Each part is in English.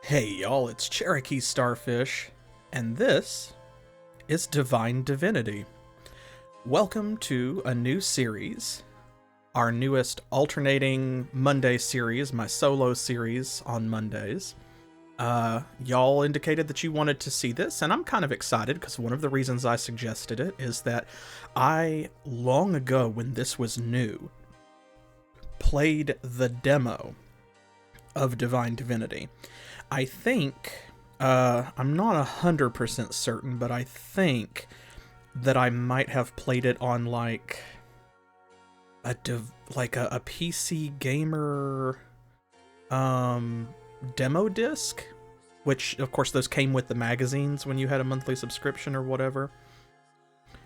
Hey y'all, it's CherokeeStarfish, and this is Divine Divinity. Welcome to a new series, our newest alternating Monday series, my solo series on Mondays. Y'all indicated that you wanted to see this, and I'm kind of excited because one of the reasons I suggested it is that I, long ago when this was new, played the demo of Divine Divinity. I think, I'm not 100% certain, but I think that I might have played it on like a PC gamer demo disc, which of course those came with the magazines when you had a monthly subscription or whatever.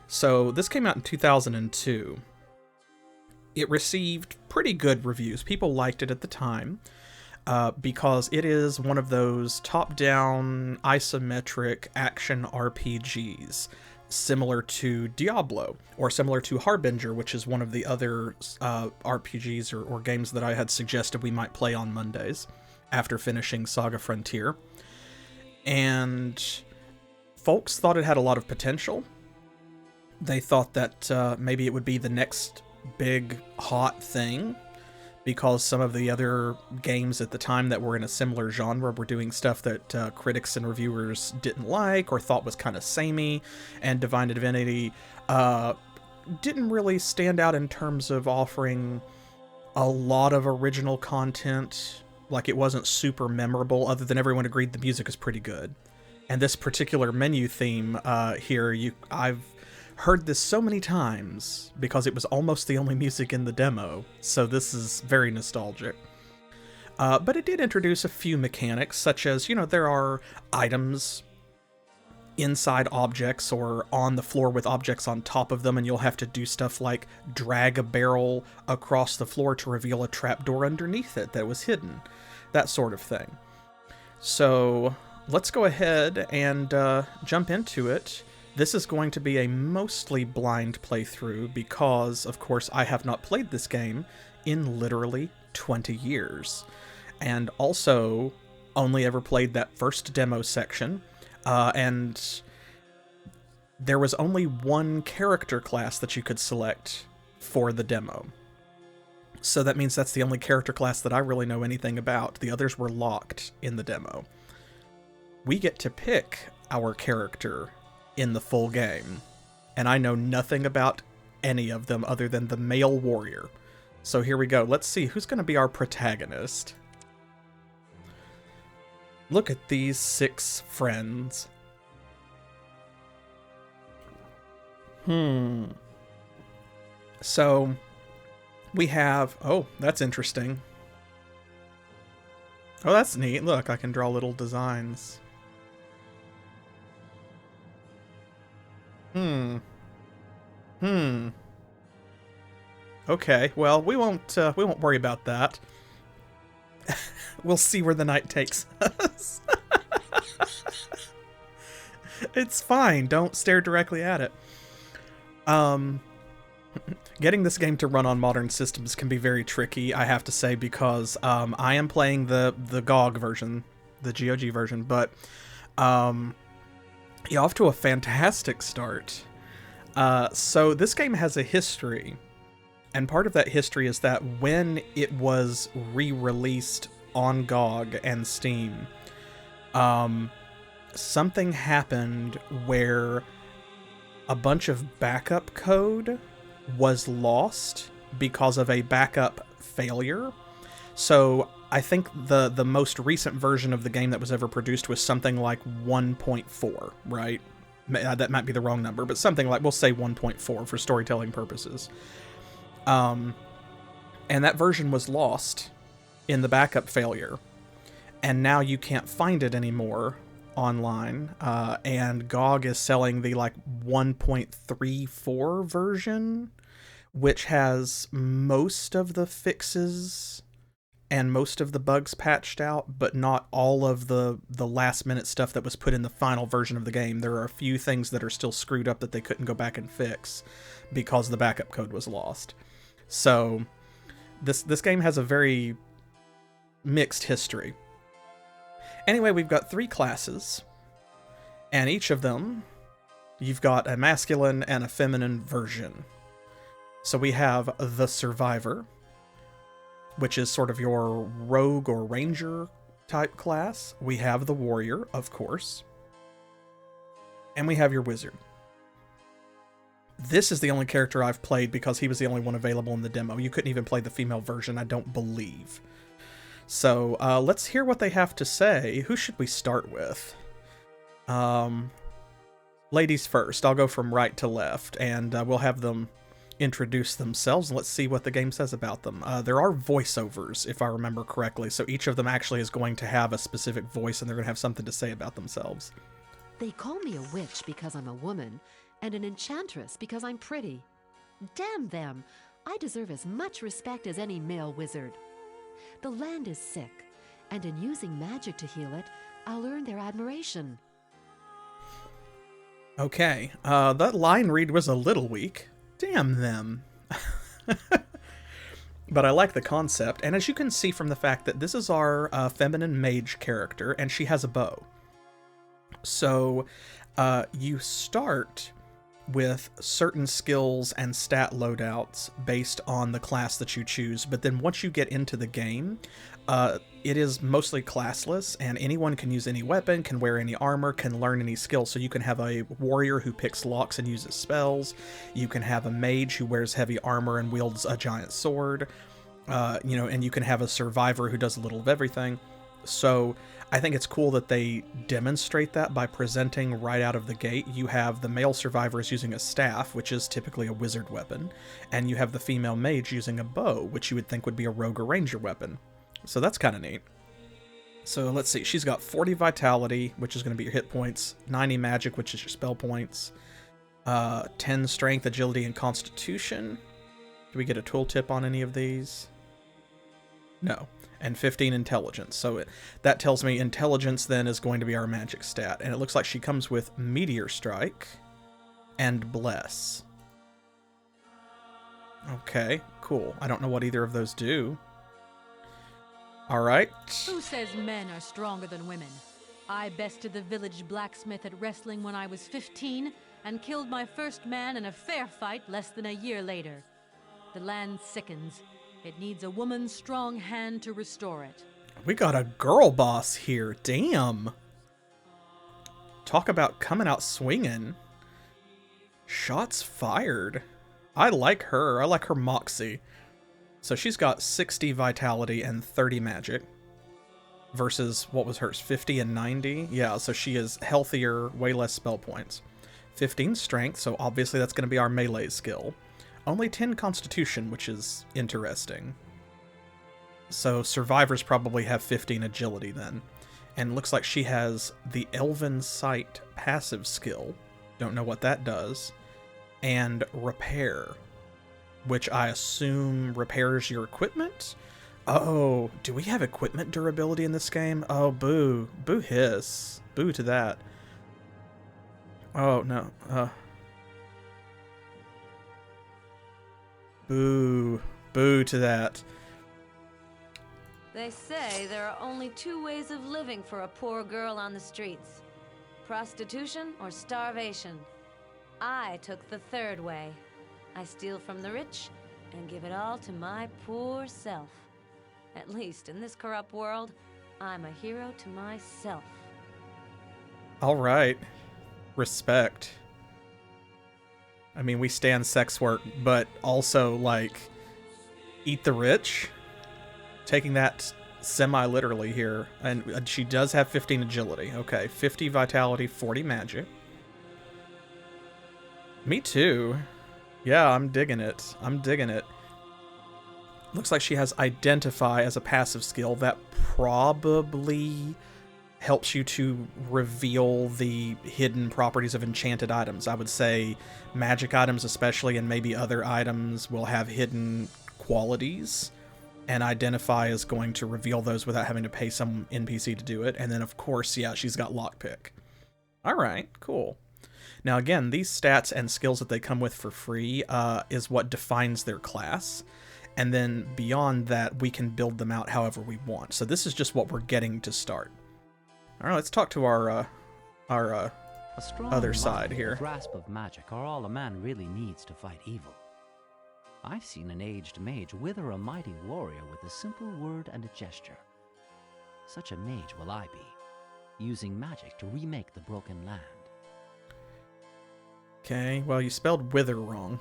So this came out in 2002. It received pretty good reviews. People liked it at the time. Because it is one of those top-down isometric action RPGs, similar to Diablo, or similar to Harbinger, which is one of the other RPGs or games that I had suggested we might play on Mondays after finishing Saga Frontier. And folks thought it had a lot of potential. They thought that maybe it would be the next big hot thing, because some of the other games at the time that were in a similar genre were doing stuff that critics and reviewers didn't like or thought was kind of samey, and Divine Divinity didn't really stand out in terms of offering a lot of original content. Like, it wasn't super memorable, other than everyone agreed the music is pretty good. And this particular menu theme here, I've heard this so many times because it was almost the only music in the demo, so this is very nostalgic. But it did introduce a few mechanics, such as, there are items inside objects or on the floor with objects on top of them, and you'll have to do stuff like drag a barrel across the floor to reveal a trapdoor underneath it that was hidden, that sort of thing. So let's go ahead and jump into it. This is going to be a mostly blind playthrough because, of course, I have not played this game in literally 20 years. And also only ever played that first demo section, and there was only one character class that you could select for the demo. So that means that's the only character class that I really know anything about. The others were locked in the demo. We get to pick our character in the full game, and I know nothing about any of them other than the male warrior. So here we go. Let's see who's going to be our protagonist. Look at these 6 friends. So we have, oh, that's interesting. Oh, that's neat. Look, I can draw little designs. Okay, well, we won't worry about that. We'll see where the night takes us. It's fine, don't stare directly at it. Getting this game to run on modern systems can be very tricky, I have to say, because I am playing the GOG version, the GOG version, but you're off to a fantastic start. So this game has a history, and part of that history is that when it was re-released on GOG and Steam, something happened where a bunch of backup code was lost because of a backup failure. So I think the most recent version of the game that was ever produced was something like 1.4, right? That might be the wrong number, but something like, we'll say 1.4 for storytelling purposes. And that version was lost in the backup failure. And now you can't find it anymore online. And GOG is selling the like 1.34 version, which has most of the fixes and most of the bugs patched out, but not all of the last minute stuff that was put in the final version of the game. There are a few things that are still screwed up that they couldn't go back and fix because the backup code was lost. So this game has a very mixed history. Anyway, we've got 3 classes, and each of them, you've got a masculine and a feminine version. So we have the Survivor, which is sort of your rogue or ranger type class. We have the Warrior, of course. And we have your Wizard. This is the only character I've played because he was the only one available in the demo. You couldn't even play the female version, I don't believe. So let's hear what they have to say. Who should we start with? Ladies first. I'll go from right to left, and we'll have them introduce themselves, and let's see what the game says about them. There are voiceovers, if I remember correctly, so each of them actually is going to have a specific voice, and they're going to have something to say about themselves. They call me a witch because I'm a woman, and an enchantress because I'm pretty. Damn them! I deserve as much respect as any male wizard. The land is sick, and in using magic to heal it, I'll earn their admiration. Okay, that line read was a little weak. Damn them. But I like the concept, and as you can see from the fact that this is our feminine mage character, and she has a bow. So you start with certain skills and stat loadouts based on the class that you choose, but then once you get into the game, it is mostly classless, and anyone can use any weapon, can wear any armor, can learn any skill. So you can have a warrior who picks locks and uses spells. You can have a mage who wears heavy armor and wields a giant sword. And you can have a survivor who does a little of everything. So I think it's cool that they demonstrate that by presenting right out of the gate. You have the male survivors using a staff, which is typically a wizard weapon, and you have the female mage using a bow, which you would think would be a rogue or ranger weapon. So that's kind of neat. So let's see, she's got 40 vitality, which is going to be your hit points, 90 magic, which is your spell points, 10 strength, agility, and constitution. Do we get a tooltip on any of these? No. And 15 intelligence. So that tells me intelligence then is going to be our magic stat. And it looks like she comes with Meteor Strike and Bless. Okay, cool. I don't know what either of those do. Alright. Who says men are stronger than women? I bested the village blacksmith at wrestling when I was 15 and killed my first man in a fair fight less than a year later. The land sickens. It needs a woman's strong hand to restore it. We got a girl boss here. Damn. Talk about coming out swinging. Shots fired. I like her. I like her moxie. So she's got 60 vitality and 30 magic. Versus, what was hers? 50 and 90? Yeah, so she is healthier, way less spell points. 15 strength, so obviously that's going to be our melee skill. Only 10 constitution, which is interesting. So survivors probably have 15 agility then. And looks like she has the Elven Sight passive skill. Don't know what that does. And repair, which I assume repairs your equipment? Oh, do we have equipment durability in this game? Oh, boo. Boo hiss. Boo to that. Oh, no. Boo. Boo to that. They say there are only 2 ways of living for a poor girl on the streets. Prostitution or starvation. I took the 3rd way. I steal from the rich and give it all to my poor self. At least in this corrupt world, I'm a hero to myself. All right. Respect. I mean, we stand sex work, but also, like, eat the rich? Taking that semi-literally here. And she does have 15 agility. Okay, 50 vitality, 40 magic. Me too. Yeah, I'm digging it. I'm digging it. Looks like she has Identify as a passive skill. That probably helps you to reveal the hidden properties of enchanted items. I would say magic items especially, and maybe other items, will have hidden qualities, and Identify is going to reveal those without having to pay some NPC to do it. And then, of course, yeah, she's got Lockpick. Alright, cool. Now again, these stats and skills that they come with for free is what defines their class. And then beyond that, we can build them out however we want. So this is just what we're getting to start. All right, let's talk to our other side here. A grasp of magic are all a man really needs to fight evil. I've seen an aged mage wither a mighty warrior with a simple word and a gesture. Such a mage will I be, using magic to remake the broken land. Okay, well, you spelled wither wrong.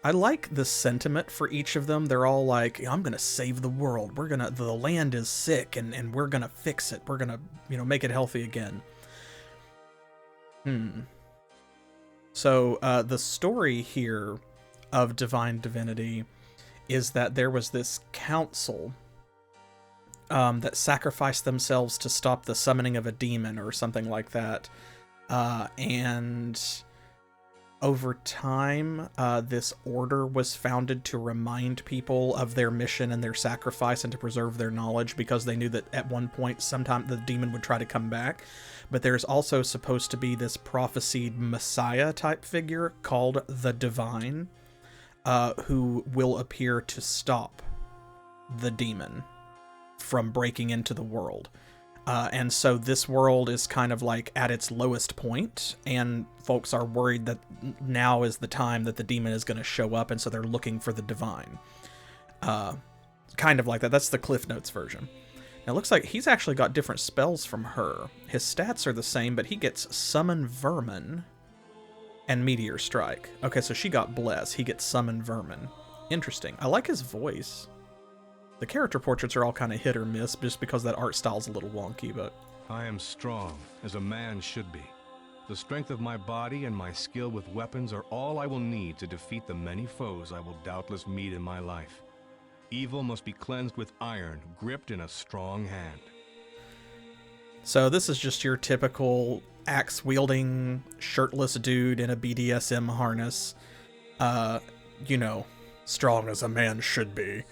I like the sentiment for each of them. They're all like, I'm gonna save the world. The land is sick and we're gonna fix it. We're gonna, make it healthy again. So, the story here of Divine Divinity is that there was this council that sacrificed themselves to stop the summoning of a demon or something like that. And over time, this order was founded to remind people of their mission and their sacrifice and to preserve their knowledge, because they knew that at one point, sometime the demon would try to come back. But there's also supposed to be this prophesied messiah type figure called the Divine, who will appear to stop the demon from breaking into the world. And so this world is kind of like at its lowest point, and folks are worried that now is the time that the demon is going to show up, and so they're looking for the Divine. Kind of like that. That's the Cliff Notes version. Now it looks like he's actually got different spells from her. His stats are the same, but he gets Summon Vermin and Meteor Strike. Okay, so she got Bless. He gets Summon Vermin. Interesting. I like his voice. The character portraits are all kind of hit or miss just because that art style's a little wonky, but... I am strong, as a man should be. The strength of my body and my skill with weapons are all I will need to defeat the many foes I will doubtless meet in my life. Evil must be cleansed with iron, gripped in a strong hand. So this is just your typical axe-wielding, shirtless dude in a BDSM harness. Strong as a man should be.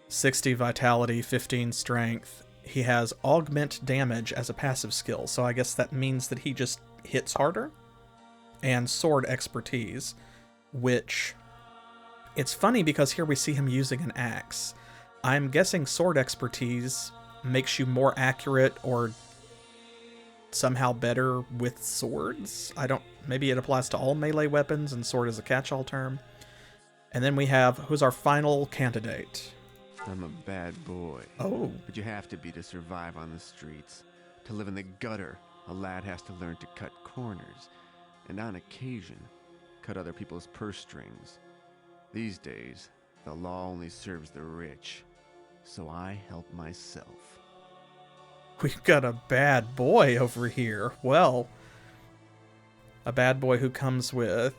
60 vitality, 15 strength. He has augment damage as a passive skill, so I guess that means that he just hits harder. And sword expertise, which... It's funny because here we see him using an axe. I'm guessing sword expertise makes you more accurate or somehow better with swords. Maybe it applies to all melee weapons and sword is a catch-all term. And then we have, who's our final candidate? I'm a bad boy. Oh. But you have to be to survive on the streets. To live in the gutter, a lad has to learn to cut corners. And on occasion, cut other people's purse strings. These days, the law only serves the rich. So I help myself. We've got a bad boy over here. Well, a bad boy who comes with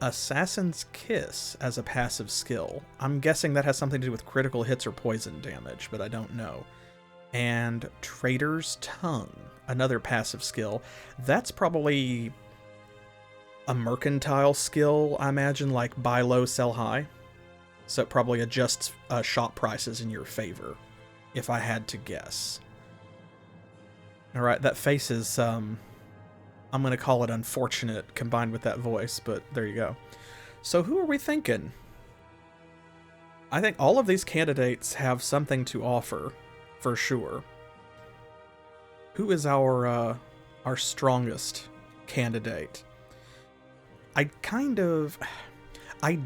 Assassin's Kiss as a passive skill. I'm guessing that has something to do with critical hits or poison damage, but I don't know. And Traitor's Tongue, another passive skill. That's probably a mercantile skill, I imagine, like buy low, sell high. So it probably adjusts shop prices in your favor, if I had to guess. Alright, that face is, I'm going to call it unfortunate combined with that voice, but there you go. So who are we thinking? I think all of these candidates have something to offer, for sure. Who is our strongest candidate? I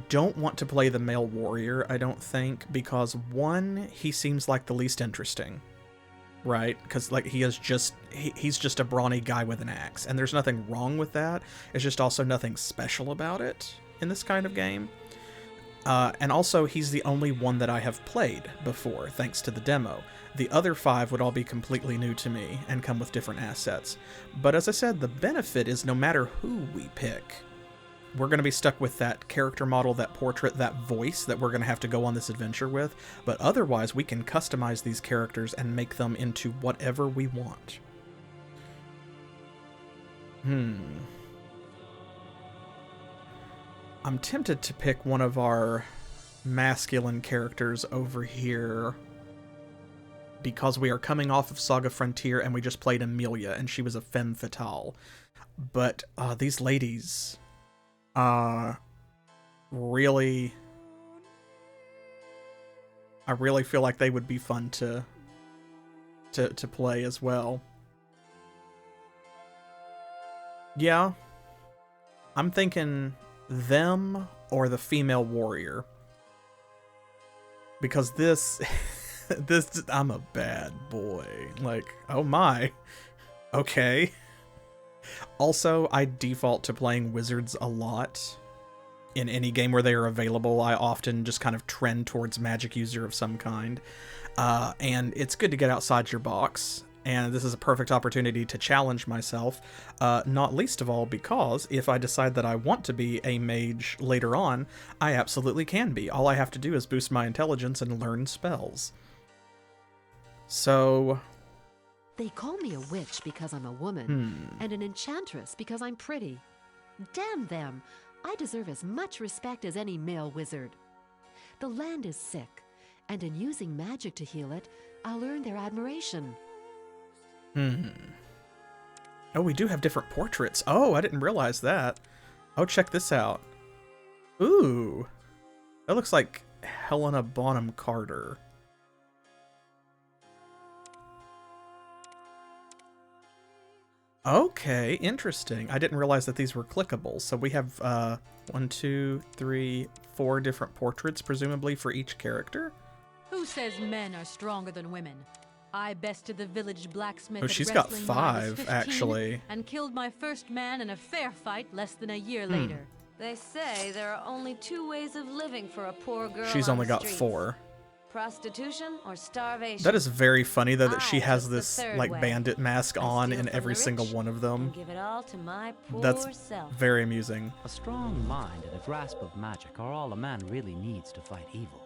don't want to play the male warrior, I don't think, because one, he seems like the least interesting. right? Because like he's just a brawny guy with an axe, and there's nothing wrong with that. It's just also nothing special about it in this kind of game. And also, he's the only one that I have played before, thanks to the demo. The other 5 would all be completely new to me and come with different assets. But as I said, the benefit is no matter who we pick, we're going to be stuck with that character model, that portrait, that voice that we're going to have to go on this adventure with. But otherwise, we can customize these characters and make them into whatever we want. I'm tempted to pick one of our masculine characters over here because we are coming off of Saga Frontier and we just played Amelia and she was a femme fatale. But these ladies really... I really feel like they would be fun to play as well. Yeah. I'm thinking them or the female warrior. Because this... I'm a bad boy. Like, oh my. Okay. Also, I default to playing wizards a lot. In any game where they are available, I often just kind of trend towards magic user of some kind. And it's good to get outside your box. And this is a perfect opportunity to challenge myself, not least of all because if I decide that I want to be a mage later on, I absolutely can be. All I have to do is boost my intelligence and learn spells. So... They call me a witch because I'm a woman, and an enchantress because I'm pretty. Damn them! I deserve as much respect as any male wizard. The land is sick, and in using magic to heal it, I'll earn their admiration. Oh, we do have different portraits. Oh, I didn't realize that. Oh, check this out. Ooh. That looks like Helena Bonham Carter. Okay, interesting. I didn't realize that these were clickable. So we have 1, 2, 3, 4 different portraits, presumably for each character. Who says men are stronger than women? I bested the village blacksmith. Oh, she's got wrestling when I was 5, 15, actually. and killed my first man in a fair fight less than a year later. They say there are only 2 ways of living for a poor girl. She's on only the got streets. 4. Prostitution or starvation. That is very funny, though, that she I has took the this, third like, way. bandit mask I on steal in from every the single rich one of them. and give it all to my poor That's self. very amusing. A strong mind and a grasp of magic are all a man really needs to fight evil.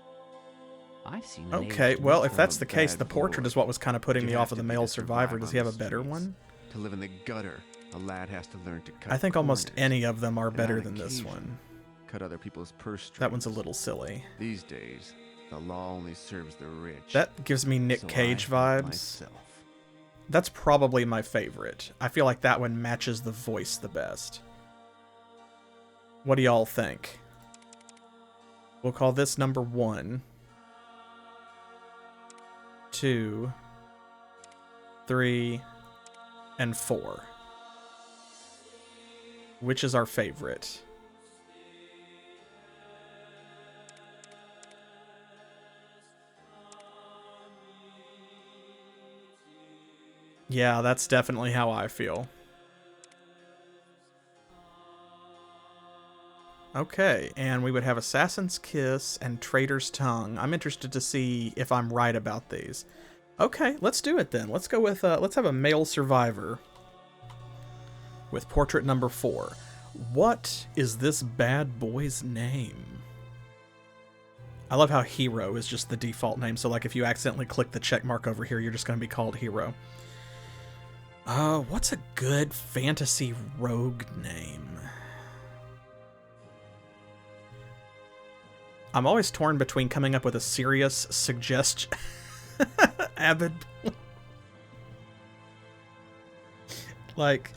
I've seen an Okay, aged well, man if that's the Abbad case, the portrait Bohi. is what was kind of putting You me have off of to the be male to survivor. survive Does on he have a the better streets. one? To live in the gutter, a lad has to learn to cut I think almost corners, any of them are and better on than this occasion, one. Cut other people's purse strings. That one's a little silly. These days, the law only serves the rich. That gives me Nick so Cage I help vibes. myself. That's probably my favorite. I feel like that one matches the voice the best. What do y'all think? We'll call this number 1, 2, 3, and 4. Which is our favorite? Yeah, that's definitely how I feel. Okay, and we would have Assassin's Kiss and Traitor's Tongue. I'm interested to see if I'm right about these. Okay, let's do it then. Let's go with, let's have a male survivor with portrait number 4. What is this bad boy's name? I love how Hero is just the default name, so like if you accidentally click the check mark over here, you're just going to be called Hero. What's a good fantasy rogue name? I'm always torn between coming up with a serious suggestion. Abbad. like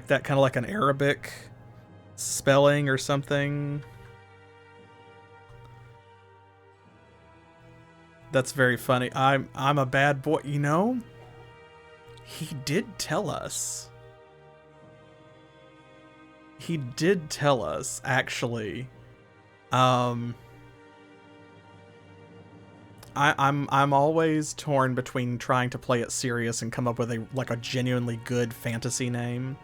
that, kind of like an Arabic spelling or something. That's very funny. I'm a bad boy, you know? He did tell us. He did tell us, actually. I'm always torn between trying to play it serious and come up with a genuinely good fantasy name,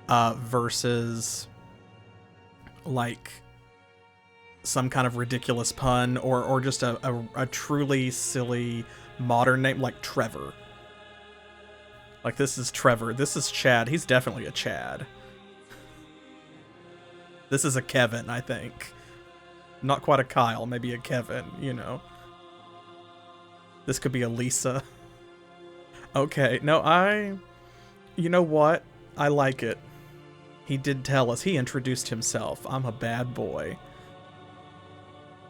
versus like some kind of ridiculous pun or just a truly silly modern name like Trevor. Like, this is Trevor. This is Chad. He's definitely a Chad. This is a Kevin, I think. Not quite a Kyle, maybe a Kevin, you know. This could be a Lisa. Okay, no, you know what? I like it. He did tell us. He introduced himself. I'm a bad boy.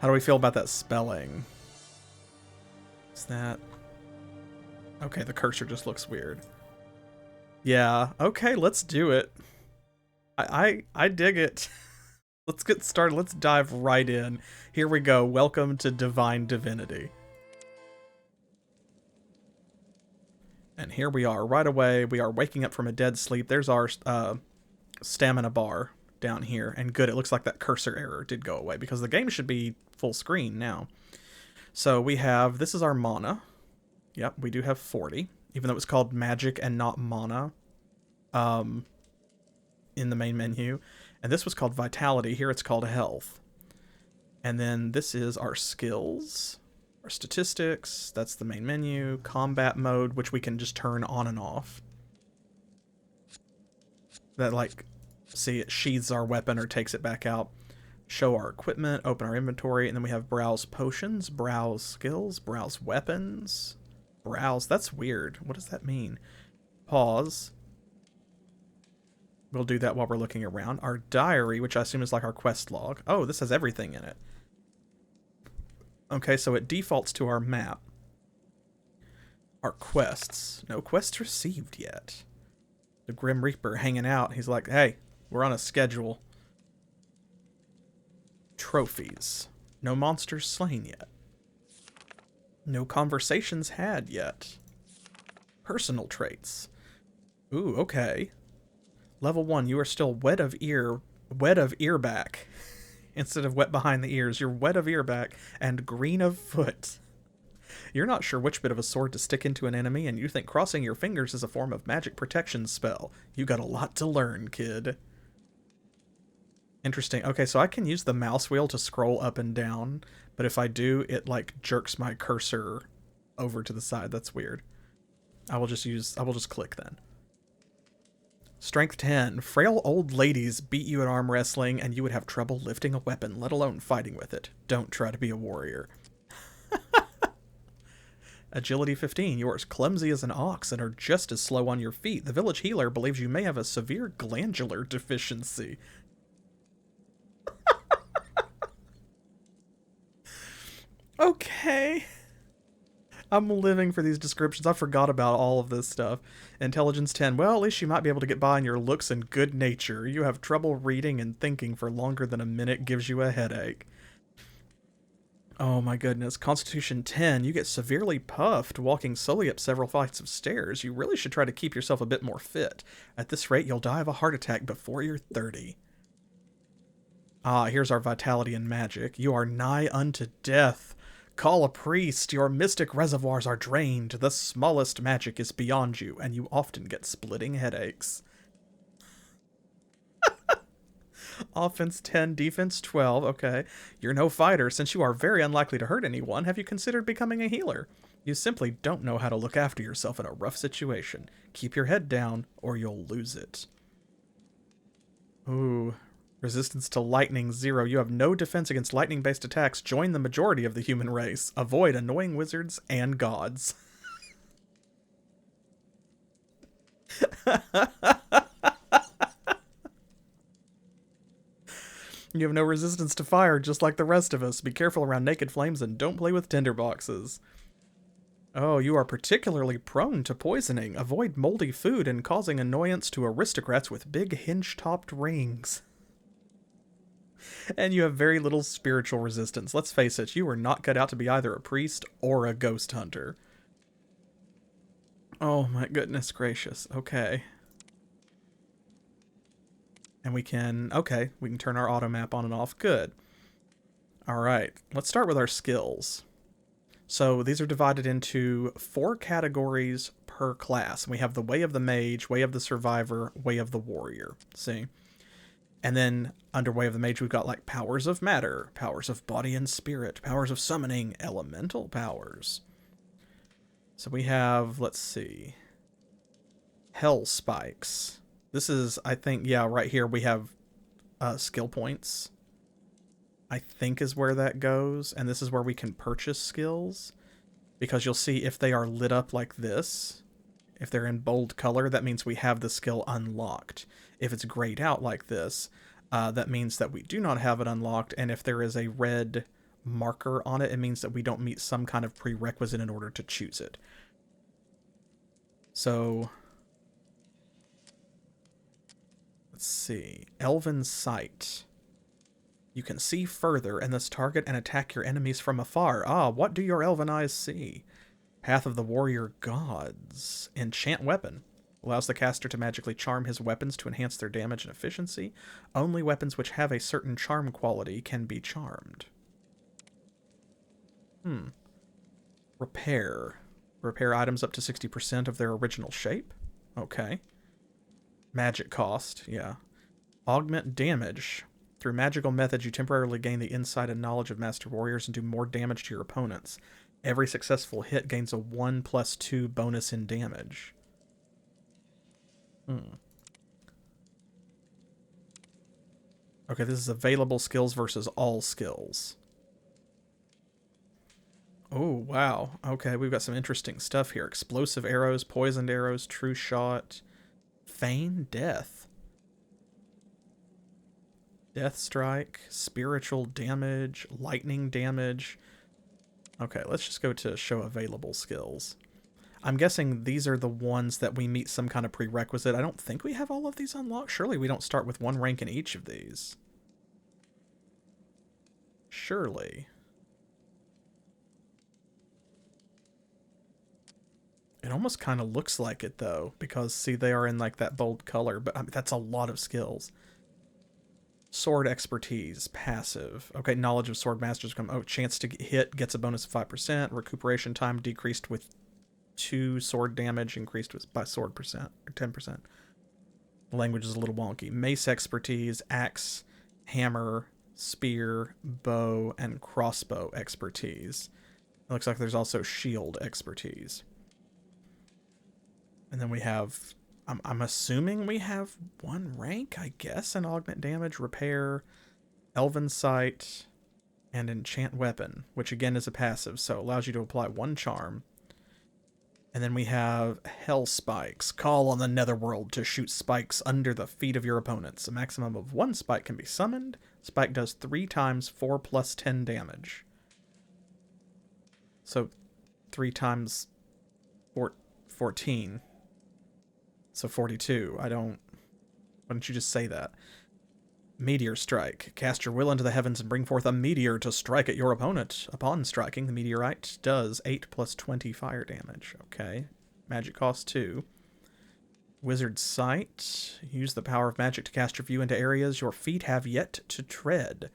How do we feel about that spelling? Is that... Okay, the cursor just looks weird. Yeah, okay, let's do it. I dig it. Let's get started. Let's dive right in. Here we go. Welcome to Divine Divinity. And here we are. Right away, we are waking up from a dead sleep. There's our stamina bar down here. And good, it looks like that cursor error did go away because the game should be full screen now. So we have, this is our mana. Yep, we do have 40, even though it's called magic and not mana in the main menu. And this was called vitality. Here it's called health. And then this is our skills, our statistics. That's the main menu. Combat mode, which we can just turn on and off. That, like, see, it sheathes our weapon or takes it back out. Show our equipment, open our inventory, and then we have browse potions, browse skills, browse weapons. Browse, that's weird. What does that mean? Pause. We'll do that while we're looking around. Our diary, which I assume is like our quest log. Oh, this has everything in it. Okay, so it defaults to our map. Our quests. No quests received yet. The Grim Reaper hanging out. He's like, hey, we're on a schedule. Trophies. No monsters slain yet. No conversations had yet. Personal traits. Ooh, okay. Level 1, you are still wet of ear back. Instead of wet behind the ears, you're wet of ear back and green of foot. You're not sure which bit of a sword to stick into an enemy, and you think crossing your fingers is a form of magic protection spell. You got a lot to learn, kid. Interesting. Okay, so I can use the mouse wheel to scroll up and down, but if I do, it like jerks my cursor over to the side. That's weird. I will just click then. Strength 10. Frail old ladies beat you at arm wrestling, and you would have trouble lifting a weapon, let alone fighting with it. Don't try to be a warrior. Agility 15. You are as clumsy as an ox and are just as slow on your feet. The village healer believes you may have a severe glandular deficiency. Okay. I'm living for these descriptions. I forgot about all of this stuff. Intelligence 10. Well, at least you might be able to get by on your looks and good nature. You have trouble reading and thinking for longer than a minute gives you a headache. Oh my goodness. Constitution 10. You get severely puffed walking solely up several flights of stairs. You really should try to keep yourself a bit more fit. At this rate, you'll die of a heart attack before you're 30. Ah, here's our vitality and magic. You are nigh unto death. Call a priest. Your mystic reservoirs are drained. The smallest magic is beyond you, and you often get splitting headaches. Offense 10, defense 12. Okay. You're no fighter. Since you are very unlikely to hurt anyone, have you considered becoming a healer? You simply don't know how to look after yourself in a rough situation. Keep your head down, or you'll lose it. Ooh. Resistance to lightning 0. You have no defense against lightning-based attacks. Join the majority of the human race. Avoid annoying wizards and gods. You have no resistance to fire, just like the rest of us. Be careful around naked flames and don't play with tinderboxes. Oh, you are particularly prone to poisoning. Avoid moldy food and causing annoyance to aristocrats with big hinge-topped rings. And you have very little spiritual resistance. Let's face it, you are not cut out to be either a priest or a ghost hunter. Oh my goodness gracious. Okay. And we can turn our auto map on and off. Good. Alright, let's start with our skills. So these are divided into 4 categories per class. We have the Way of the Mage, Way of the Survivor, Way of the Warrior. See? And then under Way of the Mage, we've got like powers of matter, powers of body and spirit, powers of summoning, elemental powers. So we have, let's see, Hell Spikes. This is, I think, yeah, right here we have skill points. I think is where that goes. And this is where we can purchase skills. Because you'll see if they are lit up like this, if they're in bold color, that means we have the skill unlocked. If it's grayed out like this, that means that we do not have it unlocked. And if there is a red marker on it, it means that we don't meet some kind of prerequisite in order to choose it. So, let's see. Elven Sight. You can see further and thus target and attack your enemies from afar. Ah, what do your elven eyes see? Path of the Warrior Gods. Enchant Weapon. Allows the caster to magically charm his weapons to enhance their damage and efficiency. Only weapons which have a certain charm quality can be charmed. Repair. Repair items up to 60% of their original shape. Okay. Magic cost, yeah. Augment damage. Through magical methods, you temporarily gain the insight and knowledge of Master Warriors and do more damage to your opponents. Every successful hit gains a 1+2 bonus in damage. Okay, this is available skills versus all skills. Oh, wow. Okay, we've got some interesting stuff here. Explosive arrows, poisoned arrows, true shot, feign death. Death strike, spiritual damage, lightning damage. Okay, let's just go to show available skills. I'm guessing these are the ones that we meet some kind of prerequisite. I don't think we have all of these unlocked. Surely we don't start with 1 rank in each of these. Surely. It almost kind of looks like it, though, because, see, they are in, like, that bold color, but I mean, that's a lot of skills. Sword expertise, passive. Okay, knowledge of sword masters come. Oh, chance to hit gets a bonus of 5%. Recuperation time decreased with 2 sword damage, increased by sword percent, or 10%. The language is a little wonky. Mace expertise, axe, hammer, spear, bow, and crossbow expertise. It looks like there's also shield expertise. And then we have, I'm assuming we have 1 rank, I guess, in augment damage, repair, elven sight, and enchant weapon, which again is a passive, so it allows you to apply 1 charm. And then we have hell spikes. Call on the netherworld to shoot spikes under the feet of your opponents. A maximum of 1 spike can be summoned. Spike does 3 times 4 plus 10 damage. So 3 times 14. So 42. Why don't you just say that? Meteor strike. Cast your will into the heavens and bring forth a meteor to strike at your opponent. Upon striking, the meteorite does 8 plus 20 fire damage. Okay. Magic cost 2. Wizard sight. Use the power of magic to cast your view into areas your feet have yet to tread.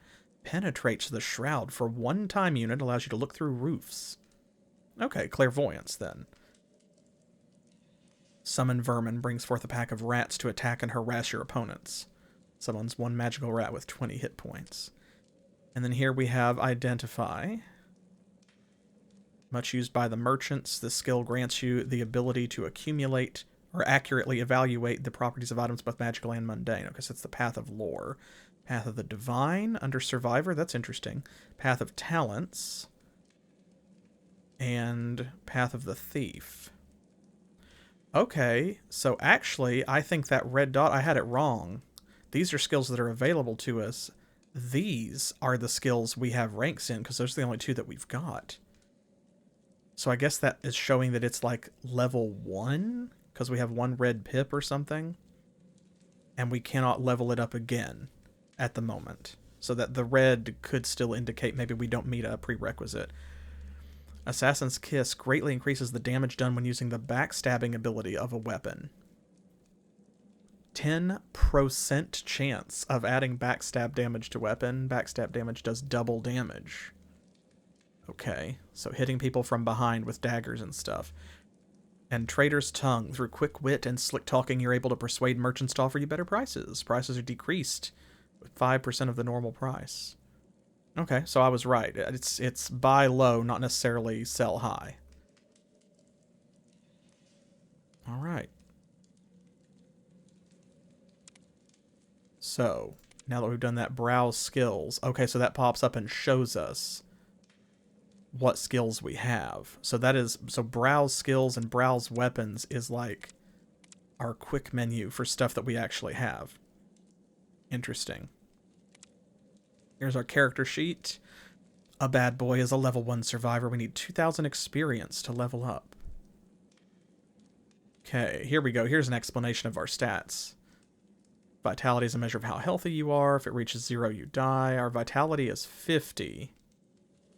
Penetrates the shroud for 1 time unit. Allows you to look through roofs. Okay, clairvoyance then. Summon vermin. Brings forth a pack of rats to attack and harass your opponents. Summons 1 magical rat with 20 hit points. And then here we have Identify. Much used by the merchants, this skill grants you the ability to accumulate or accurately evaluate the properties of items both magical and mundane. Okay, so it's the Path of Lore. Path of the Divine under Survivor, that's interesting. Path of Talents. And Path of the Thief. Okay, so actually, I think that red dot, I had it wrong. These are skills that are available to us. These are the skills we have ranks in, because those are the only 2 that we've got. So I guess that is showing that it's like level 1, because we have 1 red pip or something. And we cannot level it up again at the moment. So that the red could still indicate maybe we don't meet a prerequisite. Assassin's Kiss greatly increases the damage done when using the backstabbing ability of a weapon. 10% chance of adding backstab damage to weapon. Backstab damage does double damage. Okay, so hitting people from behind with daggers and stuff. And Trader's Tongue. Through quick wit and slick talking, you're able to persuade merchants to offer you better prices. Prices are decreased with 5% of the normal price. Okay, so I was right. It's buy low, not necessarily sell high. All right. So, now that we've done that, browse skills. Okay, so that pops up and shows us what skills we have. So browse skills and browse weapons is like our quick menu for stuff that we actually have. Interesting. Here's our character sheet. Abbad Bohi is a level 1 survivor. We need 2,000 experience to level up. Okay, here we go. Here's an explanation of our stats. Vitality is a measure of how healthy you are. If it reaches 0, you die. Our vitality is 50.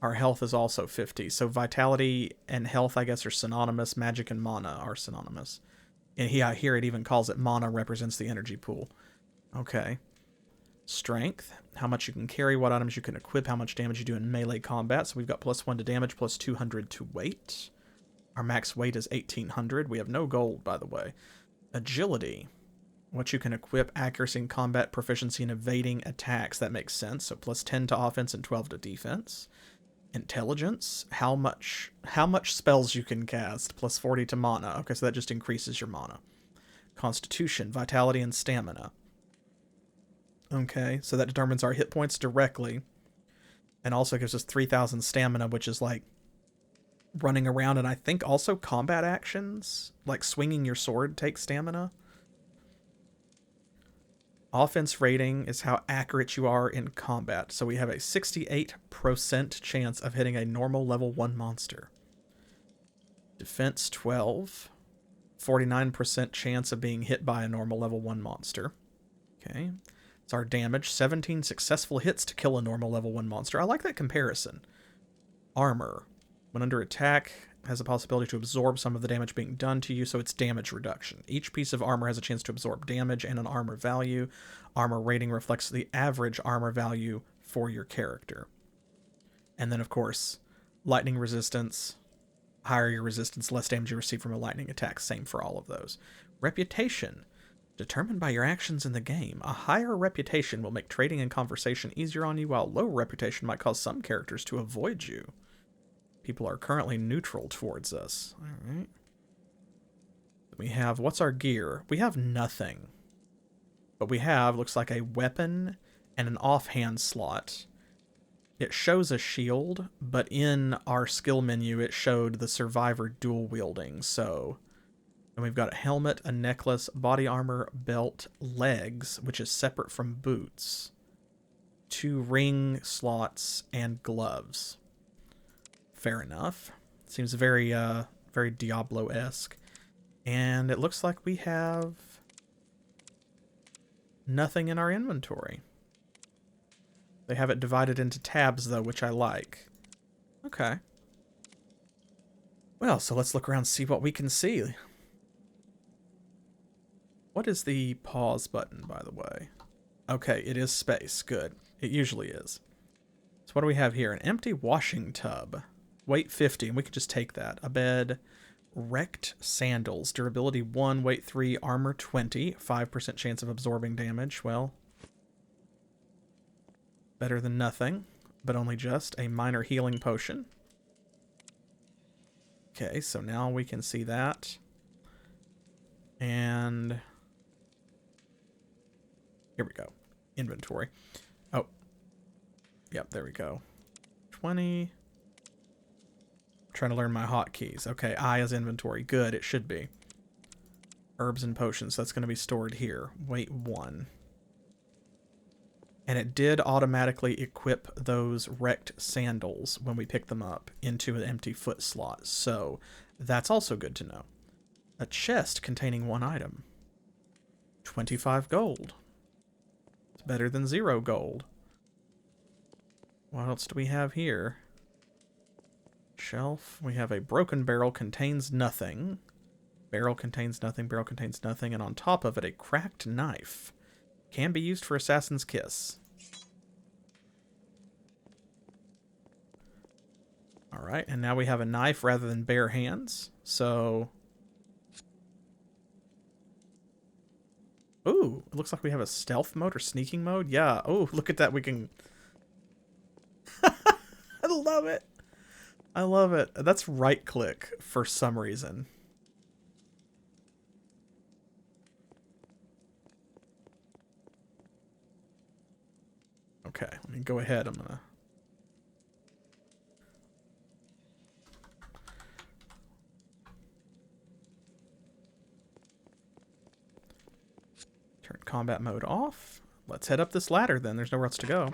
Our health is also 50. So vitality and health, I guess, are synonymous. Magic and mana are synonymous. And here it even calls it mana represents the energy pool. Okay. Strength. How much you can carry, what items you can equip, how much damage you do in melee combat. So we've got +1 to damage, +200 to weight. Our max weight is 1,800. We have no gold, by the way. Agility. What you can equip, accuracy in combat, proficiency in evading attacks. That makes sense. So +10 to offense and 12 to defense. Intelligence, how much spells you can cast, +40 to mana. Okay, so that just increases your mana. Constitution, vitality, and stamina. Okay, so that determines our hit points directly. And also gives us 3,000 stamina, which is like running around, and I think also combat actions, like swinging your sword takes stamina. Offense rating is how accurate you are in combat. So we have a 68% chance of hitting a normal level 1 monster. Defense 12. 49% chance of being hit by a normal level 1 monster. Okay. It's our damage. 17 successful hits to kill a normal level 1 monster. I like that comparison. Armor. When under attack, has a possibility to absorb some of the damage being done to you, so it's damage reduction. Each piece of armor has a chance to absorb damage and an armor value. Armor rating reflects the average armor value for your character. And then, of course, lightning resistance. Higher your resistance, less damage you receive from a lightning attack. Same for all of those. Reputation. Determined by your actions in the game. A higher reputation will make trading and conversation easier on you, while low reputation might cause some characters to avoid you. People are currently neutral towards us. Alright. We have, what's our gear? We have nothing. But we have, looks like a weapon and an offhand slot. It shows a shield, but in our skill menu it showed the survivor dual wielding. So, and we've got a helmet, a necklace, body armor, belt, legs, which is separate from boots, 2 ring slots, and gloves. Fair enough. Seems very Diablo-esque. And it looks like we have nothing in our inventory. They have it divided into tabs, though, which I like. Okay. Well, so let's look around and see what we can see. What is the pause button, by the way? Okay, it is space. Good. It usually is. So what do we have here? An empty washing tub. Weight 50, and we could just take that. A bed. Wrecked sandals. Durability 1, weight 3, armor 20. 5% chance of absorbing damage. Well, better than nothing, but only just a minor healing potion. Okay, so now we can see that. And here we go. Inventory. Oh. Yep, there we go. 20. Trying to learn my hotkeys. Okay, I is inventory. Good, it should be. Herbs and potions. That's going to be stored here. Weight 1. And it did automatically equip those wrecked sandals when we picked them up into an empty foot slot. So that's also good to know. A chest containing 1 item. 25 gold. It's better than 0 gold. What else do we have here? Shelf. We have a broken barrel contains nothing. Barrel contains nothing. Barrel contains nothing. And on top of it, a cracked knife. Can be used for Assassin's Kiss. All right, and now we have a knife rather than bare hands. So, ooh, it looks like we have a stealth mode or sneaking mode. Yeah. Oh, look at that. We can. I love it. I love it. That's right click for some reason. Okay, let me go ahead. I'm gonna. Turn combat mode off. Let's head up this ladder then. There's nowhere else to go.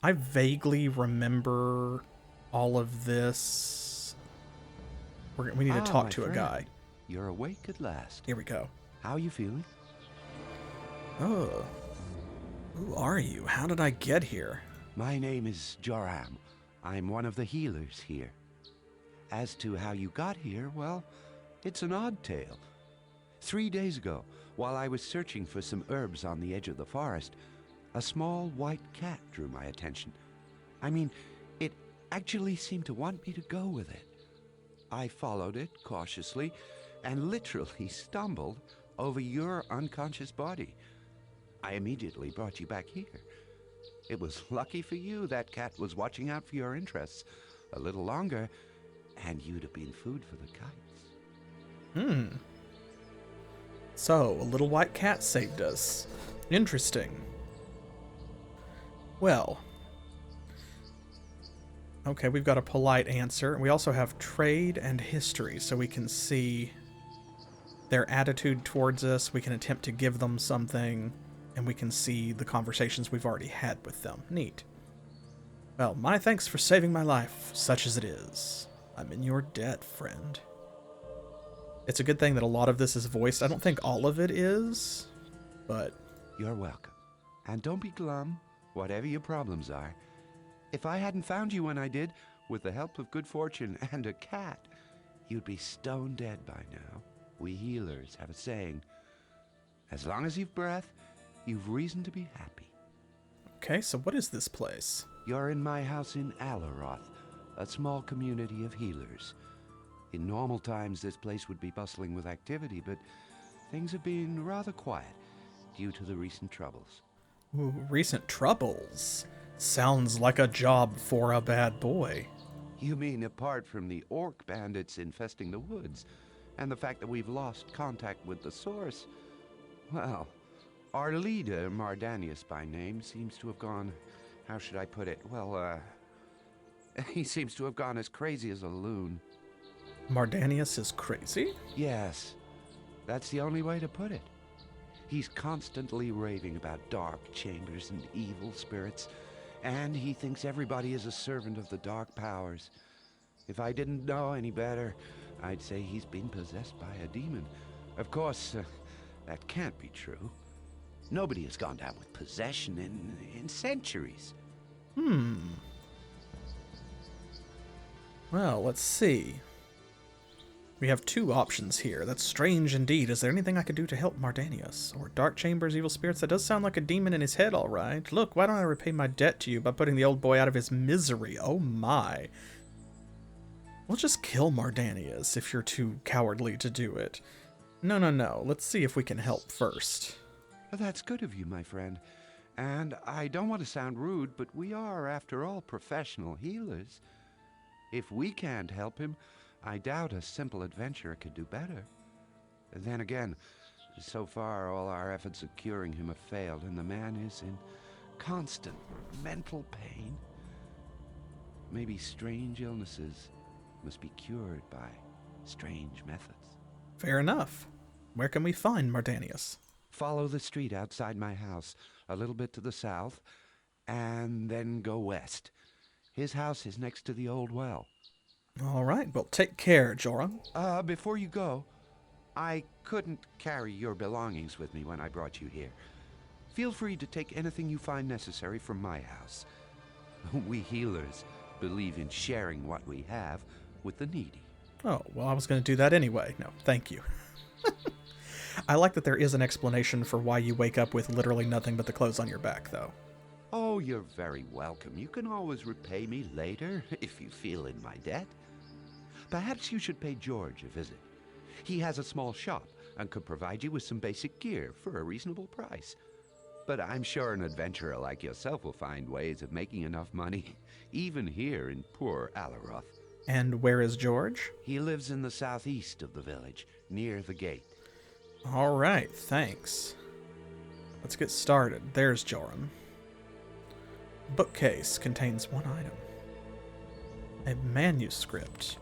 I vaguely remember all of this. We need to talk to a guy. You're awake at last. Here we go. How are you feeling? Oh. Who are you? How did I get here? My name is Joram. I'm one of the healers here. As to how you got here, well, it's an odd tale. 3 days ago, while I was searching for some herbs on the edge of the forest, a small white cat drew my attention. I mean, it actually seemed to want me to go with it. I followed it cautiously and literally stumbled over your unconscious body. I immediately brought you back here. It was lucky for you that cat was watching out for your interests. A little longer, and you'd have been food for the kites. So, a little white cat saved us. Interesting. Well. Okay, we've got a polite answer. We also have trade and history, so we can see their attitude towards us. We can attempt to give them something, and we can see the conversations we've already had with them. Neat. Well, my thanks for saving my life, such as it is. I'm in your debt, friend. It's a good thing that a lot of this is voiced. I don't think all of it is, but... You're welcome. And don't be glum, whatever your problems are. If I hadn't found you when I did, with the help of good fortune and a cat, you'd be stone dead by now. We healers have a saying, as long as you've breath, you've reason to be happy. Okay, so what is this place? You're in my house in Aleroth, a small community of healers. In normal times, this place would be bustling with activity, but things have been rather quiet due to the recent troubles. Ooh, recent troubles? Sounds like a job for a bad boy. You mean apart from the orc bandits infesting the woods, and the fact that we've lost contact with the source? Well, our leader, Mardanius by name, seems to have gone... How should I put it? Well, he seems to have gone as crazy as a loon. Mardanius is crazy? Yes, that's the only way to put it. He's constantly raving about dark chambers and evil spirits, and he thinks everybody is a servant of the dark powers. If I didn't know any better, I'd say he's been possessed by a demon. Of course, that can't be true. Nobody has gone down with possession in centuries. Well, let's see. We have two options here. That's strange indeed. Is there anything I could do to help Mardanius? Or dark chambers, evil spirits? That does sound like a demon in his head, all right. Look, why don't I repay my debt to you by putting the old boy out of his misery? Oh my. We'll just kill Mardanius if you're too cowardly to do it. No. Let's see if we can help first. Well, that's good of you, my friend. And I don't want to sound rude, but we are, after all, professional healers. If we can't help him, I doubt a simple adventurer could do better. Then again, so far all our efforts of curing him have failed, and the man is in constant mental pain. Maybe strange illnesses must be cured by strange methods. Fair enough. Where can we find Mardanius? Follow the street outside my house, a little bit to the south, and then go west. His house is next to the old well. All right, well, take care, Joram. Before you go, I couldn't carry your belongings with me when I brought you here. Feel free to take anything you find necessary from my house. We healers believe in sharing what we have with the needy. Oh, well, I was going to do that anyway. No, thank you. I like that there is an explanation for why you wake up with literally nothing but the clothes on your back, though. Oh, you're very welcome. You can always repay me later, if you feel in my debt. Perhaps you should pay George a visit. He has a small shop and could provide you with some basic gear for a reasonable price. But I'm sure an adventurer like yourself will find ways of making enough money, even here in poor Aleroth. And where is George? He lives in the southeast of the village, near the gate. All right, thanks. Let's get started. There's Joram. Bookcase contains one item. A manuscript.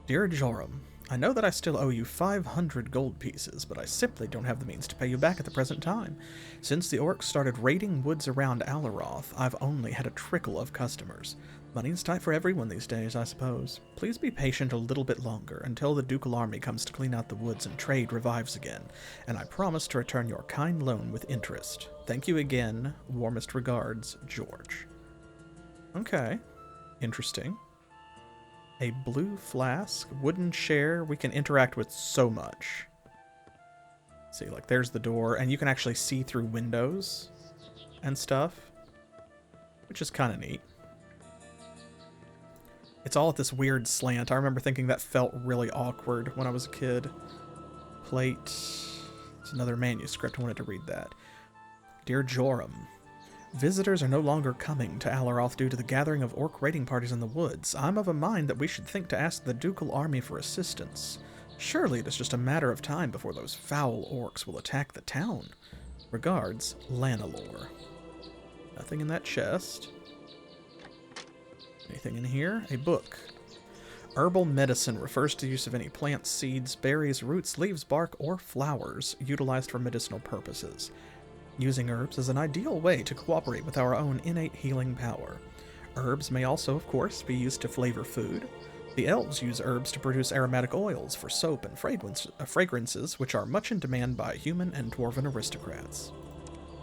Dear Joram, I know that I still owe you 500 gold pieces, but I simply don't have the means to pay you back at the present time. Since the orcs started raiding woods around Aleroth, I've only had a trickle of customers. Money's tight for everyone these days, I suppose. Please be patient a little bit longer, until the ducal army comes to clean out the woods and trade revives again, and I promise to return your kind loan with interest. Thank you again. Warmest regards, George. Okay. Interesting. A blue flask, wooden chair. We can interact with so much. See, like, there's the door, and you can actually see through windows and stuff, which is kind of neat. It's all at this weird slant. I remember thinking that felt really awkward when I was a kid. Plate. It's another manuscript. I wanted to read that. Dear Joram, visitors are no longer coming to Aleroth due to the gathering of orc raiding parties in the woods. I'm of a mind that we should think to ask the ducal army for assistance. Surely it is just a matter of time before those foul orcs will attack the town. Regards, Lanalore. Nothing in that chest. Anything in here? A book. Herbal medicine refers to the use of any plants, seeds, berries, roots, leaves, bark, or flowers utilized for medicinal purposes. Using herbs is an ideal way to cooperate with our own innate healing power. Herbs may also, of course, be used to flavor food. The elves use herbs to produce aromatic oils for soap and fragrances, which are much in demand by human and dwarven aristocrats.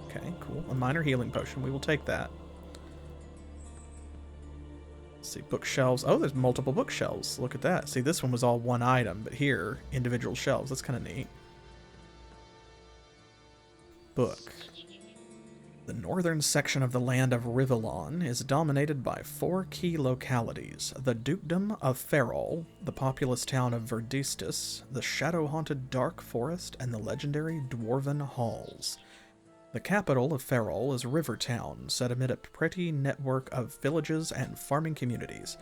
Okay, cool. A minor healing potion. We will take that. Let's see, bookshelves. Oh, there's multiple bookshelves. Look at that. See, this one was all one item, but here, individual shelves. That's kind of neat. Book. The northern section of the land of Rivellon is dominated by 4 key localities: the Dukedom of Ferrol, the populous town of Verdistis, the shadow-haunted Dark Forest, and the legendary Dwarven Halls. The capital of Ferrol is Rivertown, set amid a pretty network of villages and farming communities.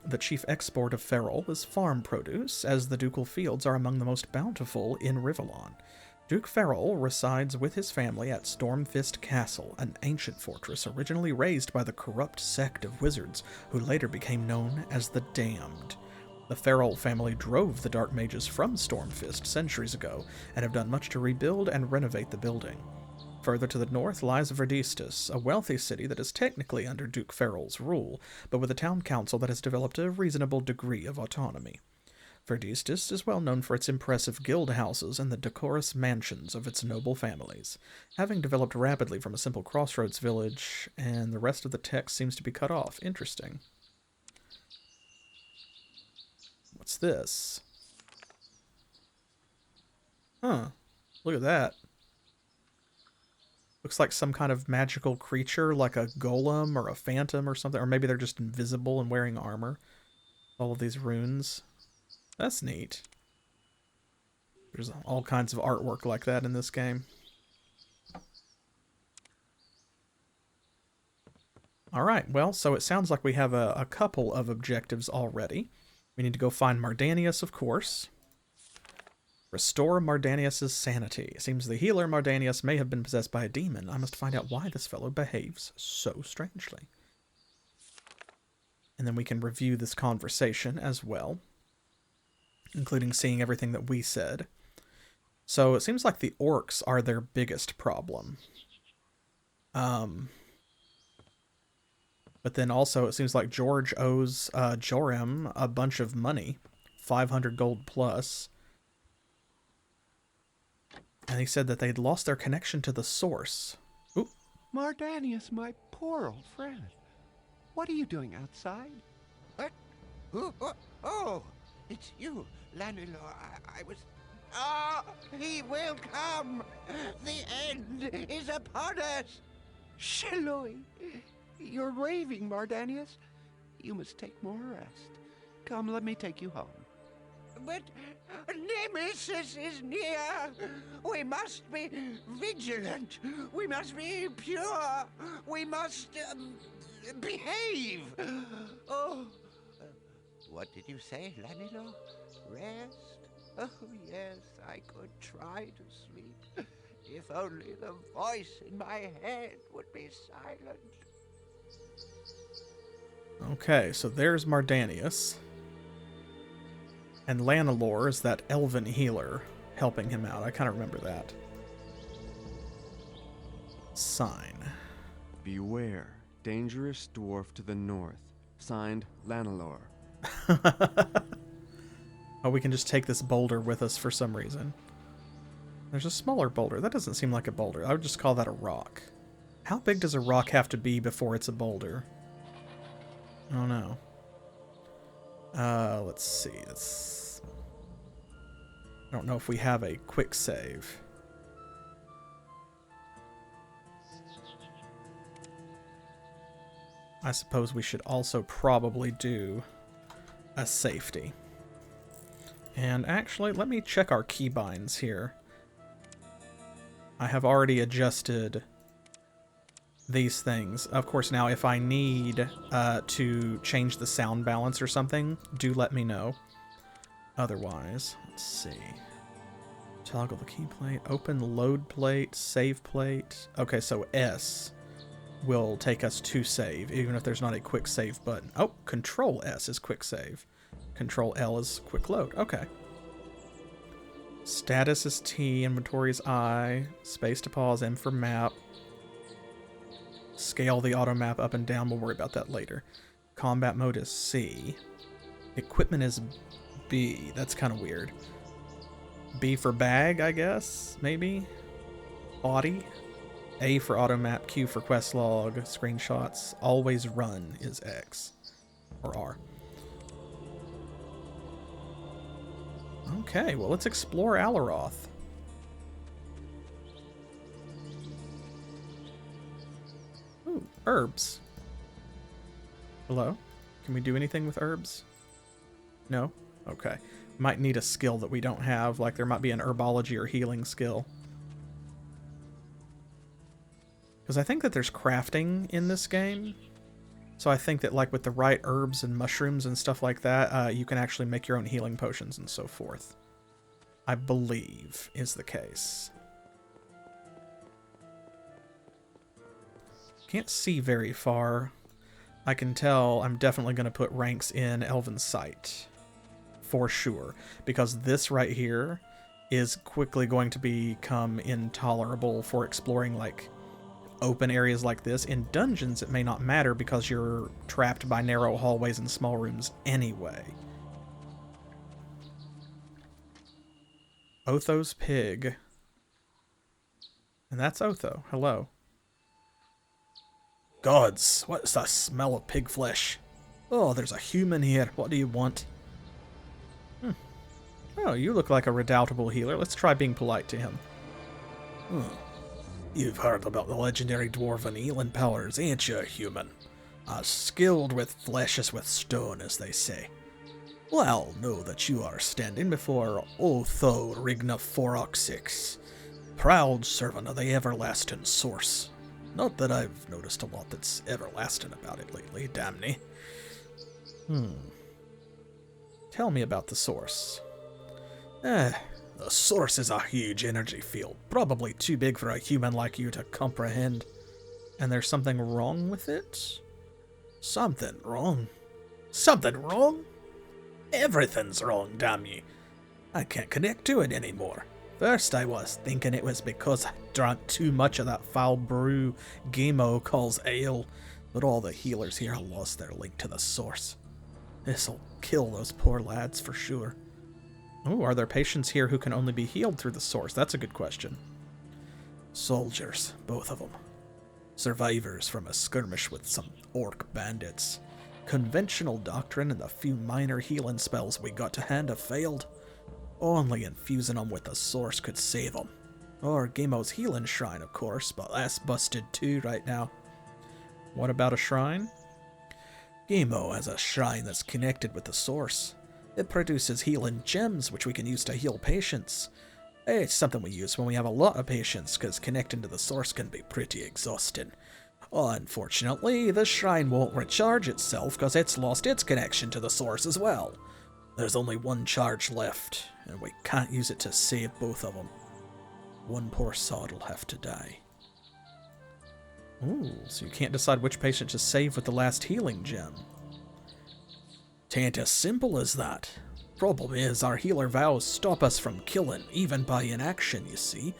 The chief export of Ferrol is farm produce, as the ducal fields are among the most bountiful in Rivellon. Duke Ferrol resides with his family at Stormfist Castle, an ancient fortress originally raised by the corrupt sect of wizards, who later became known as the Damned. The Ferrol family drove the Dark Mages from Stormfist centuries ago, and have done much to rebuild and renovate the building. Further to the north lies Verdistis, a wealthy city that is technically under Duke Ferrol's rule, but with a town council that has developed a reasonable degree of autonomy. Verdistis is well known for its impressive guild houses and the decorous mansions of its noble families, having developed rapidly from a simple crossroads village, and the rest of the text seems to be cut off. Interesting. What's this? Huh. Look at that. Looks like some kind of magical creature, like a golem or a phantom or something, or maybe they're just invisible and wearing armor. All of these runes. That's neat. There's all kinds of artwork like that in this game. Alright, well, so it sounds like we have a couple of objectives already. We need to go find Mardanius, of course. Restore Mardanius' sanity. It seems the healer Mardanius may have been possessed by a demon. I must find out why this fellow behaves so strangely. And then we can review this conversation as well, including seeing everything that we said. So it seems like the orcs are their biggest problem. But then also it seems like George owes Joram a bunch of money, 500 gold plus. And he said that they'd lost their connection to the source. Ooh. Mardanius, my poor old friend. What are you doing outside? What? Oh, it's you, Lanilor. I was... Ah, he will come! The end is upon us! Shilloi! You're raving, Mardanius. You must take more rest. Come, let me take you home. But Nemesis is near. We must be vigilant. We must be pure. We must behave. Oh, what did you say, Lanilo? Rest? Oh, yes, I could try to sleep. If only the voice in my head would be silent. Okay, so there's Mardanius. And Lanilor is that elven healer helping him out. I kind of remember that. Sign. Beware, dangerous dwarf to the north. Signed, Lanilor. Oh, we can just take this boulder with us for some reason. There's a smaller boulder. That doesn't seem like a boulder. I would just call that a rock. How big does a rock have to be before it's a boulder? I don't know. Let's see. I don't know if we have a quick save. I suppose we should also probably do a safety. And actually, let me check our keybinds here. I have already adjusted these things. Of course, now if I need to change the sound balance or something, do let me know. Otherwise, let's see. Toggle the key plate, open load plate, save plate. Okay, so S will take us to save, even if there's not a quick save button. Oh, Control S is quick save. Control L is quick load. Okay. Status is T, inventory is I, space to pause, M for map. Scale the auto map up and down, we'll worry about that later. Combat mode is C. Equipment is B, that's kind of weird. B for bag, I guess, maybe? Body? A for auto map, Q for quest log, screenshots. Always run is X, or R. Okay, well, let's explore Aleroth. Ooh, herbs. Hello? Can we do anything with herbs? No? Okay. Might need a skill that we don't have, like there might be an herbology or healing skill. Because I think that there's crafting in this game. So I think that like with the right herbs and mushrooms and stuff like that, you can actually make your own healing potions and so forth. I believe is the case. Can't see very far. I can tell I'm definitely going to put ranks in Elven Sight. For sure. Because this right here is quickly going to become intolerable for exploring like open areas like this. In dungeons, it may not matter because you're trapped by narrow hallways and small rooms anyway. Otho's pig. And that's Otho. Hello. Gods, what's the smell of pig flesh? Oh, there's a human here. What do you want? Oh, you look like a redoubtable healer. Let's try being polite to him. You've heard about the legendary dwarven healing powers, ain't you, human? As skilled with flesh as with stone, as they say. Well, know that you are standing before Otho Rigna Foroxix, proud servant of the everlasting source. Not that I've noticed a lot that's everlasting about it lately, damn me. Tell me about the source. The source is a huge energy field, probably too big for a human like you to comprehend. And there's something wrong with it? Something wrong? Something wrong? Everything's wrong, damn you. I can't connect to it anymore. First I was thinking it was because I drank too much of that foul brew Gemo calls ale, but all the healers here lost their link to the source. This'll kill those poor lads for sure. Oh, are there patients here who can only be healed through the source? That's a good question. Soldiers, both of them. Survivors from a skirmish with some orc bandits. Conventional doctrine and the few minor healing spells we got to hand have failed. Only infusing them with the source could save them. Or Gamo's healing shrine, of course, but that's busted too right now. What about a shrine? Gamo has a shrine that's connected with the source. It produces healing gems, which we can use to heal patients. It's something we use when we have a lot of patients, because connecting to the source can be pretty exhausting. Unfortunately, the shrine won't recharge itself because it's lost its connection to the source as well. There's only one charge left, and we can't use it to save both of them. One poor sod will have to die. Ooh, so you can't decide which patient to save with the last healing gem. Tain't as simple as that. Problem is, our healer vows stop us from killing, even by inaction, you see.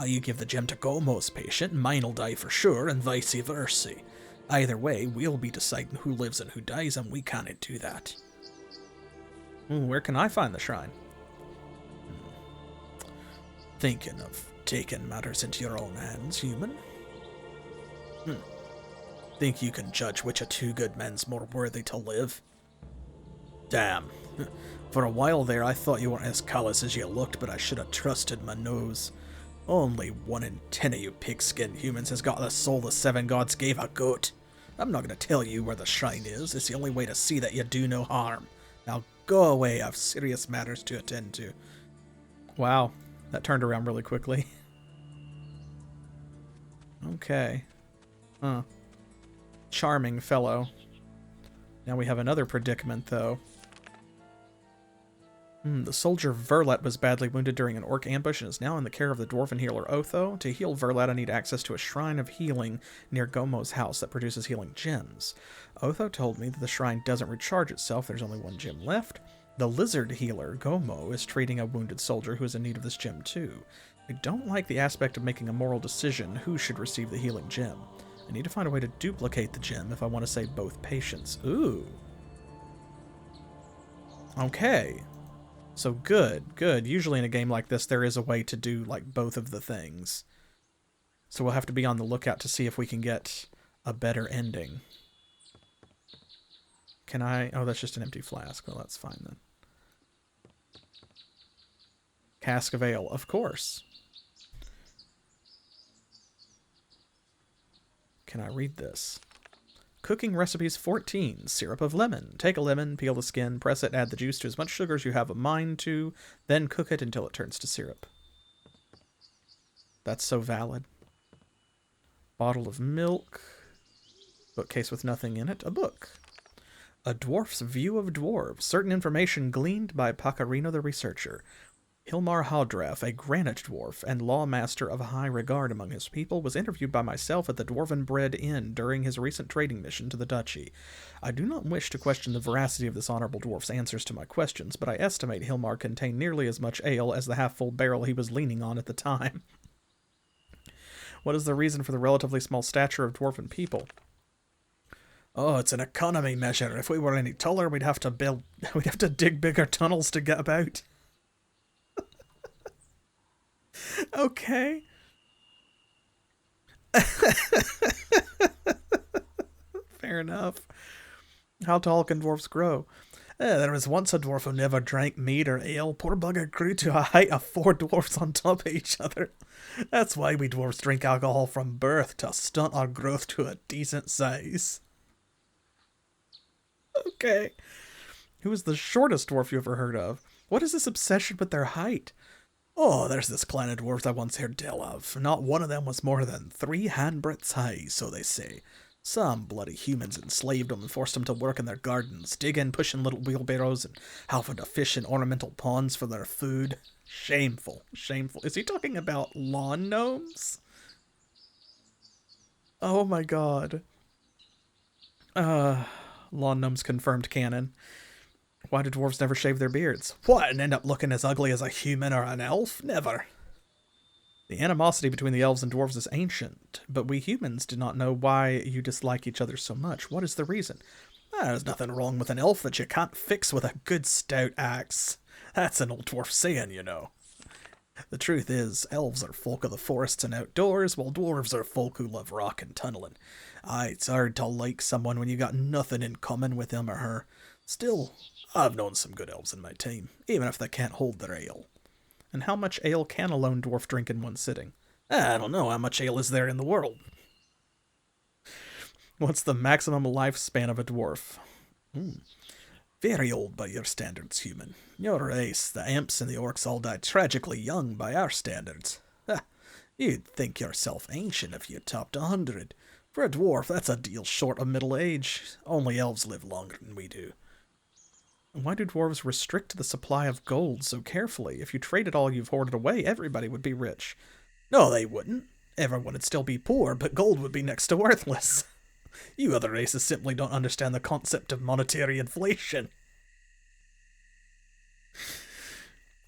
You give the gem to Gomo's patient, mine'll die for sure, and vice versa. Either way, we'll be deciding who lives and who dies, and we can't do that. Where can I find the shrine? Thinking of taking matters into your own hands, human? Think you can judge which of two good men's more worthy to live? Damn. For a while there, I thought you weren't as callous as you looked, but I should have trusted my nose. Only 1 in 10 of you pig-skinned humans has got the soul the 7 gods gave a goat. I'm not going to tell you where the shrine is. It's the only way to see that you do no harm. Now go away. I have serious matters to attend to. Wow. That turned around really quickly. Okay. Huh. Charming fellow. Now we have another predicament, though. The soldier Verlet was badly wounded during an orc ambush and is now in the care of the dwarven healer Otho. To heal Verlet, I need access to a shrine of healing near Gomo's house that produces healing gems. Otho told me that the shrine doesn't recharge itself. There's only one gem left. The lizard healer, Gomo, is treating a wounded soldier who is in need of this gem too. I don't like the aspect of making a moral decision who should receive the healing gem. I need to find a way to duplicate the gem if I want to save both patients. Ooh. Okay. So good. Usually in a game like this, there is a way to do like both of the things. So we'll have to be on the lookout to see if we can get a better ending. Can I? Oh, that's just an empty flask. Well, that's fine then. Cask of ale, of course. Can I read this? Cooking recipes 14. Syrup of lemon. Take a lemon, peel the skin, press it, add the juice to as much sugar as you have a mind to, then cook it until it turns to syrup. That's so valid. Bottle of milk. Bookcase with nothing in it. A book. A dwarf's view of dwarves. Certain information gleaned by Pacarino the researcher. Hilmar Haldrath, a granite dwarf and lawmaster of high regard among his people, was interviewed by myself at the Dwarven Bread Inn during his recent trading mission to the duchy. I do not wish to question the veracity of this honorable dwarf's answers to my questions, but I estimate Hilmar contained nearly as much ale as the half-full barrel he was leaning on at the time. What is the reason for the relatively small stature of dwarven people? Oh, it's an economy measure. If we were any taller, we'd have to dig bigger tunnels to get about. Okay. Fair enough. How tall can dwarfs grow? There was once a dwarf who never drank mead or ale. Poor bugger grew to a height of 4 dwarfs on top of each other. That's why we dwarfs drink alcohol from birth, to stunt our growth to a decent size. Okay. Who is the shortest dwarf you ever heard of? What is this obsession with their height? Oh, there's this clan of dwarves I once heard tell of. Not one of them was more than 3 handbreadths high, so they say. Some bloody humans enslaved them and forced them to work in their gardens, digging, pushing little wheelbarrows, and helping to fish in ornamental ponds for their food. Shameful. Shameful. Is he talking about lawn gnomes? Oh my god. Lawn gnomes confirmed canon. Why do dwarves never shave their beards? What, and end up looking as ugly as a human or an elf? Never. The animosity between the elves and dwarves is ancient, but we humans do not know why you dislike each other so much. What is the reason? There's nothing wrong with an elf that you can't fix with a good stout axe. That's an old dwarf saying, you know. The truth is, elves are folk of the forests and outdoors, while dwarves are folk who love rock and tunneling. It's hard to like someone when you got nothing in common with him or her. Still, I've known some good elves in my time, even if they can't hold their ale. And how much ale can a lone dwarf drink in one sitting? I don't know. How much ale is there in the world? What's the maximum lifespan of a dwarf? Very old by your standards, human. Your race, the imps and the orcs, all died tragically young by our standards. You'd think yourself ancient if you topped 100. For a dwarf, that's a deal short of middle age. Only elves live longer than we do. Why do dwarves restrict the supply of gold so carefully? If you traded all you've hoarded away, everybody would be rich. No, they wouldn't. Everyone would still be poor, but gold would be next to worthless. You other races simply don't understand the concept of monetary inflation.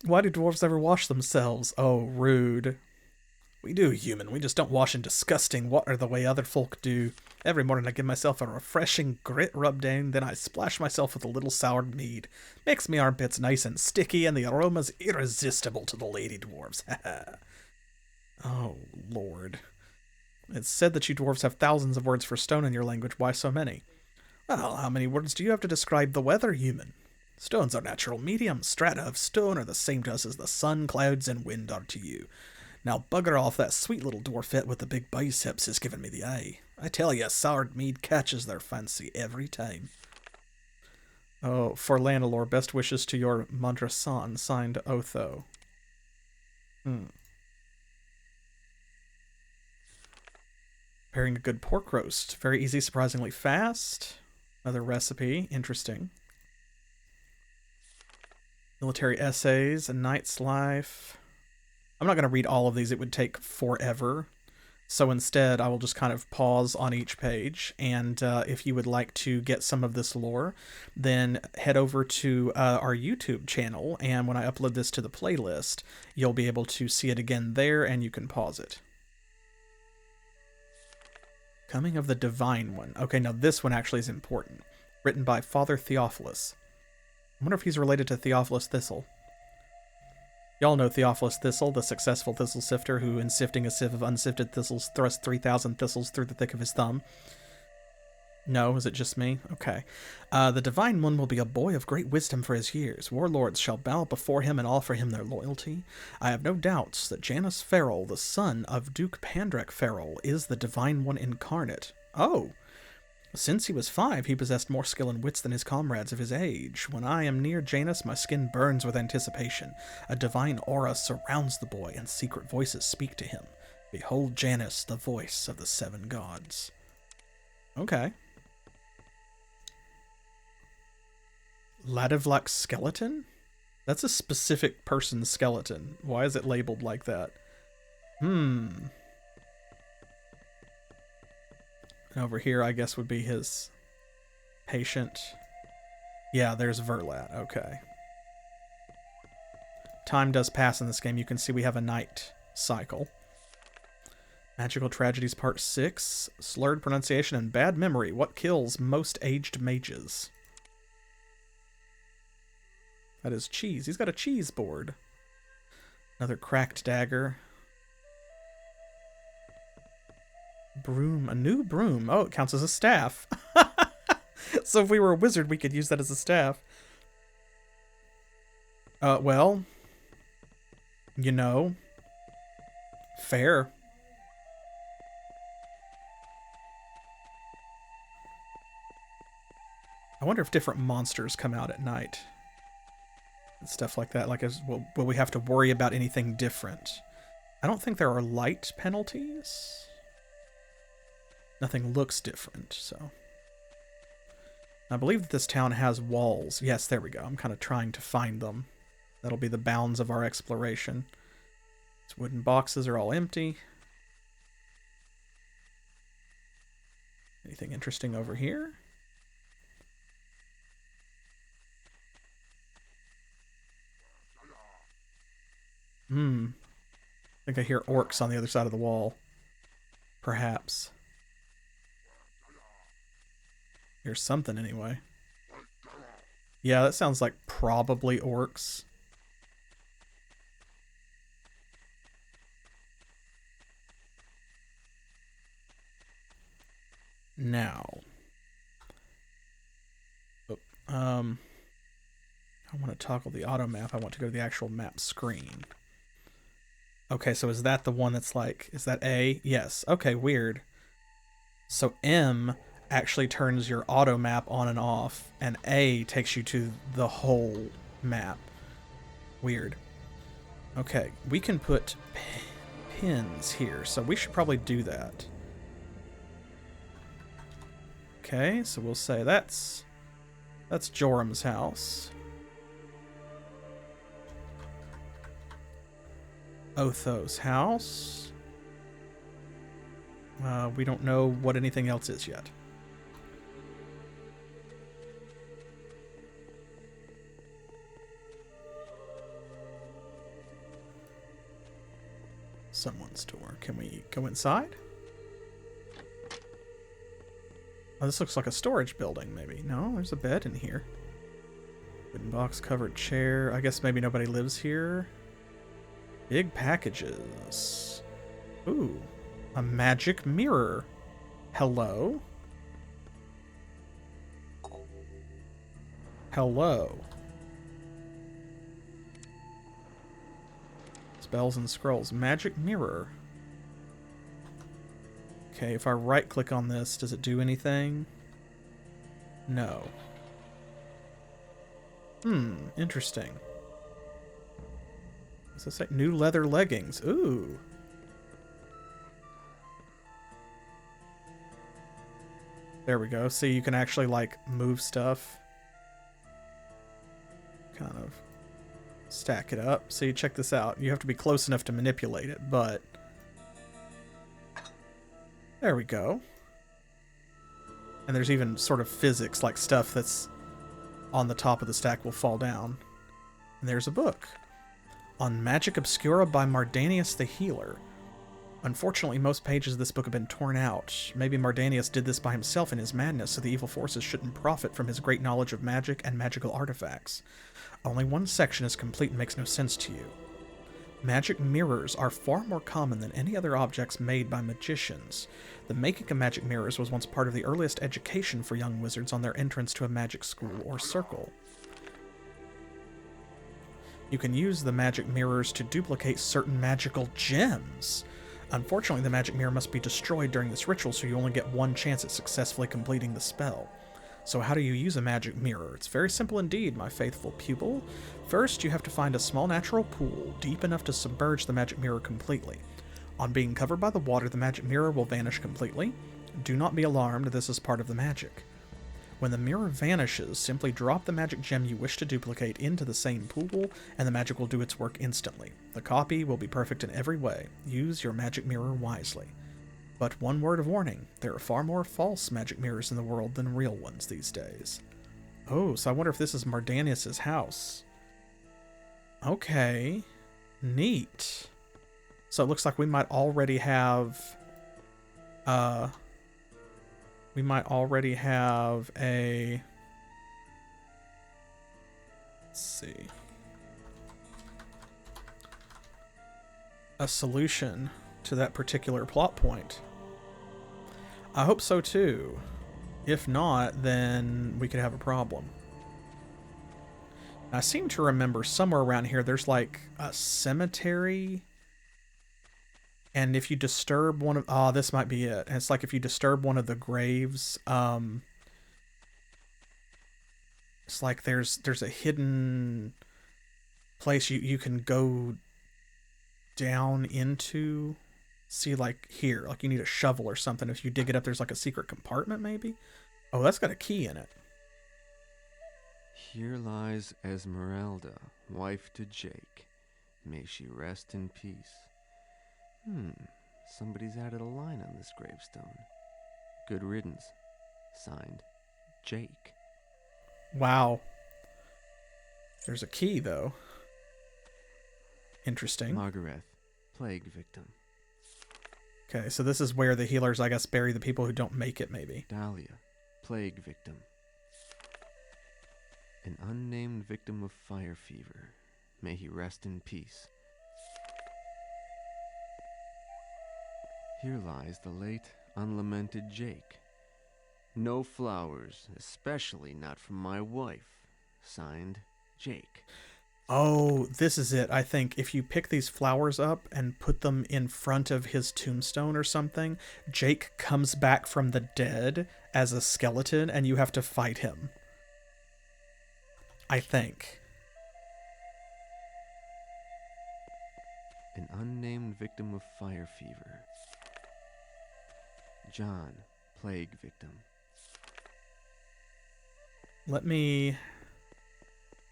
Why do dwarves ever wash themselves? Oh, rude. We do, human. We just don't wash in disgusting water the way other folk do. Every morning I give myself a refreshing grit rub down, then I splash myself with a little soured mead. Makes me armpits nice and sticky, and the aroma's irresistible to the lady dwarves. Oh, Lord. It's said that you dwarves have thousands of words for stone in your language. Why so many? Well, how many words do you have to describe the weather, human? Stones are natural mediums. Strata of stone are the same to us as the sun, clouds, and wind are to you. Now bugger off, that sweet little dwarfette with the big biceps has given me the eye. I tell you, soured mead catches their fancy every time. Oh, for Lanalore, best wishes to your Mandrasan, signed Otho. Preparing a good pork roast. Very easy, surprisingly fast. Another recipe. Interesting. Military essays, A Knight's Life. I'm not going to read all of these. It would take forever. So instead, I will just kind of pause on each page. And if you would like to get some of this lore, then head over to our YouTube channel. And when I upload this to the playlist, you'll be able to see it again there, and you can pause it. Coming of the Divine One. Okay, now this one actually is important. Written by Father Theophilus. I wonder if he's related to Theophilus Thistle. Y'all know Theophilus Thistle, the successful thistle sifter who, in sifting a sieve of unsifted thistles, thrust 3,000 thistles through the thick of his thumb. No, is it just me? Okay. The Divine One will be a boy of great wisdom for his years. Warlords shall bow before him and offer him their loyalty. I have no doubts that Janus Farrell, the son of Duke Pandrek Farrell, is the Divine One incarnate. Oh! Since he was 5, he possessed more skill and wits than his comrades of his age. When I am near Janus, my skin burns with anticipation. A divine aura surrounds the boy, and secret voices speak to him. Behold Janus, the voice of the 7 gods. Okay. Ladivlak skeleton? That's a specific person's skeleton. Why is it labeled like that? And over here, I guess, would be his patient. Yeah, there's Verlat. Okay. Time does pass in this game. You can see we have a night cycle. Magical Tragedies Part 6. Slurred pronunciation and bad memory. What kills most aged mages? That is cheese. He's got a cheese board. Another cracked dagger. Broom. A new broom. Oh, it counts as a staff. So if we were a wizard, we could use that as a staff. Well, you know, fair. I wonder if different monsters come out at night. And stuff like that. Like, will we have to worry about anything different? I don't think there are light penalties. Nothing looks different, so. I believe that this town has walls. Yes, there we go. I'm kind of trying to find them. That'll be the bounds of our exploration. These wooden boxes are all empty. Anything interesting over here? I think I hear orcs on the other side of the wall. Perhaps. Here's something anyway. Yeah, that sounds like probably orcs. Now. I want to toggle the auto map. I want to go to the actual map screen. Okay, so is that the one that's like, is that A? Yes. Okay, weird. So M actually turns your auto map on and off, and A takes you to the whole map. Weird. Okay, we can put pins here, so we should probably do that. Okay, so we'll say that's Joram's house. Otho's house. We don't know what anything else is yet. Someone's door. Can we go inside? Oh, this looks like a storage building, maybe. No, there's a bed in here. Wooden box covered chair. I guess maybe nobody lives here. Big packages. Ooh, a magic mirror. Hello? Hello. Spells and scrolls. Magic mirror. Okay, if I right click on this, does it do anything? No. Interesting. What's this say? New leather leggings. Ooh. There we go. See, you can actually, like, move stuff. Kind of stack it up. See, check this out. You have to be close enough to manipulate it, but... There we go. And there's even sort of physics, like stuff that's on the top of the stack will fall down. And there's a book. On Magic Obscura by Mardanius the Healer. Unfortunately, most pages of this book have been torn out. Maybe Mardanius did this by himself in his madness, so the evil forces shouldn't profit from his great knowledge of magic and magical artifacts. Only one section is complete and makes no sense to you. Magic mirrors are far more common than any other objects made by magicians. The making of magic mirrors was once part of the earliest education for young wizards on their entrance to a magic school or circle. You can use the magic mirrors to duplicate certain magical gems. Unfortunately, the magic mirror must be destroyed during this ritual, so you only get one chance at successfully completing the spell. So how do you use a magic mirror? It's very simple indeed, my faithful pupil. First, you have to find a small natural pool, deep enough to submerge the magic mirror completely. On being covered by the water, the magic mirror will vanish completely. Do not be alarmed, this is part of the magic. When the mirror vanishes, simply drop the magic gem you wish to duplicate into the same pool, and the magic will do its work instantly. The copy will be perfect in every way. Use your magic mirror wisely. But one word of warning, there are far more false magic mirrors in the world than real ones these days. Oh, so I wonder if this is Mardanius' house. Okay. Neat. So it looks like we might already have... we might already have a... Let's see. A solution to that particular plot point. I hope so too. If not, then we could have a problem. I seem to remember somewhere around here there's like a cemetery. And if you disturb one of... Ah, this might be it. And it's like if you disturb one of the graves, it's like there's a hidden place you can go down into. See, like here, like you need a shovel or something. If you dig it up, there's like a secret compartment maybe. Oh, that's got a key in it. Here lies Esmeralda, wife to Jake. May she rest in peace. Somebody's added a line on this gravestone. Good riddance. Signed, Jake. Wow. There's a key, though. Interesting. Margaret, plague victim. Okay, so this is where the healers, I guess, bury the people who don't make it, maybe. Dahlia, plague victim. An unnamed victim of fire fever. May he rest in peace. Here lies the late, unlamented Jake. No flowers, especially not from my wife. Signed, Jake. Oh, this is it. I think if you pick these flowers up and put them in front of his tombstone or something, Jake comes back from the dead as a skeleton and you have to fight him. I think. An unnamed victim of fire fever. John, plague victim.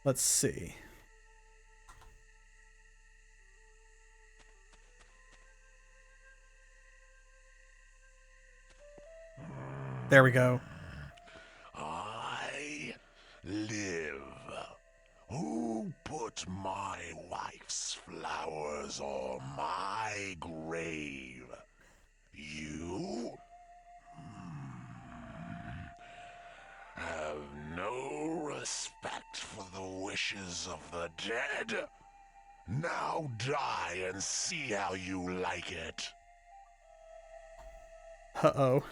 Let's see. There we go. I live. Who put my wife's flowers on my grave? You? Have no respect for the wishes of the dead? Now die and see how you like it. Uh-oh.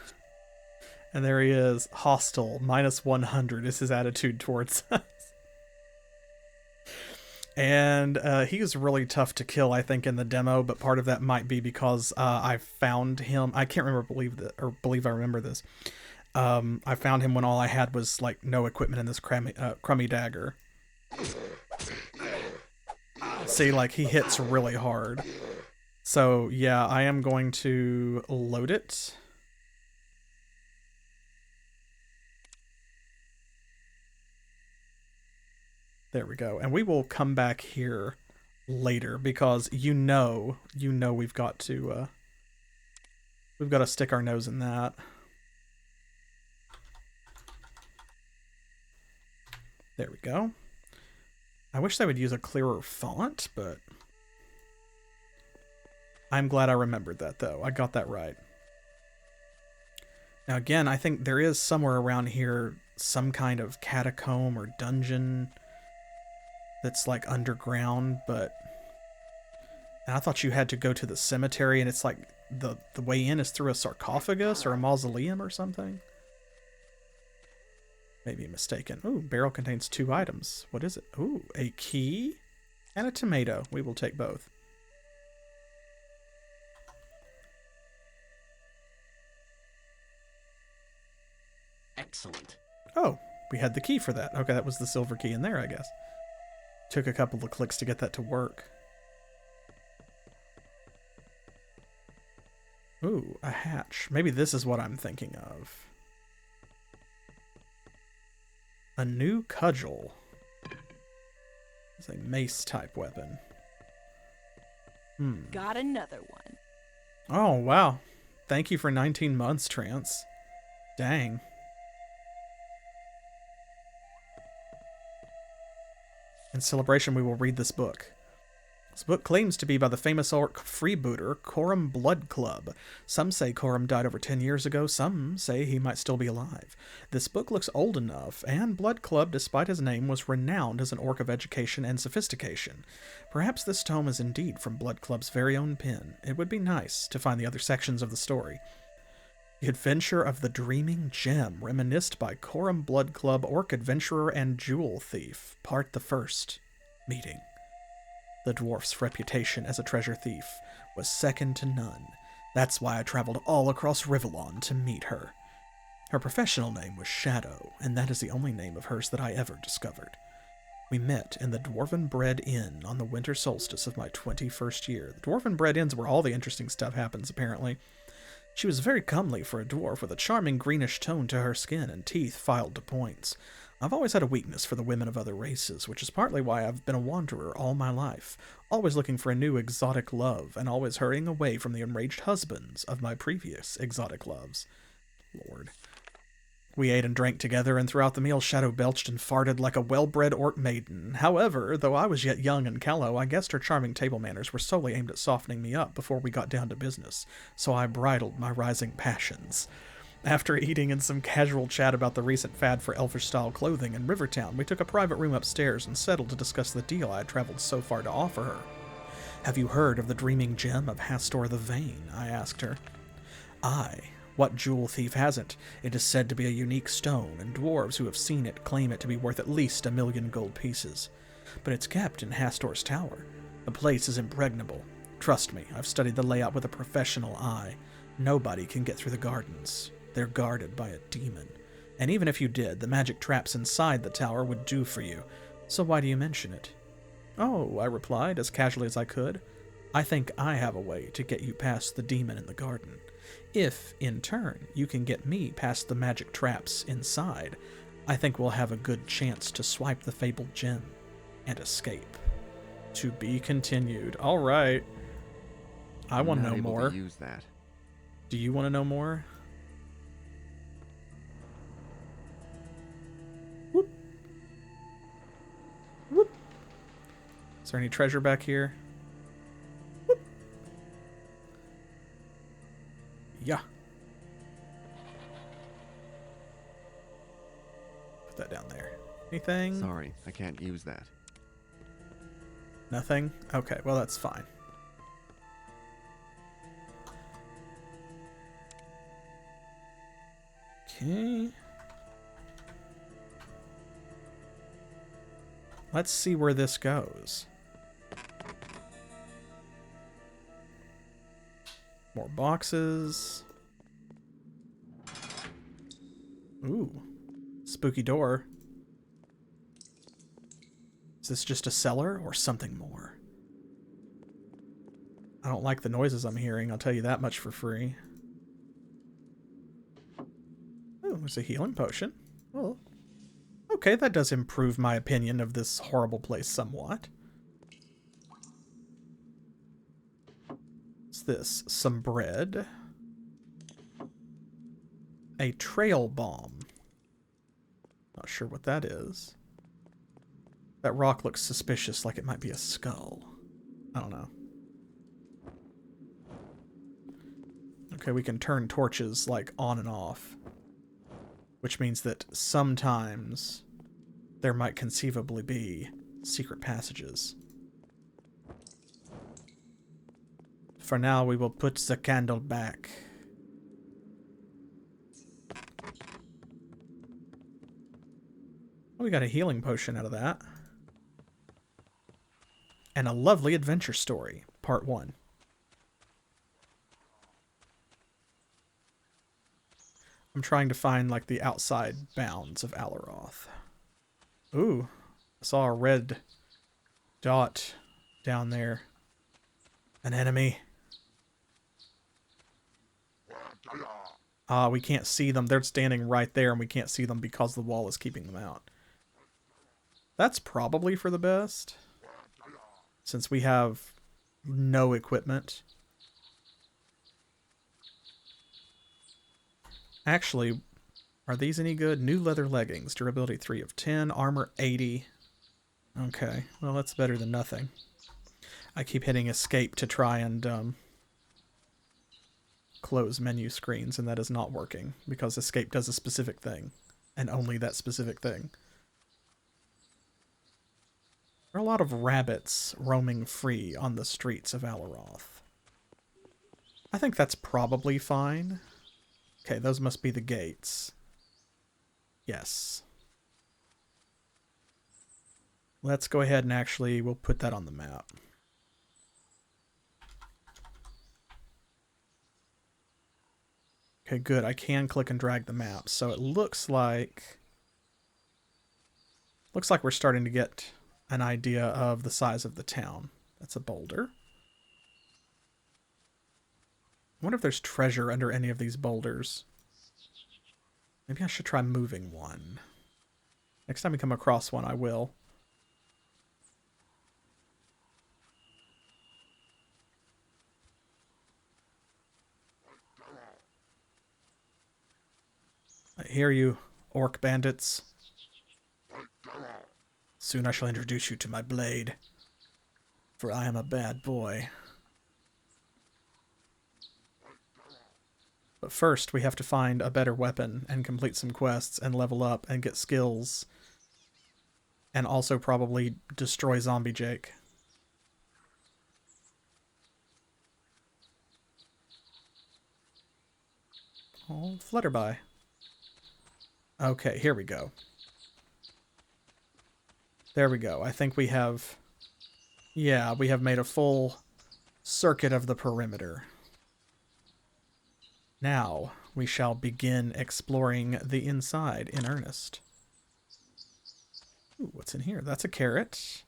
And there he is, hostile, -100 is his attitude towards us. And he was really tough to kill, I think, in the demo, but part of that might be because I found him. I can't believe I remember this. I found him when all I had was like no equipment in this crummy dagger. See, like he hits really hard. So yeah, I am going to load it. There we go. And we will come back here later because you know we've got to stick our nose in that. There we go. I wish they would use a clearer font, but I'm glad I remembered that though. I got that right. Now again, I think there is somewhere around here some kind of catacomb or dungeon that's like underground, but and I thought you had to go to the cemetery and it's like the way in is through a sarcophagus or a mausoleum or something. Maybe mistaken. Ooh, barrel contains 2 items. What is it? Ooh, a key and a tomato. We will take both. Excellent. Oh, we had the key for that. Okay, that was the silver key in there, I guess. Took a couple of clicks to get that to work. Ooh, a hatch. Maybe this is what I'm thinking of. A new cudgel. It's a mace type weapon. Got another one. Oh, wow. Thank you for 19 months, Trance. Dang. In celebration, we will read this book. This book claims to be by the famous orc freebooter Coram Blood Club. Some say Coram died over 10 years ago, some say he might still be alive. This book looks old enough, and Blood Club, despite his name, was renowned as an orc of education and sophistication. Perhaps this tome is indeed from Blood Club's very own pen. It would be nice to find the other sections of the story. The Adventure of the Dreaming Gem, reminisced by Coram Blood Club Orc Adventurer and Jewel Thief, Part the First. Meeting. The dwarf's reputation as a treasure thief was second to none. That's why I traveled all across Rivellon to meet her. Her professional name was Shadow, and that is the only name of hers that I ever discovered. We met in the Dwarven Bread Inn on the winter solstice of my 21st year. The Dwarven Bread Inn's where all the interesting stuff happens, apparently. She was very comely for a dwarf, with a charming greenish tone to her skin and teeth filed to points. I've always had a weakness for the women of other races, which is partly why I've been a wanderer all my life, always looking for a new exotic love, and always hurrying away from the enraged husbands of my previous exotic loves. Lord. We ate and drank together, and throughout the meal Shadow belched and farted like a well-bred orc maiden. However, though I was yet young and callow, I guessed her charming table manners were solely aimed at softening me up before we got down to business, so I bridled my rising passions. After eating and some casual chat about the recent fad for elfish-style clothing in Rivertown, we took a private room upstairs and settled to discuss the deal I had traveled so far to offer her. "Have you heard of the Dreaming Gem of Hastor the Vain?" I asked her. "Aye. What jewel thief hasn't? It is said to be a unique stone, and dwarves who have seen it claim it to be worth at least 1,000,000 gold pieces. but it's kept in Hastor's tower. The place is impregnable. Trust me, I've studied the layout with a professional eye. Nobody can get through the gardens. They're guarded by a demon. And even if you did, the magic traps inside the tower would do for you. So why do you mention it? Oh, I replied, as casually as I could. I think I have a way to get you past the demon in the garden. If, in turn, you can get me past the magic traps inside, I think we'll have a good chance to swipe the fabled gem and escape. To be continued. All right. I want to know more. To use that. Do you want to know more? Whoop. Whoop. Is there any treasure back here? Whoop. Yeah. Put that down there. Anything? Sorry, I can't use that. Nothing? Okay, well that's fine. Okay. Let's see where this goes. More boxes. Ooh. Spooky door. Is this just a cellar or something more? I don't like the noises I'm hearing, I'll tell you that much for free. Oh, there's a healing potion. Oh. Okay, that does improve my opinion of this horrible place somewhat. What's this? Some bread. A trail bomb. Not sure what that is. That rock looks suspicious, like it might be a skull. I don't know. Okay, we can turn torches, like, on and off. Which means that sometimes there might conceivably be secret passages. For now, we will put the candle back. Oh, we got a healing potion out of that. And a lovely adventure story, part 1. I'm trying to find, like, the outside bounds of Aleroth. Ooh, I saw a red dot down there. An enemy. Ah, we can't see them. They're standing right there, and we can't see them because the wall is keeping them out. That's probably for the best, since we have no equipment. Actually, are these any good? New leather leggings. Durability 3 of 10. Armor 80. Okay, well that's better than nothing. I keep hitting escape to try and close menu screens, and that is not working, because escape does a specific thing, and only that specific thing. There are a lot of rabbits roaming free on the streets of Aleroth. I think that's probably fine. Okay, those must be the gates. Yes. Let's go ahead and actually, we'll put that on the map. Okay, good. I can click and drag the map. So it looks like we're starting to get an idea of the size of the town. That's a boulder. I wonder if there's treasure under any of these boulders. Maybe I should try moving one. Next time we come across one, I will. I hear you, orc bandits. Soon I shall introduce you to my blade, for I am a bad boy. But first, we have to find a better weapon and complete some quests and level up and get skills. And also probably destroy Zombie Jake. Oh, Flutterby. Okay, here we go. There we go. I think we have... Yeah, we have made a full circuit of the perimeter. Now, we shall begin exploring the inside in earnest. Ooh, what's in here? That's a carrot.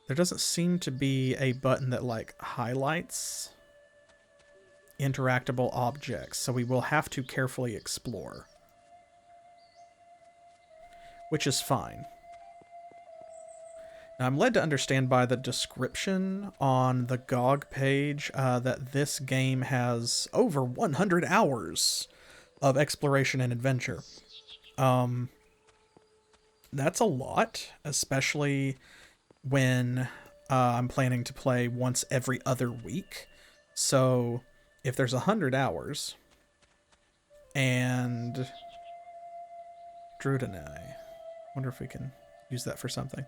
There doesn't seem to be a button that, like, highlights interactable objects, so we will have to carefully explore. Which is fine. Now, I'm led to understand by the description on the GOG page that this game has over 100 hours of exploration and adventure. That's a lot, especially when I'm planning to play once every other week. So, if there's 100 hours, and Druidenai, wonder if we can use that for something.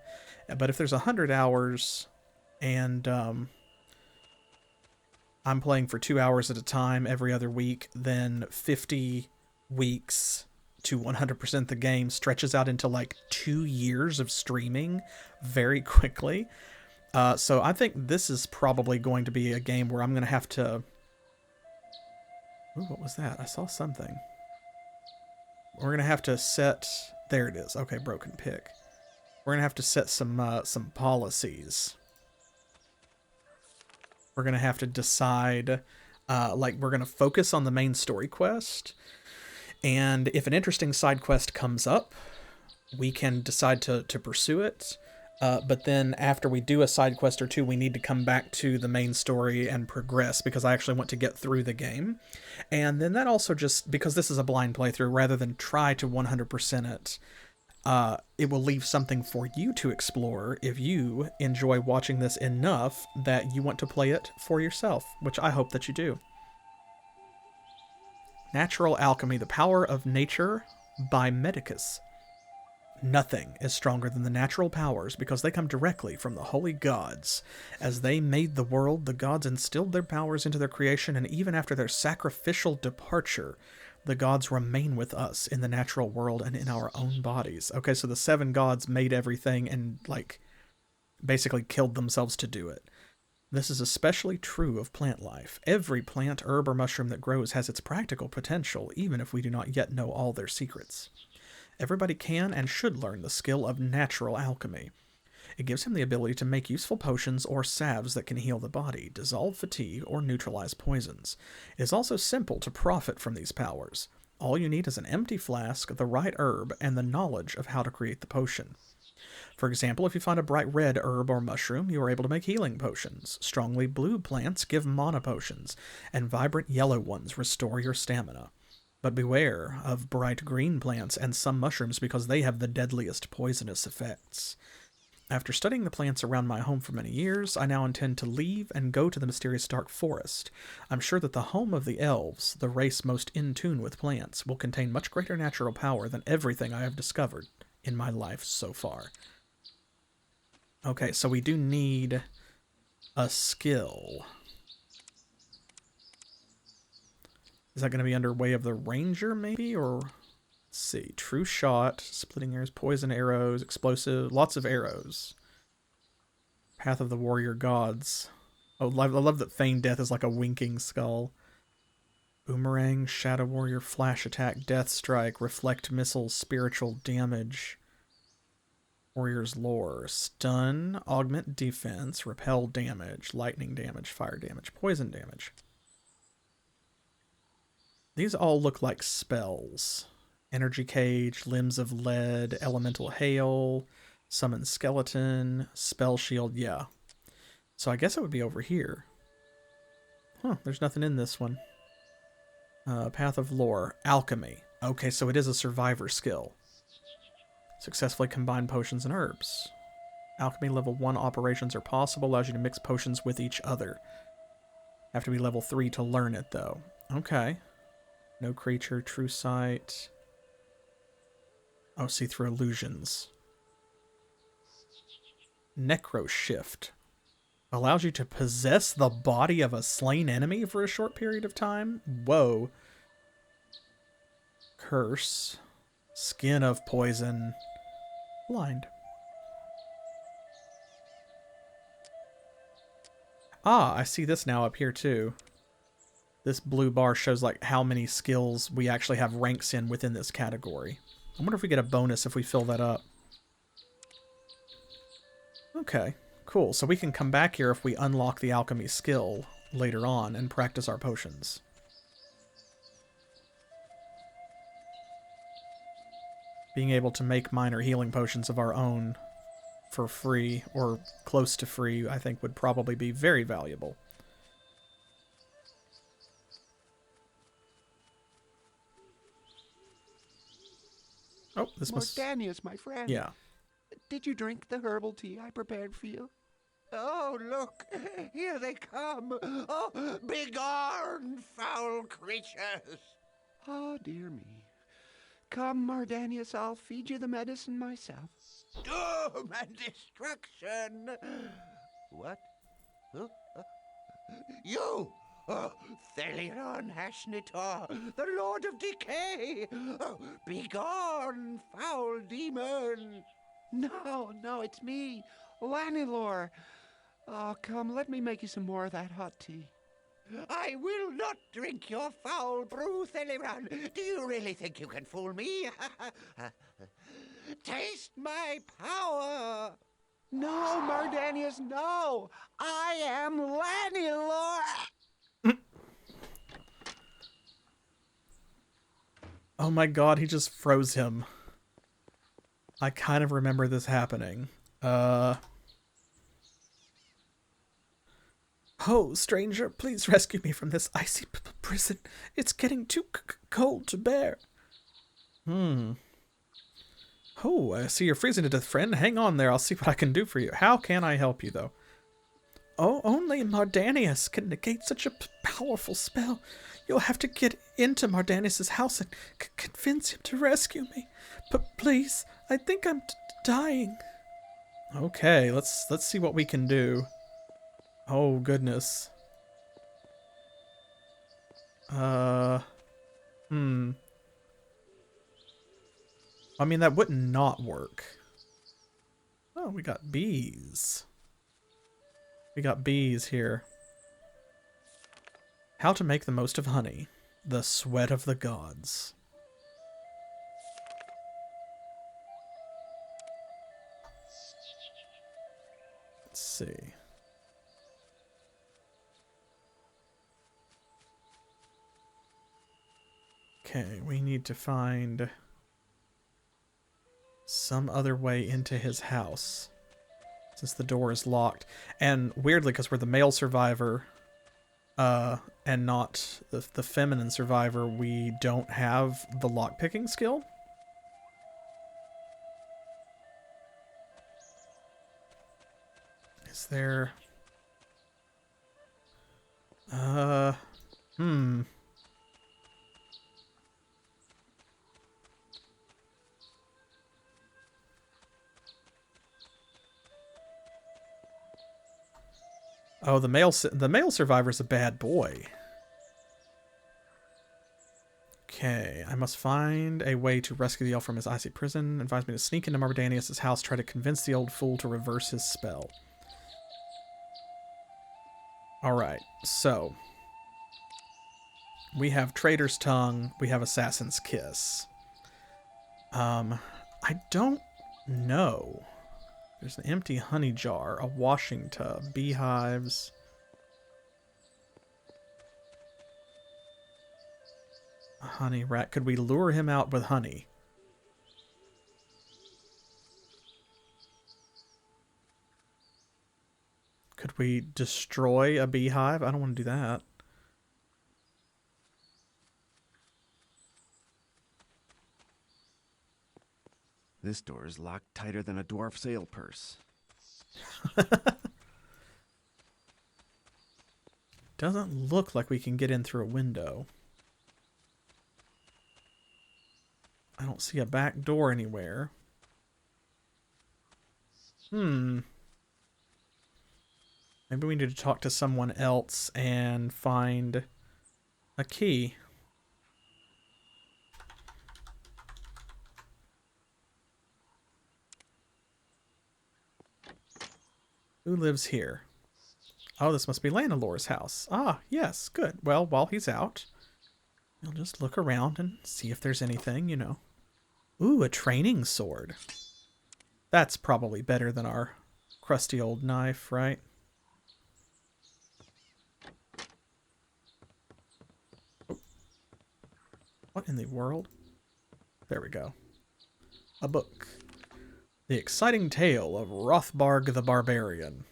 But if there's 100 hours and I'm playing for 2 hours at a time every other week, then 50 weeks to 100% the game stretches out into like 2 years of streaming very quickly. So I think this is probably going to be a game where I'm going to have to... Ooh, what was that? I saw something. We're going to have to set... There it is. Okay, broken pick. We're going to have to set some policies. We're going to have to decide, like, we're going to focus on the main story quest. And if an interesting side quest comes up, we can decide to pursue it. But then after we do a side quest or two, we need to come back to the main story and progress, because I actually want to get through the game. And then that also just, because this is a blind playthrough, rather than try to 100% it, it will leave something for you to explore if you enjoy watching this enough that you want to play it for yourself, which I hope that you do. Natural Alchemy, the Power of Nature by Medicus. Nothing is stronger than the natural powers because they come directly from the holy gods. As they made the world, the gods instilled their powers into their creation, and even after their sacrificial departure, the gods remain with us in the natural world and in our own bodies. Okay, so the 7 gods made everything and, like, basically killed themselves to do it. This is especially true of plant life. Every plant, herb, or mushroom that grows has its practical potential, even if we do not yet know all their secrets. Everybody can and should learn the skill of natural alchemy. It gives him the ability to make useful potions or salves that can heal the body, dissolve fatigue, or neutralize poisons. It is also simple to profit from these powers. All you need is an empty flask, the right herb, and the knowledge of how to create the potion. For example, if you find a bright red herb or mushroom, you are able to make healing potions. Strongly blue plants give mana potions, and vibrant yellow ones restore your stamina. But beware of bright green plants and some mushrooms because they have the deadliest poisonous effects. After studying the plants around my home for many years, I now intend to leave and go to the mysterious dark forest. I'm sure that the home of the elves, the race most in tune with plants, will contain much greater natural power than everything I have discovered in my life so far. Okay, so we do need a skill. Is that going to be under Way of the Ranger, maybe? Or, let's see, True Shot, Splitting Arrows, Poison Arrows, Explosive, lots of arrows. Path of the Warrior Gods. Oh, I love that Feigned Death is like a winking skull. Boomerang, Shadow Warrior, Flash Attack, Death Strike, Reflect Missiles, Spiritual Damage. Warrior's Lore. Stun, Augment Defense, Repel Damage, Lightning Damage, Fire Damage, Poison Damage. These all look like spells. Energy Cage, Limbs of Lead, Elemental Hail, Summon Skeleton, Spell Shield, yeah. So I guess it would be over here. Huh, there's nothing in this one. Path of Lore, Alchemy. Okay, so it is a survivor skill. Successfully combine potions and herbs. Alchemy level 1 operations are possible, allows you to mix potions with each other. Have to be level 3 to learn it, though. Okay. No creature, true sight. Oh, see through illusions. Necro Shift. Allows you to possess the body of a slain enemy for a short period of time? Whoa. Curse. Skin of poison. Blind. Ah, I see this now up here too. This blue bar shows like how many skills we actually have ranks in within this category. I wonder if we get a bonus if we fill that up. Okay, cool. So we can come back here if we unlock the alchemy skill later on and practice our potions. Being able to make minor healing potions of our own for free, or close to free, I think would probably be very valuable. Oh, this must... Mordanius, my friend. Yeah. Did you drink the herbal tea I prepared for you? Oh, look, here they come. Oh, begone, foul creatures. Oh, dear me. Come, Mordanius, I'll feed you the medicine myself. Doom and destruction. What? Huh? You, Thelion Hashnitor, the Lord of Decay. Oh, begone, foul demon. No, it's me, Lanilor. Oh, come, let me make you some more of that hot tea. I will not drink your foul brew, Thelion. Do you really think you can fool me? Taste my power. No, Mardanius, no! I am Lanilor! Oh my god, he just froze him. I kind of remember this happening. Oh, stranger, please rescue me from this icy prison. It's getting too cold to bear. Oh, I see you're freezing to death, friend. Hang on there. I'll see what I can do for you. How can I help you, though? Oh, only Mardanius can negate such a powerful spell. You'll have to get into Mardanius's house and convince him to rescue me. But please, I think I'm dying. Okay, let's see what we can do. Oh, goodness. I mean, that would not work. Oh, we got bees. We got bees here. How to make the most of honey. The sweat of the gods. Let's see. Okay, we need to find some other way into his house, since the door is locked. And weirdly, because we're the male survivor, and not the feminine survivor, we don't have the lockpicking skill. Is there... Oh, the male survivor's a bad boy. Okay, I must find a way to rescue the elf from his icy prison. Advise me to sneak into Mardanius' house, try to convince the old fool to reverse his spell. Alright, so... we have Traitor's Tongue, we have Assassin's Kiss. I don't know. There's an empty honey jar, a washing tub, beehives. A honey rat. Could we lure him out with honey? Could we destroy a beehive? I don't want to do that. This door is locked tighter than a dwarf sail purse. Doesn't look like we can get in through a window. I don't see a back door anywhere. Maybe we need to talk to someone else and find a key. Who lives here? Oh, this must be Lanelor's house. Ah, yes, good. Well, while he's out, we'll just look around and see if there's anything, you know. Ooh, a training sword. That's probably better than our crusty old knife, right? Oh. What in the world? There we go. A book. The Exciting Tale of Rothbarg the Barbarian.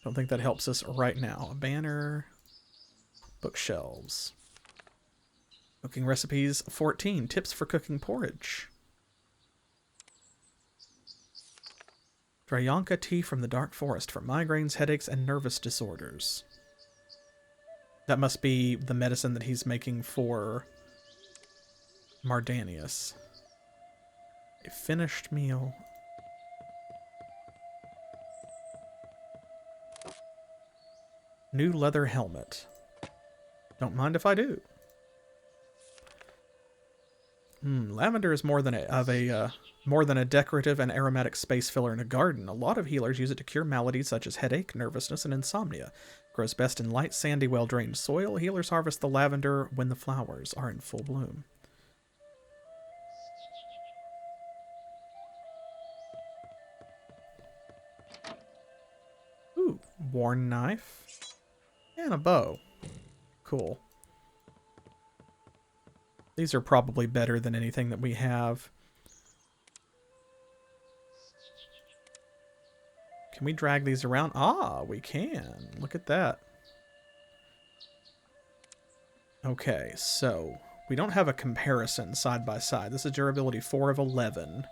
Don't think that helps us right now. A banner. Bookshelves. Cooking recipes 14. Tips for cooking porridge. Drayanka tea from the dark forest for migraines, headaches, and nervous disorders. That must be the medicine that he's making for Mardanius. A finished meal. New leather helmet. Don't mind if I do. Lavender is more than a decorative and aromatic space filler in a garden. A lot of healers use it to cure maladies such as headache, nervousness, and insomnia. Grows best in light, sandy, well-drained soil. Healers harvest the lavender when the flowers are in full bloom. Ooh, worn knife. And a bow. Cool. These are probably better than anything that we have. Can we drag these around? Ah, we can. Look at that. Okay, so we don't have a comparison side by side. This is durability 4 of 11.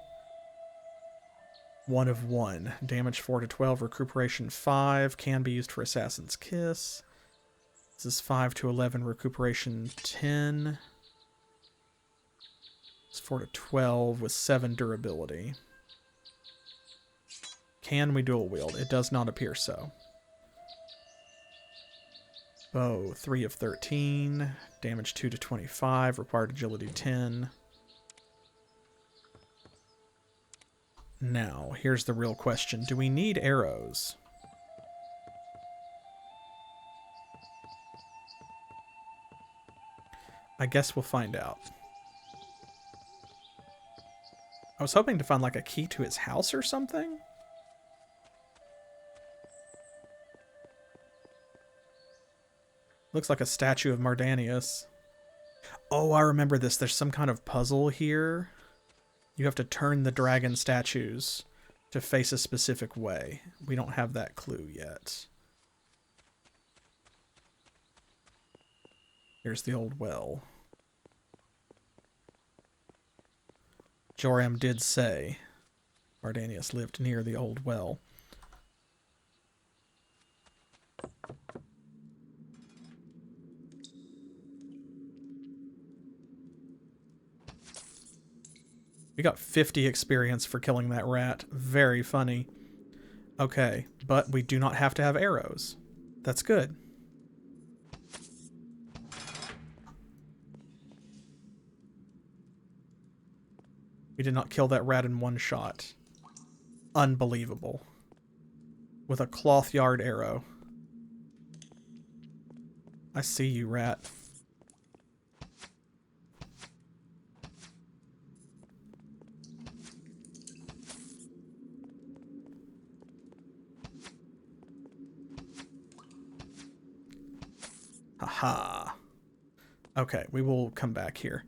1 of 1. Damage 4 to 12. Recuperation 5. Can be used for Assassin's Kiss. This is 5 to 11. Recuperation 10. It's 4 to 12 with 7 durability. Can we dual wield? It does not appear so. Bow, 3 of 13. Damage 2 to 25. Required agility 10. Now, here's the real question. Do we need arrows? I guess we'll find out. I was hoping to find like a key to his house or something. Looks like a statue of Mardanius. Oh, I remember this. There's some kind of puzzle here. You have to turn the dragon statues to face a specific way. We don't have that clue yet. Here's the old well. Joram did say Mardanius lived near the old well. We got 50 experience for killing that rat. Very funny. Okay, but we do not have to have arrows. That's good. We did not kill that rat in one shot. Unbelievable. With a cloth yard arrow. I see you, rat. Haha. Okay, we will come back here.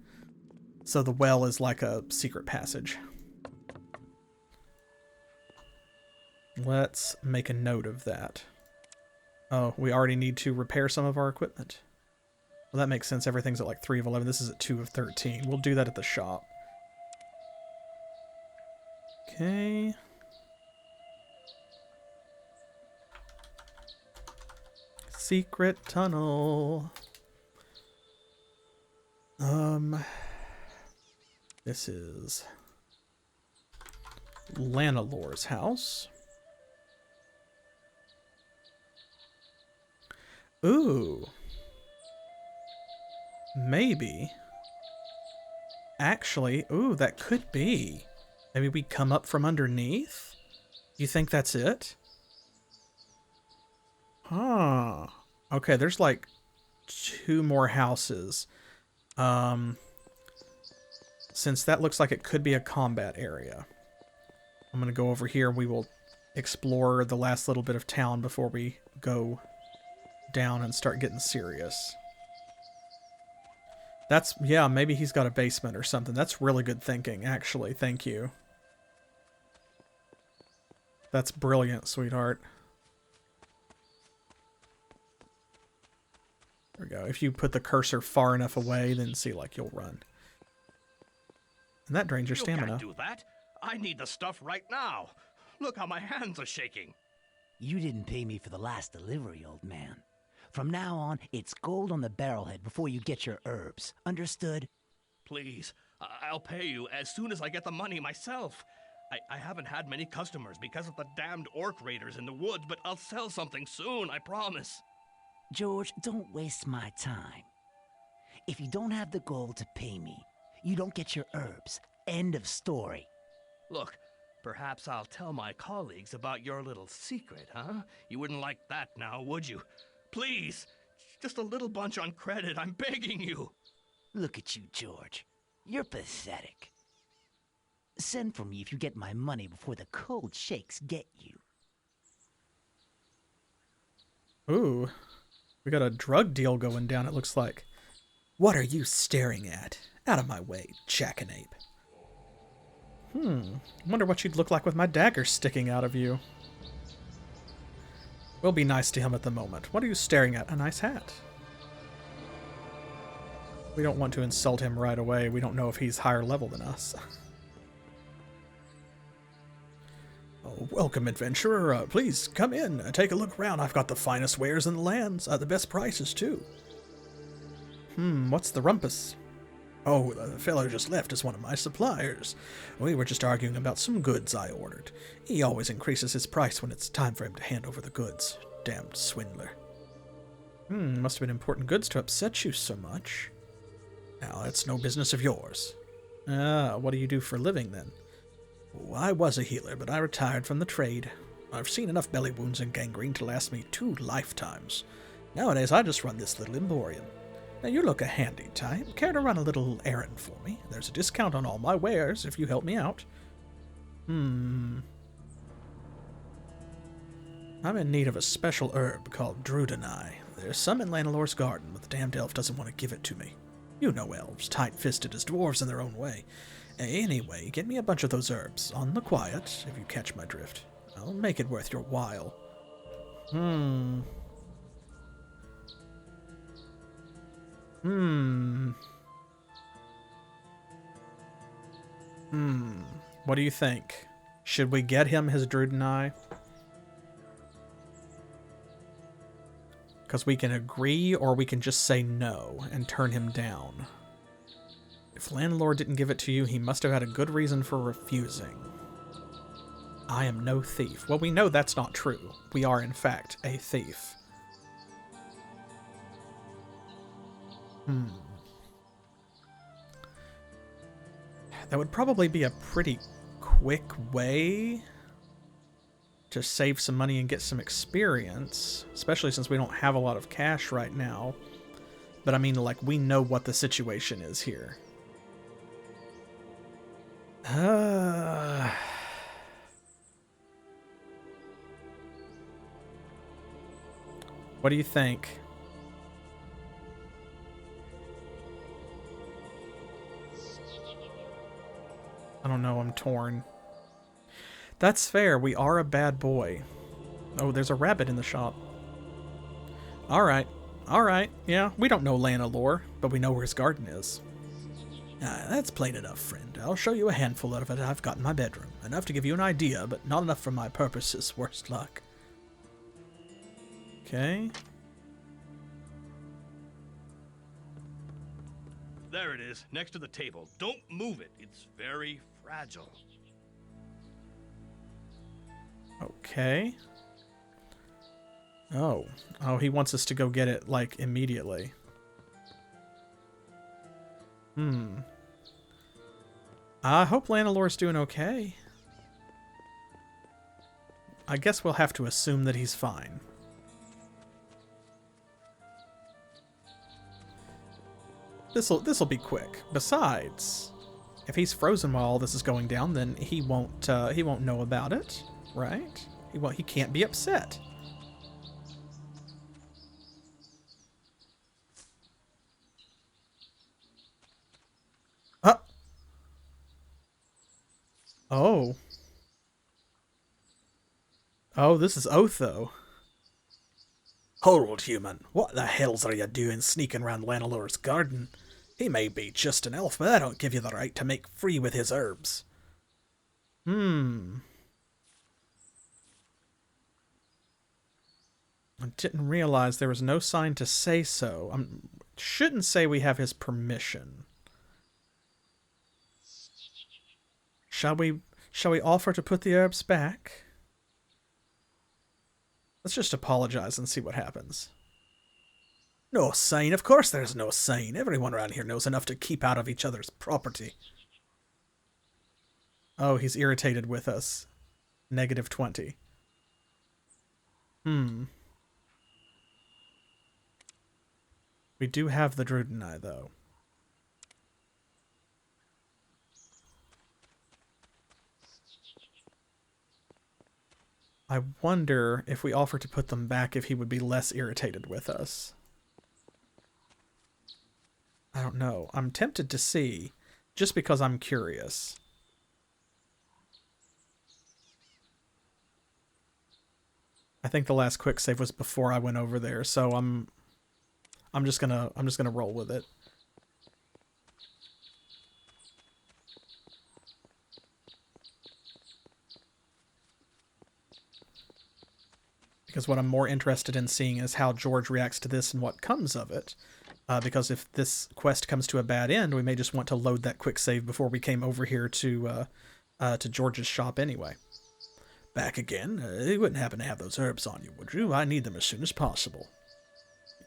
So the well is like a secret passage. Let's make a note of that. Oh, we already need to repair some of our equipment. Well, that makes sense. Everything's at like 3 of 11. This is at 2 of 13. We'll do that at the shop. Okay. Secret tunnel. This is Lanelor's house. Ooh. Maybe. Actually, ooh, that could be Maybe we come up from underneath? You think that's it? Huh. Okay, there's like 2 more houses. Since that looks like it could be a combat area, I'm going to go over here and we will explore the last little bit of town before we go down and start getting serious. That's, yeah, maybe he's got a basement or something. That's really good thinking, actually. Thank you. That's brilliant, sweetheart. There we go. If you put the cursor far enough away, then see, like, you'll run. And that drains your stamina. You can't do that. I need the stuff right now. Look how my hands are shaking. You didn't pay me for the last delivery, old man. From now on, it's gold on the barrelhead before you get your herbs. Understood? Please, I'll pay you as soon as I get the money myself. I haven't had many customers because of the damned orc raiders in the woods, but I'll sell something soon, I promise. George, don't waste my time. If you don't have the gold to pay me, you don't get your herbs. End of story. Look, perhaps I'll tell my colleagues about your little secret, huh? You wouldn't like that now, would you? Please, just a little bunch on credit, I'm begging you. Look at you, George. You're pathetic. Send for me if you get my money before the cold shakes get you. Ooh. We got a drug deal going down, it looks like. What are you staring at? Out of my way, jackanape. I wonder what you'd look like with my dagger sticking out of you. We'll be nice to him at the moment. What are you staring at? A nice hat. We don't want to insult him right away. We don't know if he's higher level than us. Oh, welcome, adventurer. Please, come in. Take a look around. I've got the finest wares in the lands. The best prices, too. What's the rumpus? Oh, the fellow just left is one of my suppliers. We were just arguing about some goods I ordered. He always increases his price when it's time for him to hand over the goods. Damned swindler. Must have been important goods to upset you so much. Now, that's no business of yours. What do you do for a living, then? Oh, I was a healer, but I retired from the trade. I've seen enough belly wounds and gangrene to last me 2 lifetimes. Nowadays, I just run this little emporium. Now, you look a handy type. Care to run a little errand for me? There's a discount on all my wares if you help me out. I'm in need of a special herb called Druidani. There's some in Lanelor's garden, but the damned elf doesn't want to give it to me. You know elves, tight-fisted as dwarves in their own way. Anyway, get me a bunch of those herbs, on the quiet, if you catch my drift. I'll make it worth your while. What do you think? Should we get him his Druidani? Because we can agree, or we can just say no and turn him down. If Landlord didn't give it to you, he must have had a good reason for refusing. I am no thief. Well, we know that's not true. We are, in fact, a thief. That would probably be a pretty quick way to save some money and get some experience, especially since we don't have a lot of cash right now. But I mean, like, we know what the situation is here. What do you think? I don't know, I'm torn. That's fair, we are a bad boy. Oh, there's a rabbit in the shop. Alright, yeah, we don't know Lana lore, but we know where his garden is. That's plain enough, friend. I'll show you a handful of it I've got in my bedroom. Enough to give you an idea, but not enough for my purposes, worst luck. Okay. There it is, next to the table. Don't move it. It's very fragile. Okay. Oh, he wants us to go get it, like, immediately. I hope Lanelor's doing okay. I guess we'll have to assume that he's fine. This'll be quick. Besides, if he's frozen while all this is going down, then he won't know about it, right? He can't be upset. Oh. Oh, this is Otho. Hold, human. What the hells are you doing sneaking around Lanelor's garden? He may be just an elf, but that don't give you the right to make free with his herbs. I didn't realize there was no sign to say so. Shouldn't say we have his permission. Shall we offer to put the herbs back? Let's just apologize and see what happens. No sign. Of course there's no sign. Everyone around here knows enough to keep out of each other's property. Oh, he's irritated with us. -20. We do have the Druidini, though. I wonder if we offer to put them back if he would be less irritated with us. I don't know. I'm tempted to see, just because I'm curious. I think the last quick save was before I went over there, so I'm just gonna roll with it. Because what I'm more interested in seeing is how George reacts to this and what comes of it. Because if this quest comes to a bad end, we may just want to load that quick save before we came over here to George's shop anyway. Back again? You wouldn't happen to have those herbs on you, would you? I need them as soon as possible.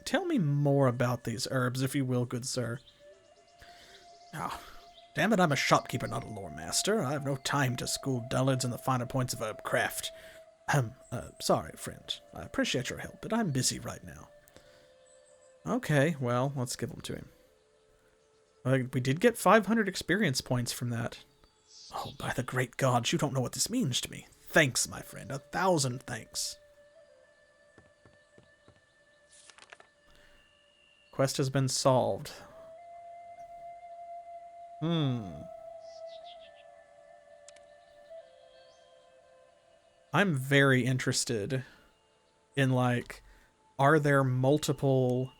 Tell me more about these herbs, if you will, good sir. Oh, damn it, I'm a shopkeeper, not a lore master. I have no time to school dullards in the finer points of herb craft. Sorry, friend. I appreciate your help, but I'm busy right now. Okay, well, let's give them to him. We did get 500 experience points from that. Oh, by the great gods, you don't know what this means to me. Thanks, my friend. 1,000 thanks. Quest has been solved. I'm very interested in, like, are there multiple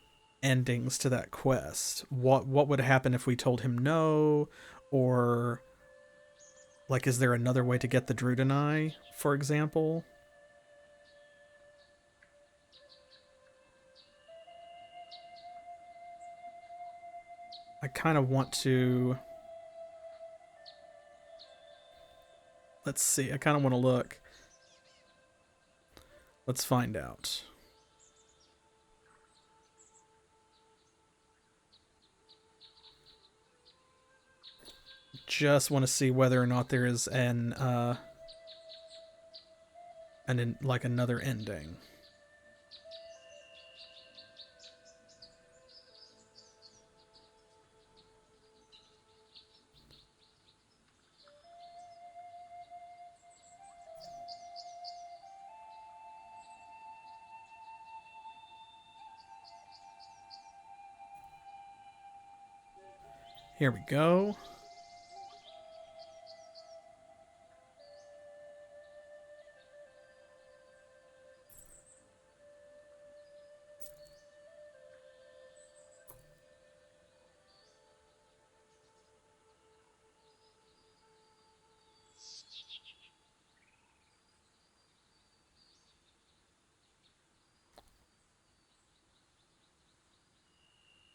endings to that quest? What would happen if we told him no? Or, like, is there another way to get the Druidini, for example? I kind of want to... Let's see, I kind of want to look. Let's find out. Just want to see whether or not there is like another ending. Here we go.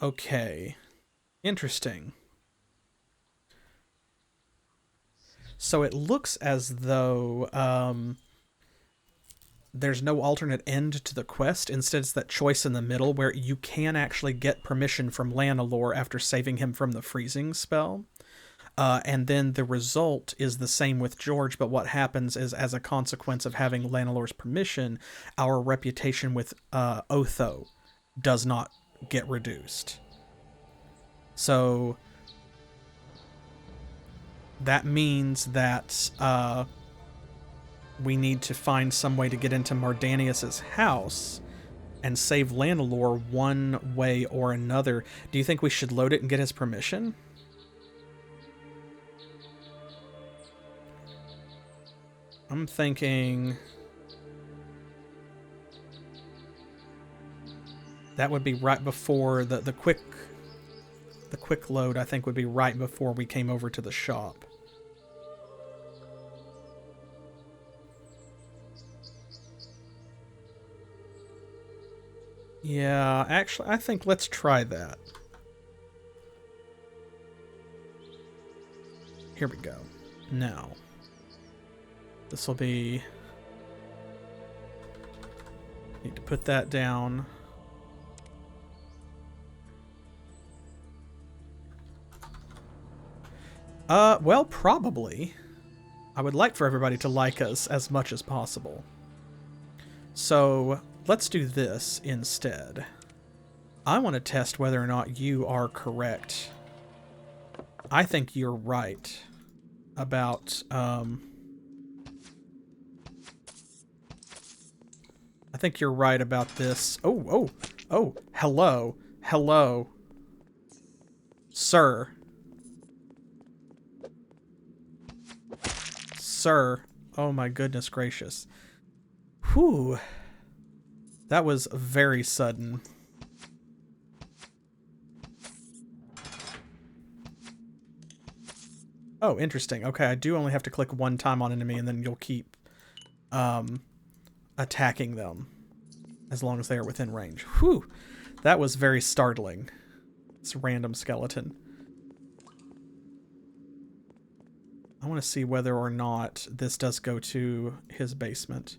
Okay. Interesting. So it looks as though there's no alternate end to the quest. Instead, it's that choice in the middle where you can actually get permission from Lanelor after saving him from the freezing spell. And then the result is the same with George, but what happens is, as a consequence of having Lanelor's permission, our reputation with Otho does not get reduced. So that means that we need to find some way to get into Mardanius's house and save Lanelor one way or another. Do you think we should load it and get his permission? I'm thinking that would be right before the quick load. I think would be right before we came over to the shop. Yeah, actually, I think let's try that. Here we go. Now, this will be... Need to put that down. Well, probably. I would like for everybody to like us as much as possible. So, let's do this instead. I want to test whether or not you are correct. I think you're right about, I think you're right about this. Oh, hello. Hello. Sir. Sir. Oh my goodness gracious. Whew. That was very sudden. Oh, interesting. Okay, I do only have to click one time on enemy and then you'll keep attacking them as long as they are within range. Whew. That was very startling. This random skeleton. I want to see whether or not this does go to his basement.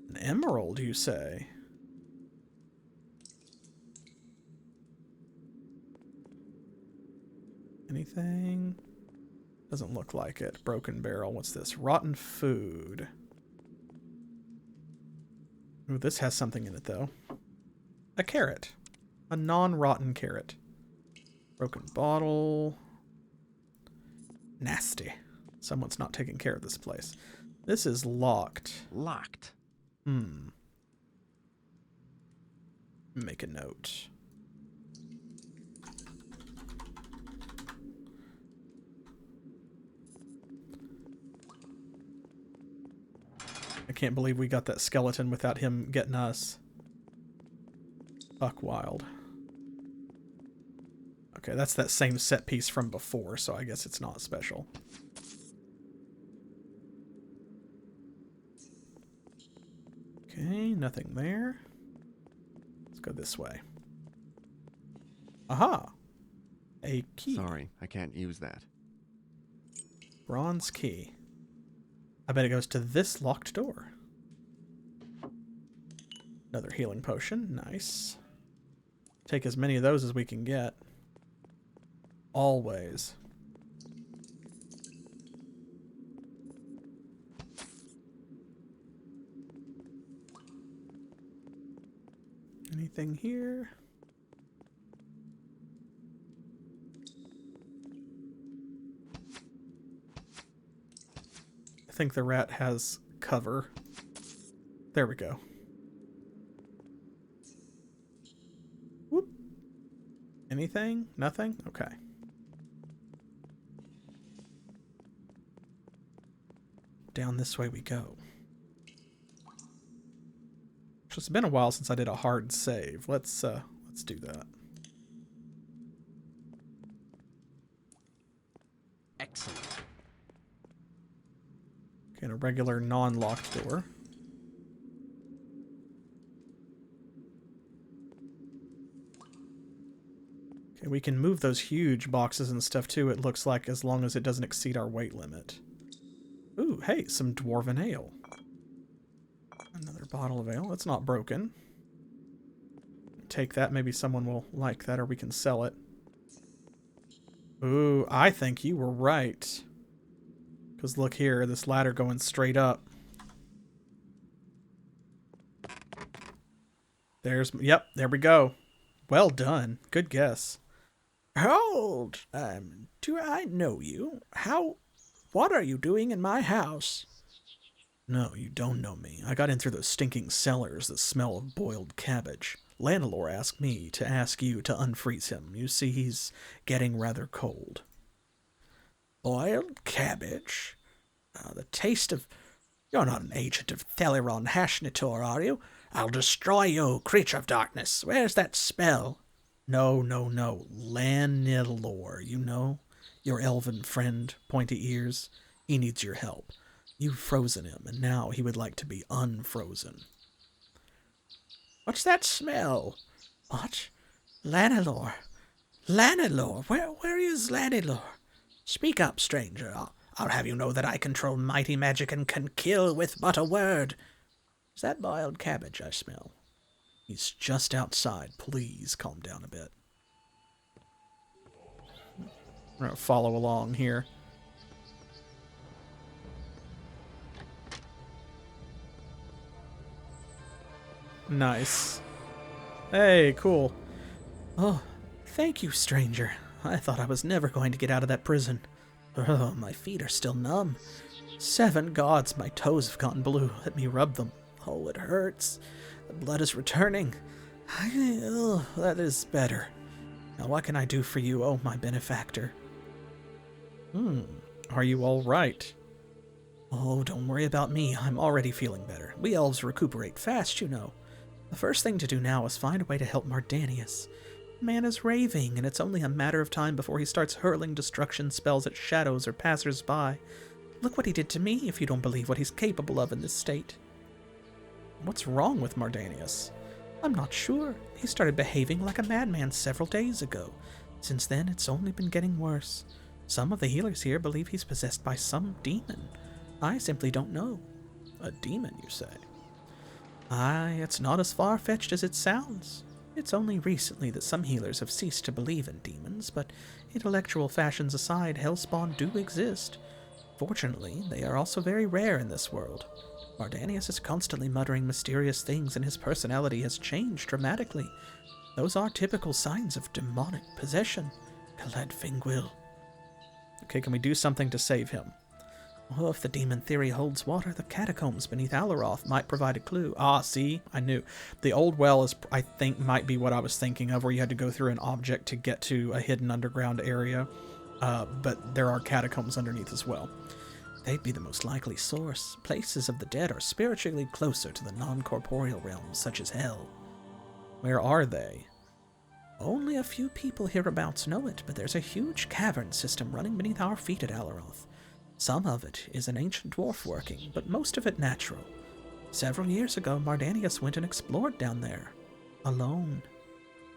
An emerald, you say? Anything? Doesn't look like it. Broken barrel. What's this? Rotten food. Ooh, this has something in it, though. A carrot. A non-rotten carrot. Broken bottle. Nasty. Someone's not taking care of this place. This is locked. Locked? Make a note. I can't believe we got that skeleton without him getting us. Buck wild. Okay, that's that same set piece from before, so I guess it's not special. Okay, nothing there. Let's go this way. Aha! A key. Sorry, I can't use that. Bronze key. I bet it goes to this locked door. Another healing potion. Nice. Take as many of those as we can get. Always. Anything here? I think the rat has cover. There we go. Whoop. Anything? Nothing? Okay. Down this way we go. It's been a while since I did a hard save. Let's do that. Excellent. Okay, and a regular non-locked door. Okay, we can move those huge boxes and stuff too, it looks like, as long as it doesn't exceed our weight limit. Ooh, hey, some dwarven ale. Another bottle of ale. That's not broken. Take that. Maybe someone will like that, or we can sell it. Ooh, I think you were right. Because look here, this ladder going straight up. Yep, there we go. Well done. Good guess. Hold! Do I know you? What are you doing in my house? No, you don't know me. I got in through those stinking cellars that smell of boiled cabbage. Lanelore asked me to ask you to unfreeze him. You see, he's getting rather cold. Boiled cabbage? The taste of... You're not an agent of Theleron Hashnitor, are you? I'll destroy you, creature of darkness. Where's that spell? No. Lanelore, you know? Your elven friend, pointy ears. He needs your help. You've frozen him, and now he would like to be unfrozen. What's that smell? What? Lanelore. Lanelore? Where is Lanelore? Speak up, stranger. I'll have you know that I control mighty magic and can kill with but a word. Is that boiled cabbage I smell? He's just outside. Please calm down a bit. We're going to follow along here. Nice. Hey, cool. Oh, thank you, stranger. I thought I was never going to get out of that prison. Oh, my feet are still numb. 7 gods, my toes have gotten blue. Let me rub them. Oh, it hurts. The blood is returning. Oh, that is better. Now what can I do for you, oh my benefactor? Are you all right? Oh, don't worry about me. I'm already feeling better. We elves recuperate fast, you know. The first thing to do now is find a way to help Mardanius. The man is raving, and it's only a matter of time before he starts hurling destruction spells at shadows or passers-by. Look what he did to me, if you don't believe what he's capable of in this state. What's wrong with Mardanius? I'm not sure. He started behaving like a madman several days ago. Since then, it's only been getting worse. Some of the healers here believe he's possessed by some demon. I simply don't know. A demon, you say? Aye, it's not as far-fetched as it sounds. It's only recently that some healers have ceased to believe in demons, but intellectual fashions aside, hellspawn do exist. Fortunately, they are also very rare in this world. Mardanius is constantly muttering mysterious things, and his personality has changed dramatically. Those are typical signs of demonic possession. Caladfingwil. Okay, can we do something to save him? Oh, if the demon theory holds water, the catacombs beneath Aleroth might provide a clue. Ah, see? I knew. The old well is, I think, might be what I was thinking of, where you had to go through an object to get to a hidden underground area. But there are catacombs underneath as well. They'd be the most likely source. Places of the dead are spiritually closer to the non-corporeal realms, such as hell. Where are they? Only a few people hereabouts know it, but there's a huge cavern system running beneath our feet at Aleroth. Some of it is an ancient dwarf working, but most of it natural. Several years ago, Mardanius went and explored down there, alone.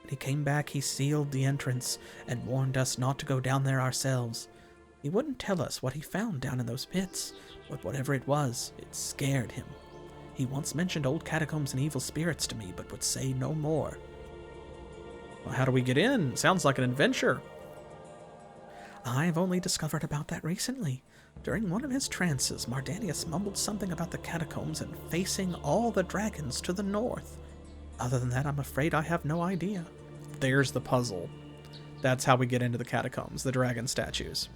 When he came back, he sealed the entrance and warned us not to go down there ourselves. He wouldn't tell us what he found down in those pits, but whatever it was, it scared him. He once mentioned old catacombs and evil spirits to me, but would say no more. Well, how do we get in? Sounds like an adventure. I've only discovered about that recently. During one of his trances, Mardanius mumbled something about the catacombs and facing all the dragons to the north. Other than that, I'm afraid I have no idea. There's the puzzle. That's how we get into the catacombs, the dragon statues.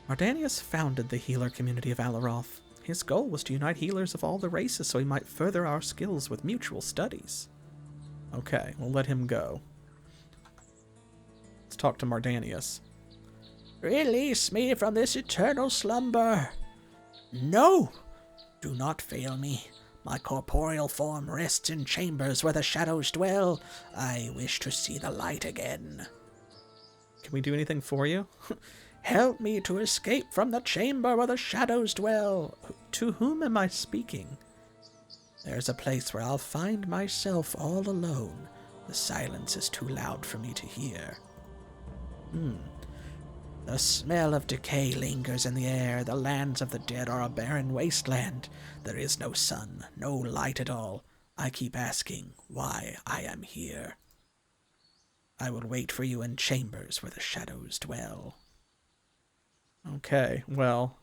Mardanius founded the healer community of Aleroth. His goal was to unite healers of all the races so he might further our skills with mutual studies. Okay, we'll let him go. Let's talk to Mardanius. Release me from this eternal slumber. No! Do not fail me. My corporeal form rests in chambers where the shadows dwell. I wish to see the light again. Can we do anything for you? Help me to escape from the chamber where the shadows dwell. To whom am I speaking? There's a place where I'll find myself all alone. The silence is too loud for me to hear. The smell of decay lingers in the air. The lands of the dead are a barren wasteland. There is no sun, no light at all. I keep asking why I am here. I will wait for you in chambers where the shadows dwell. Okay, well...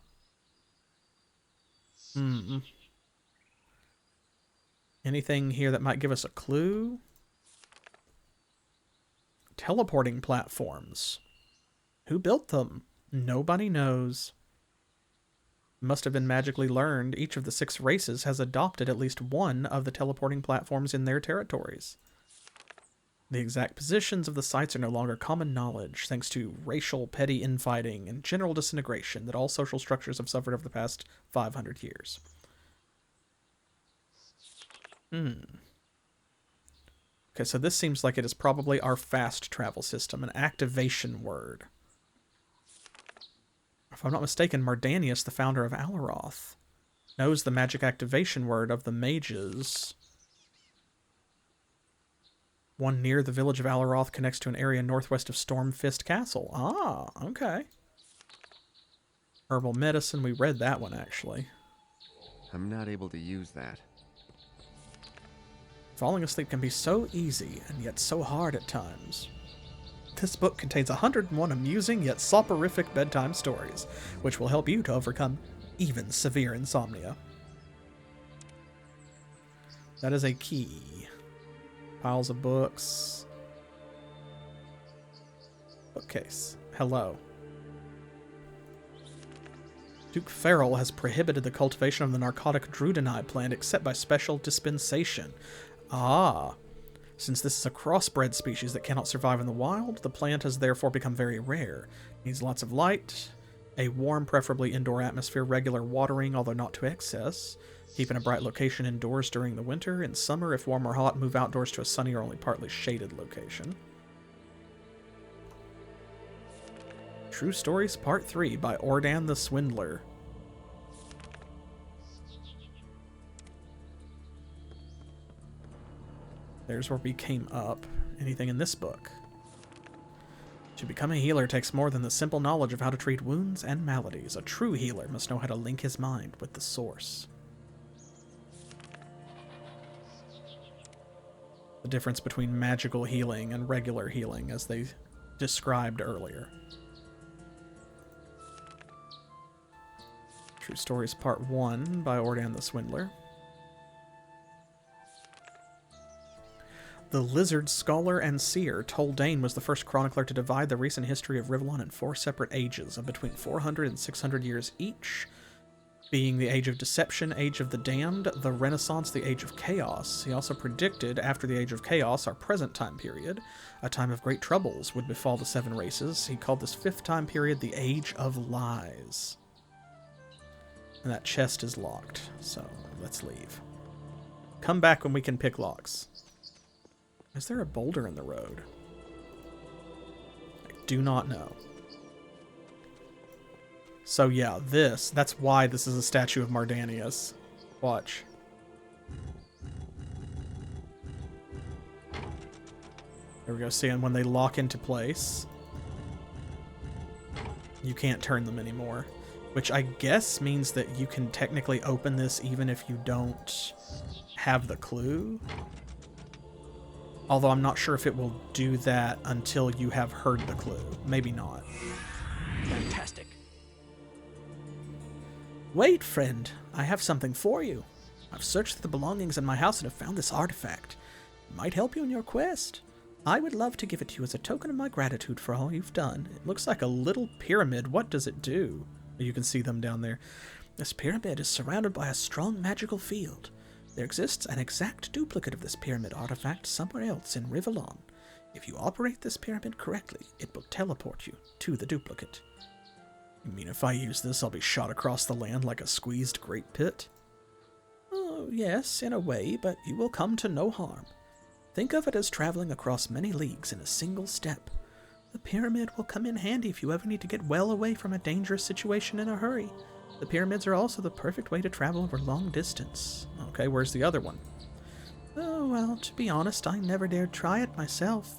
Anything here that might give us a clue? Teleporting platforms. Who built them? Nobody knows. Must have been magically learned. Each of the 6 races has adopted at least one of the teleporting platforms in their territories. The exact positions of the sites are no longer common knowledge, thanks to racial petty infighting and general disintegration that all social structures have suffered over the past 500 years. Okay, so this seems like it is probably our fast travel system, an activation word. If I'm not mistaken, Mardanius, the founder of Aleroth, knows the magic activation word of the mages. One near the village of Aleroth connects to an area northwest of Stormfist Castle. Ah, okay. Herbal medicine, we read that one, actually. I'm not able to use that. Falling asleep can be so easy, and yet so hard at times. This book contains 101 amusing yet soporific bedtime stories, which will help you to overcome even severe insomnia. That is a key. Piles of books. Bookcase. Hello. Duke Farrell has prohibited the cultivation of the narcotic Drudenai plant except by special dispensation. Ah. Since this is a crossbred species that cannot survive in the wild, the plant has therefore become very rare. It needs lots of light, a warm, preferably indoor atmosphere, regular watering, although not to excess. Keep in a bright location indoors during the winter. In summer, if warm or hot, move outdoors to a sunny or only partly shaded location. True Stories Part 3 by Ordan the Swindler. There's where we came up. Anything in this book? To become a healer takes more than the simple knowledge of how to treat wounds and maladies. A true healer must know how to link his mind with the source. The difference between magical healing and regular healing, as they described earlier. True Stories Part 1 by Ordan the Swindler. The Lizard Scholar and Seer, Toldane was the first chronicler to divide the recent history of Rivellon in 4 separate ages of between 400 and 600 years each, being the Age of Deception, Age of the Damned, the Renaissance, the Age of Chaos. He also predicted, after the Age of Chaos, our present time period, a time of great troubles would befall the 7 races. He called this 5th time period the Age of Lies. And that chest is locked, so let's leave. Come back when we can pick locks. Is there a boulder in the road? I do not know. So yeah, that's why this is a statue of Mardanius. Watch. There we go, see, and when they lock into place, you can't turn them anymore. Which I guess means that you can technically open this even if you don't have the clue. Although I'm not sure if it will do that until you have heard the clue. Maybe not. Fantastic. Wait, friend. I have something for you. I've searched the belongings in my house and have found this artifact. It might help you in your quest. I would love to give it to you as a token of my gratitude for all you've done. It looks like a little pyramid. What does it do? You can see them down there. This pyramid is surrounded by a strong magical field. There exists an exact duplicate of this pyramid artifact somewhere else in Rivellon. If you operate this pyramid correctly, it will teleport you to the duplicate. You mean if I use this, I'll be shot across the land like a squeezed grape pit? Oh, yes, in a way, but you will come to no harm. Think of it as traveling across many leagues in a single step. The pyramid will come in handy if you ever need to get well away from a dangerous situation in a hurry. The pyramids are also the perfect way to travel over long distance. Okay, where's the other one? Oh, well, to be honest, I never dared try it myself.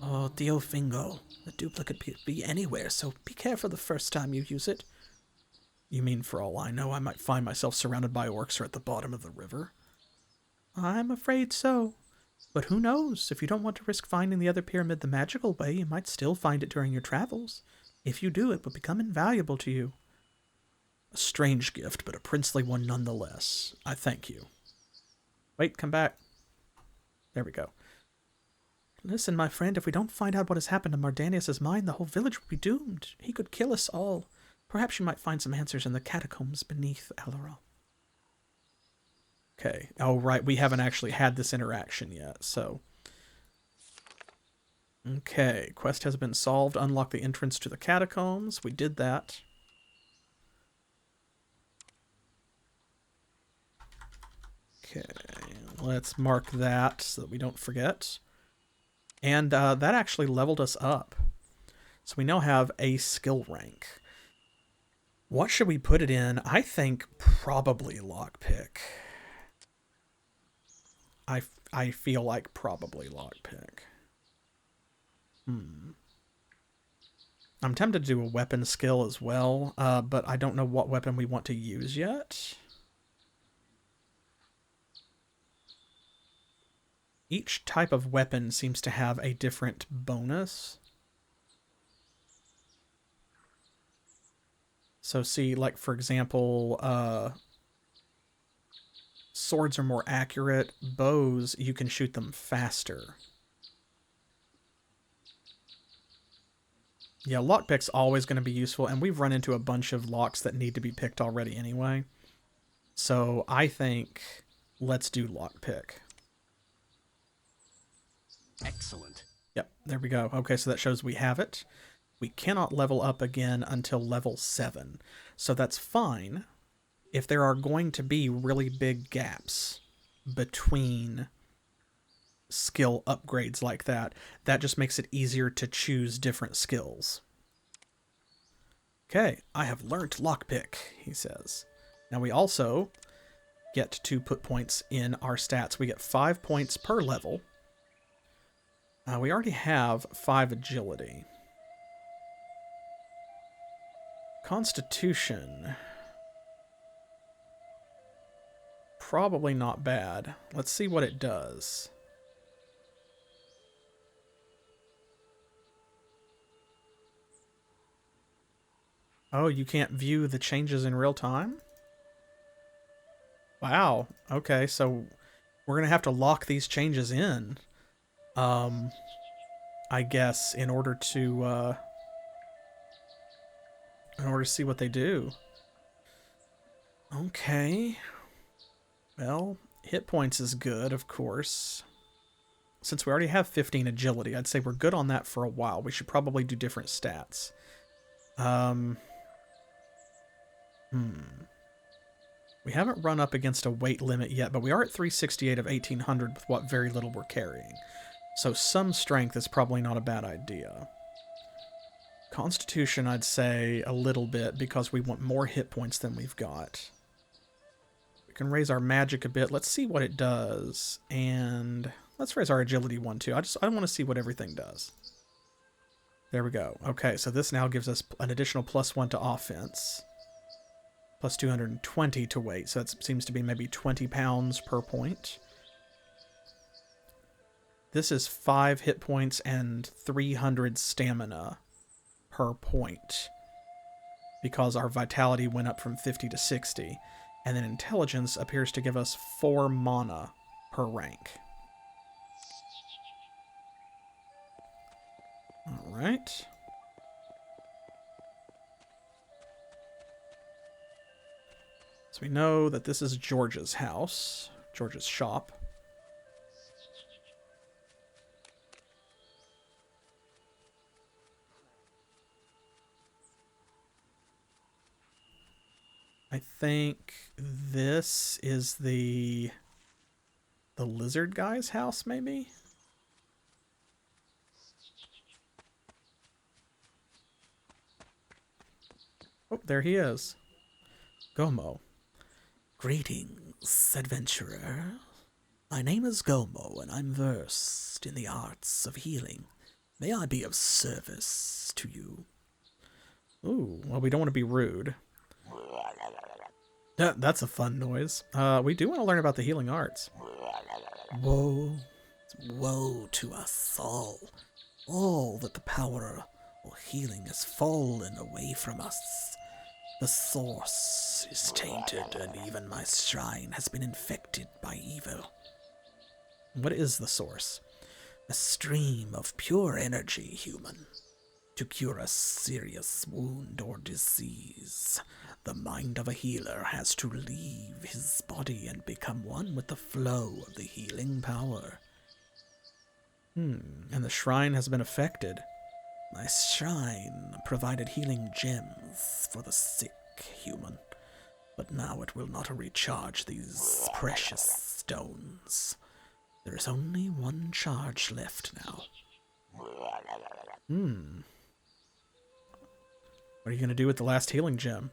Oh, Diofingo, the duplicate could be anywhere, so be careful the first time you use it. You mean for all I know, I might find myself surrounded by orcs or at the bottom of the river? I'm afraid so. But who knows? If you don't want to risk finding the other pyramid the magical way, you might still find it during your travels. If you do, it will become invaluable to you. A strange gift, but a princely one nonetheless. I thank you. Wait, come back. There we go. Listen, my friend, if we don't find out what has happened to Mardanius's mind, the whole village will be doomed. He could kill us all. Perhaps you might find some answers in the catacombs beneath Aleroth. Okay. Oh, right. We haven't actually had this interaction yet, so... Okay. Quest has been solved. Unlock the entrance to the catacombs. We did that. Okay. Let's mark that so that we don't forget. And that actually leveled us up. So we now have a skill rank. What should we put it in? I think probably lockpick. I feel like probably lockpick. I'm tempted to do a weapon skill as well, but I don't know what weapon we want to use yet. Each type of weapon seems to have a different bonus. So see, like, for example, swords are more accurate. Bows, you can shoot them faster. Yeah, lockpick's always going to be useful, and we've run into a bunch of locks that need to be picked already anyway. So I think let's do lockpick. Excellent. Yep, there we go. Okay, so that shows we have it. We cannot level up again until level 7. So that's fine if there are going to be really big gaps between skill upgrades like that. That just makes it easier to choose different skills. Okay, I have learnt lockpick, he says. Now we also get to put points in our stats. We get 5 points per level. We already have 5 agility. Constitution. Probably not bad. Let's see what it does. Oh, you can't view the changes in real time? Wow. Okay, so we're going to have to lock these changes in. I guess in order to see what they do. Okay. Well, hit points is good, of course. Since we already have 15 agility, I'd say we're good on that for a while. We should probably do different stats. We haven't run up against a weight limit yet, but we are at 368 of 1800 with what very little we're carrying. So some strength is probably not a bad idea. Constitution, I'd say a little bit because we want more hit points than we've got. We can raise our magic a bit. Let's see what it does. And let's raise our agility 1 too. I want to see what everything does. There we go. Okay, so this now gives us an additional +1 to offense. Plus 220 to weight. So that seems to be maybe 20 pounds per point. This is 5 hit points and 300 stamina per point. Because our vitality went up from 50 to 60. And then intelligence appears to give us 4 mana per rank. Alright. So we know that this is George's house. George's shop. I think this is the lizard guy's house, maybe? Oh, there he is. Gomo. Greetings, adventurer. My name is Gomo, and I'm versed in the arts of healing. May I be of service to you? Ooh, well, we don't want to be rude. That's a fun noise. We do want to learn about the healing arts. Whoa. Woe to us all. All that the power of healing has fallen away from us. The source is tainted, and even my shrine has been infected by evil. What is the source? A stream of pure energy, human. To cure a serious wound or disease, the mind of a healer has to leave his body and become one with the flow of the healing power. And the shrine has been affected. My shrine provided healing gems for the sick, human, but now it will not recharge these precious stones. There is only one charge left now. What are you going to do with the last healing gem?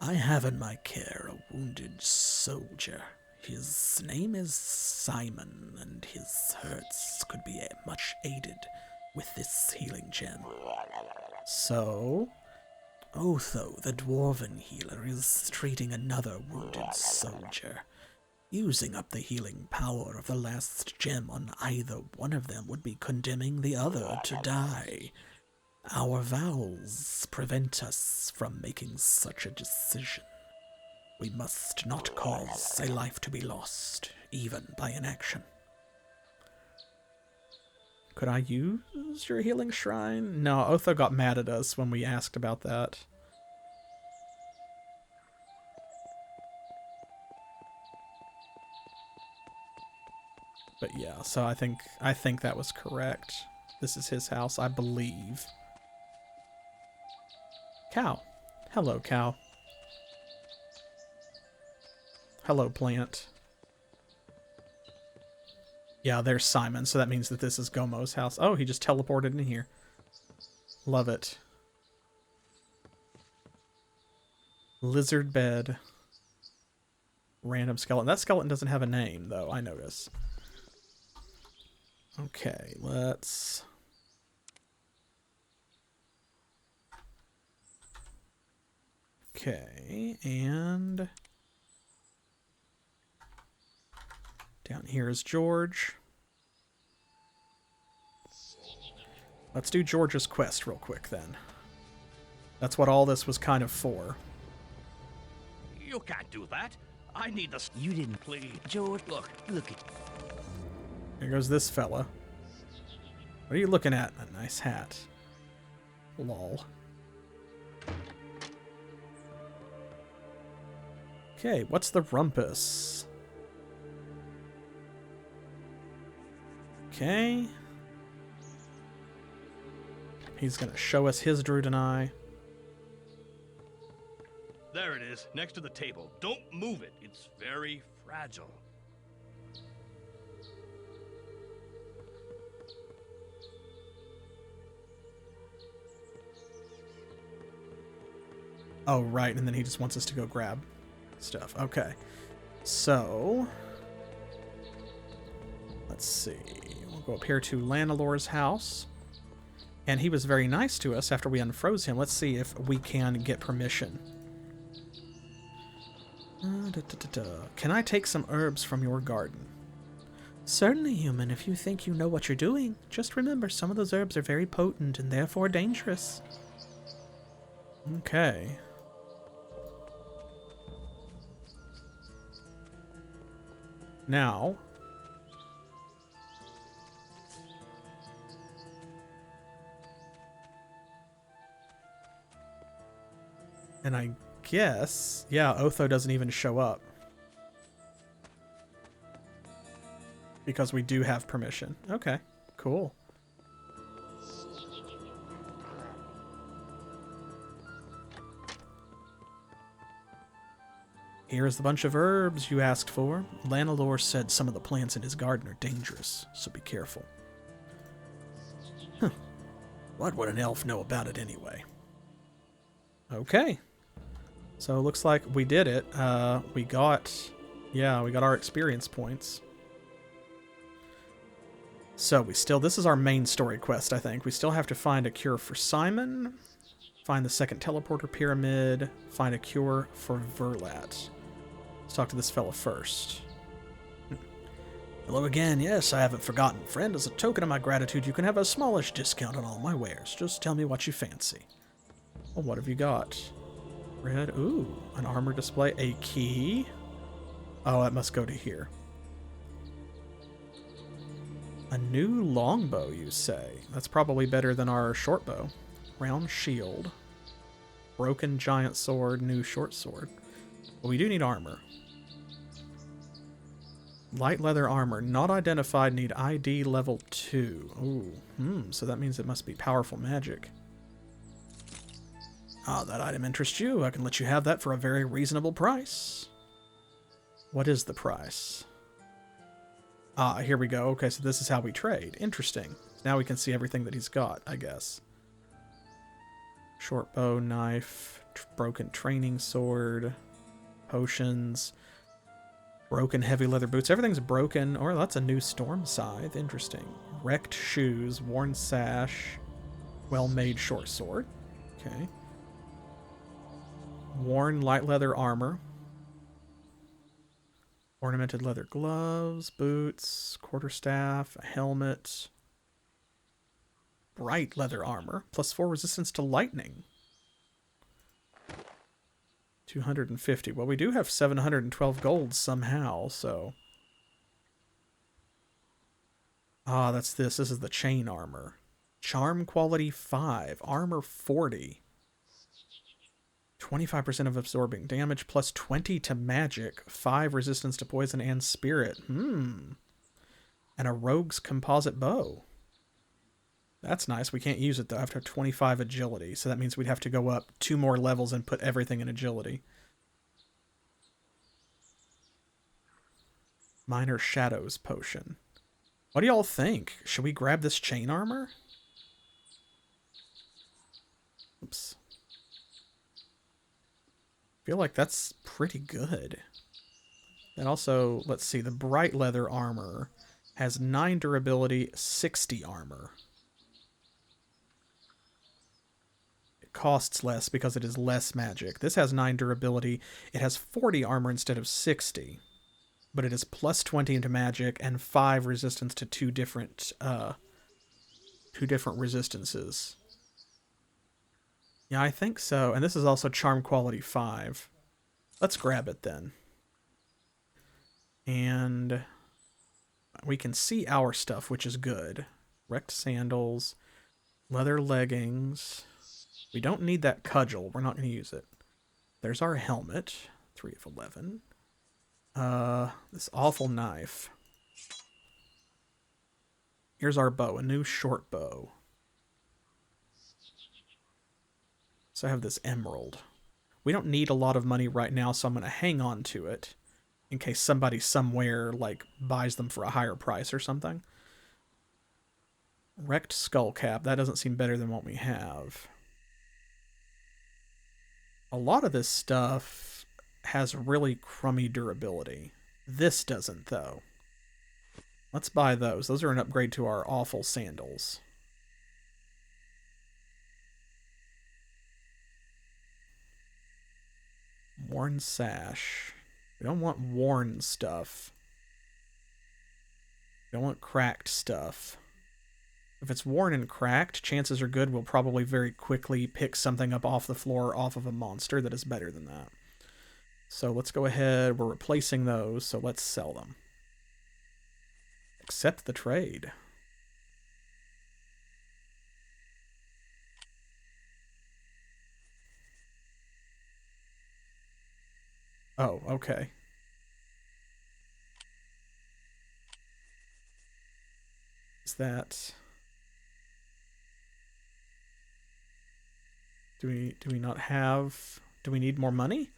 I have in my care a wounded soldier. His name is Simon, and his hurts could be much aided with this healing gem. So? Otho, the dwarven healer, is treating another wounded soldier. Using up the healing power of the last gem on either one of them would be condemning the other to die. Our vows prevent us from making such a decision. We must not cause a life to be lost, even by inaction. Could I use your healing shrine? No, Otho got mad at us when we asked about that. But yeah, so I think that was correct. This is his house, I believe. Cow. Hello, cow. Hello, plant. Yeah, there's Simon, so that means that this is Gomo's house. Oh, he just teleported in here. Love it. Lizard bed. Random skeleton. That skeleton doesn't have a name, though, I notice. Okay, let's... Okay, and... Down here is George. Let's do George's quest real quick, then. That's what all this was kind of for. You can't do that. I need the... You didn't... Please. George, look at... Here goes this fella. What are you looking at? A nice hat. Lol. Okay, what's the rumpus? Okay. He's gonna show us his Druid and I. There it is, next to the table. Don't move it. It's very fragile. Oh, right, and then he just wants us to go grab stuff. Okay. So... let's see. We'll go up here to Lanelor's house. And he was very nice to us after we unfroze him. Let's see if we can get permission. Can I take some herbs from your garden? Certainly, human, if you think you know what you're doing. Just remember, some of those herbs are very potent and therefore dangerous. Okay. Now... and I guess... yeah, Otho doesn't even show up. Because we do have permission. Okay, cool. Here's the bunch of herbs you asked for. Lanelor said some of the plants in his garden are dangerous, so be careful. Huh. What would an elf know about it anyway? Okay. So it looks like we did it. We got our experience points. So this is our main story quest, I think. We still have to find a cure for Simon, find the second teleporter pyramid, find a cure for Verlat. Let's talk to this fella first. Hello again. Yes, I haven't forgotten, friend. As a token of my gratitude, you can have a smallish discount on all my wares. Just tell me what you fancy. Well, what have you got? Red. Ooh, an armor display. A key. Oh, that must go to here. A new longbow, you say? That's probably better than our short bow. Round shield. Broken giant sword, new short sword. But we do need armor. Light leather armor, not identified, need ID level 2. Ooh, so that means it must be powerful magic. Ah, that item interests you. I can let you have that for a very reasonable price. What is the price? Ah, here we go. Okay, so this is how we trade. Interesting. Now we can see everything that he's got, I guess. Short bow, knife, broken training sword, potions, broken heavy leather boots. Everything's broken. Or that's a new storm scythe. Interesting. Wrecked shoes, worn sash, well-made short sword. Okay. Worn light leather armor. Ornamented leather gloves, boots, quarterstaff, a helmet. Bright leather armor, +4 resistance to lightning. 250. Well, we do have 712 gold somehow, so... Ah, that's this. This is the chain armor. Charm quality 5. Armor 40. 25% of absorbing damage, +20 to magic. 5 resistance to poison and spirit. And a rogue's composite bow. That's nice. We can't use it, though. I have to have 25 agility, so that means we'd have to go up 2 more levels and put everything in agility. Minor Shadows potion. What do y'all think? Should we grab this chain armor? Oops. I feel like that's pretty good. And also, let's see, the bright leather armor has 9 durability, 60 armor. It costs less because it is less magic. This has 9 durability. It has 40 armor instead of 60. But it is +20 into magic and 5 resistance to two different resistances. Yeah, I think so. And this is also charm quality 5. Let's grab it then. And we can see our stuff, which is good. Wrecked sandals, leather leggings. We don't need that cudgel. We're not going to use it. There's our helmet, 3 of 11. This awful knife. Here's our bow, a new short bow. So I have this emerald. We don't need a lot of money right now, so I'm going to hang on to it in case somebody somewhere, like, buys them for a higher price or something. Wrecked skull cap. That doesn't seem better than what we have. A lot of this stuff has really crummy durability. This doesn't, though. Let's buy those. Those are an upgrade to our awful sandals. Worn sash. We don't want worn stuff. We don't want cracked stuff. If it's worn and cracked, chances are good we'll probably very quickly pick something up off the floor off of a monster that is better than that. So let's go ahead. We're replacing those, so let's sell them. Accept the trade. Oh, okay. Is that... Do we not have... Do we need more money?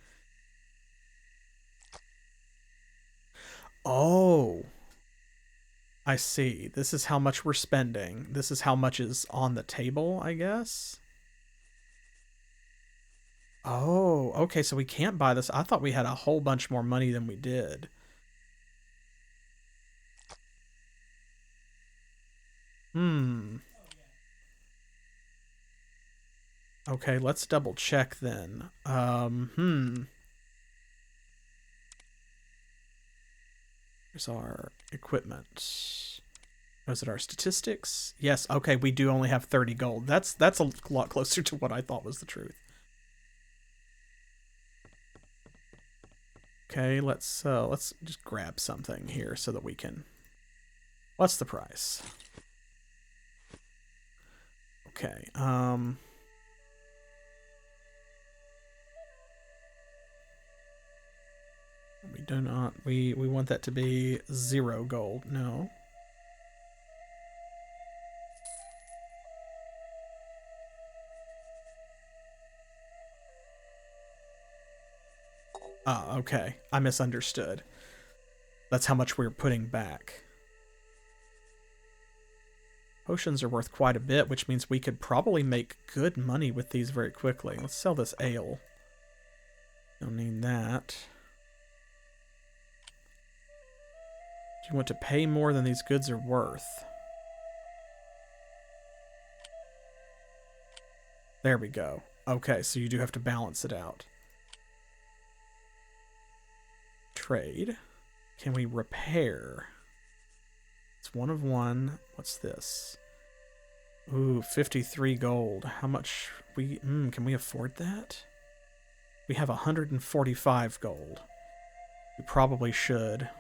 Oh, I see. This is how much we're spending. This is how much is on the table, I guess. Oh, okay, so we can't buy this. I thought we had a whole bunch more money than we did. Okay, let's double check then. There's Here's our equipment. Was it our statistics? Yes. Okay, we do only have 30 gold. That's a lot closer to what I thought was the truth. Okay, let's just grab something here so that we can. What's the price? Okay. We do not. We want that to be 0 gold. No. Ah, okay. I misunderstood. That's how much we're putting back. Potions are worth quite a bit, which means we could probably make good money with these very quickly. Let's sell this ale. Don't need that. Do you want to pay more than these goods are worth? There we go. Okay, so you do have to balance it out. Trade. Can we repair? It's 1 of 1. What's this? Ooh, 53 gold. How much can we afford that? We have 145 gold. We probably should.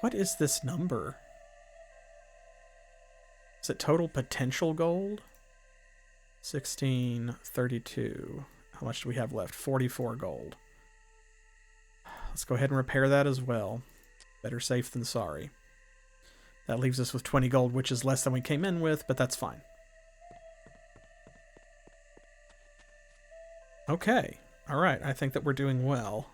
What is this number? Is it total potential gold? 16, 32. How much do we have left? 44 gold. Let's go ahead and repair that as well. Better safe than sorry. That leaves us with 20 gold, which is less than we came in with, but that's fine. Okay. Alright, I think that we're doing well.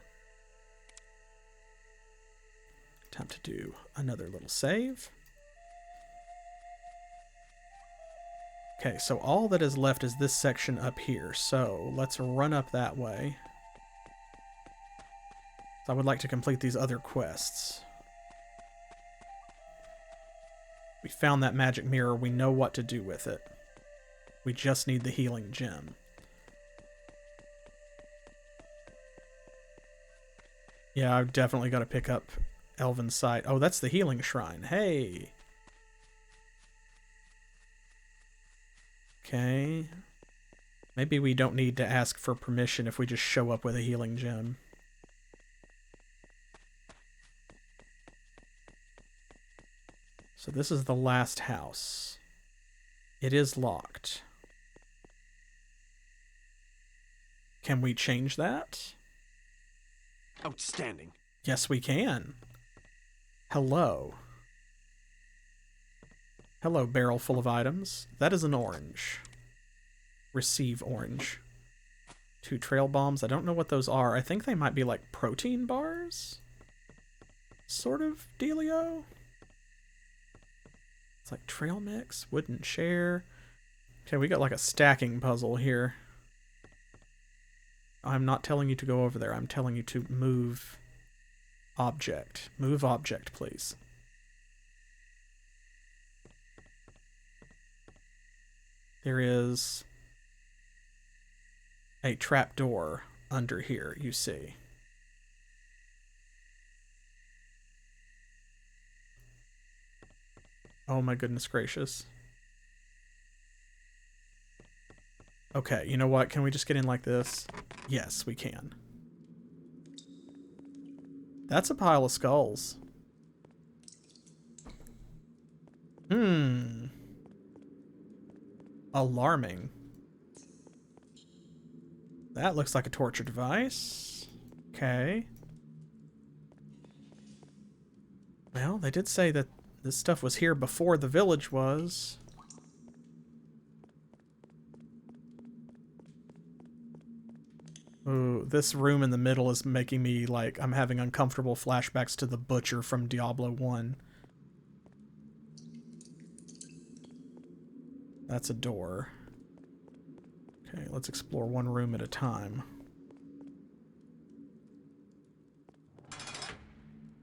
Time to do another little save. Okay, so all that is left is this section up here. So let's run up that way. I would like to complete these other quests. We found that magic mirror. We know what to do with it. We just need the healing gem. Yeah, I've definitely got to pick up Elven Sight. Oh, that's the healing shrine. Hey! Okay. Maybe we don't need to ask for permission if we just show up with a healing gem. So this is the last house. It is locked. Can we change that? Outstanding. Yes, we can. Hello. Hello, barrel full of items. That is an orange. Receive orange. 2 trail bombs. I don't know what those are. I think they might be like protein bars? Sort of dealio? It's like trail mix, wooden chair. Okay, we got like a stacking puzzle here. I'm not telling you to go over there. I'm telling you to move object. Move object, please. There is a trapdoor under here, you see. Oh my goodness gracious. Okay, you know what? Can we just get in like this? Yes, we can. That's a pile of skulls. Alarming. That looks like a torture device. Okay. Well, they did say that this stuff was here before the village was. Ooh, this room in the middle is making me like I'm having uncomfortable flashbacks to the butcher from Diablo 1. That's a door. Okay, let's explore one room at a time.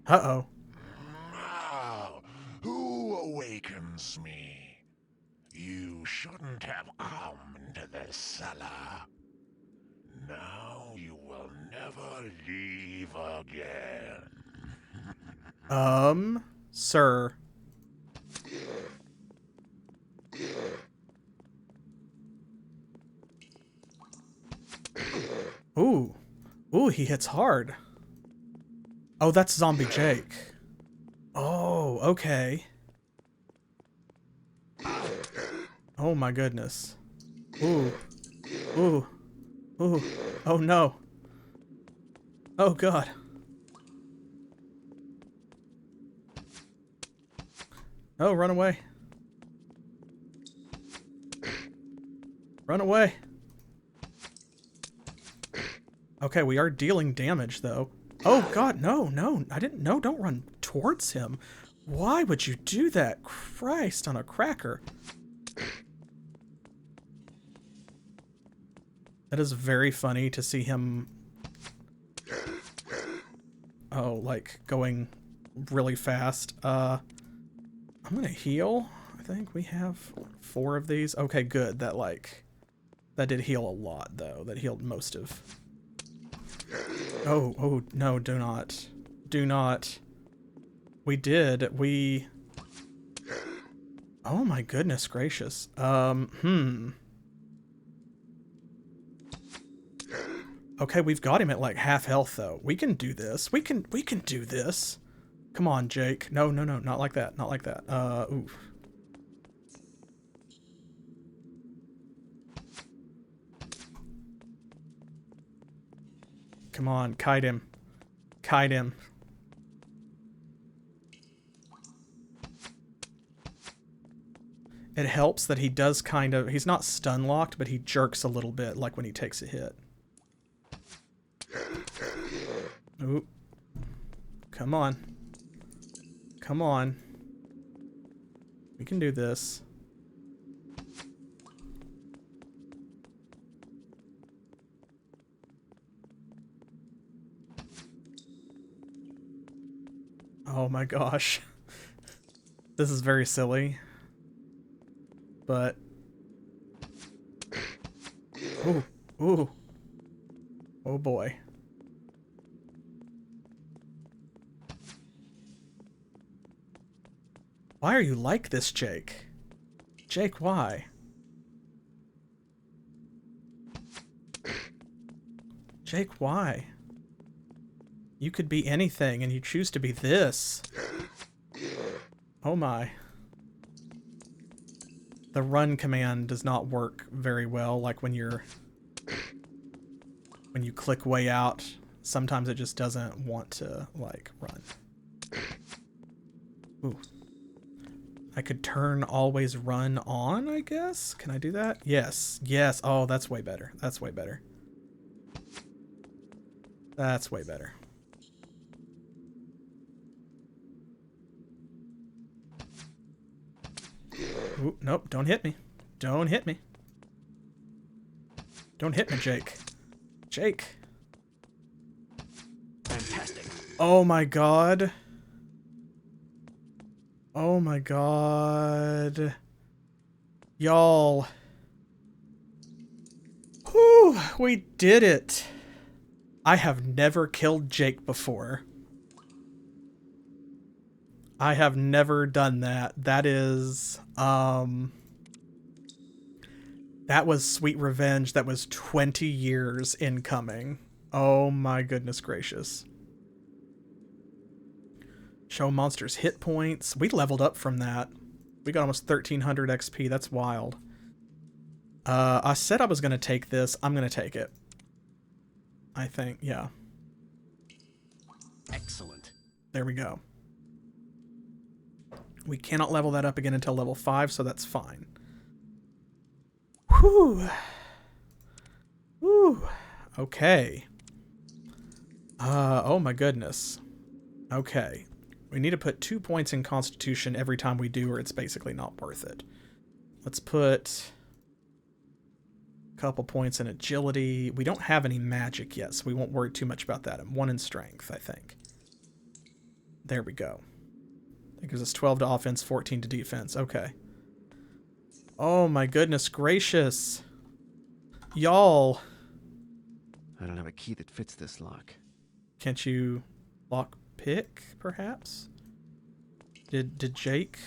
Uh-oh. Now, who awakens me? You shouldn't have come into the cellar. Now you will never leave again. Sir. Ooh. Ooh, he hits hard. Oh, that's Zombie Jake. Oh, okay. Oh my goodness. Ooh. Ooh. Ooh. Oh no. Oh god. Oh, run away. Run away. Okay, we are dealing damage though. Oh god, no, no. I didn't know. Don't run towards him. Why would you do that? Christ on a cracker. That is very funny to see him, oh, like, going really fast. I'm gonna heal. I think we have 4 of these. Okay, good. That did heal a lot, though. That healed most of... Oh, no, do not. Do not. We did. We... Oh my goodness gracious. Okay, we've got him at like half health though. We can do this. We can do this. Come on, Jake. No, not like that. Not like that. Oof. Come on, kite him. Kite him. It helps that he does kind of... He's not stun locked, but he jerks a little bit, like when he takes a hit. Ooh. Come on. Come on. We can do this. Oh my gosh. This is very silly. But... Ooh. Ooh. Oh boy. Why are you like this, Jake? Jake, why? Jake, why? You could be anything, and you choose to be this. Oh my. The run command does not work very well, like when you click way out, sometimes it just doesn't want to, like, run. Ooh. I could turn always run on, I guess? Can I do that? Yes. Yes. Oh, that's way better. That's way better. That's way better. Ooh, nope, don't hit me. Don't hit me. Don't hit me, Jake. Jake. Fantastic. Oh my god. Oh my god. Y'all. Whew, we did it. I have never killed Jake before. I have never done that. That is, that was sweet revenge. That was 20 years in coming. Oh my goodness gracious. Show monsters hit points. We leveled up from that. We got almost 1300 XP. That's wild. I said I was going to take this. I'm going to take it. I think, yeah. Excellent. There we go. We cannot level that up again until level 5, so that's fine. Whew. Whew. Okay. Oh my goodness. Okay. We need to put 2 points in Constitution every time we do, or it's basically not worth it. Let's put a couple points in Agility. We don't have any magic yet, so we won't worry too much about that. I'm 1 in Strength, I think. There we go. That gives us 12 to offense, 14 to defense. Okay. Oh my goodness gracious. Y'all. I don't have a key that fits this lock. Can't you lock pick, perhaps? Did Jake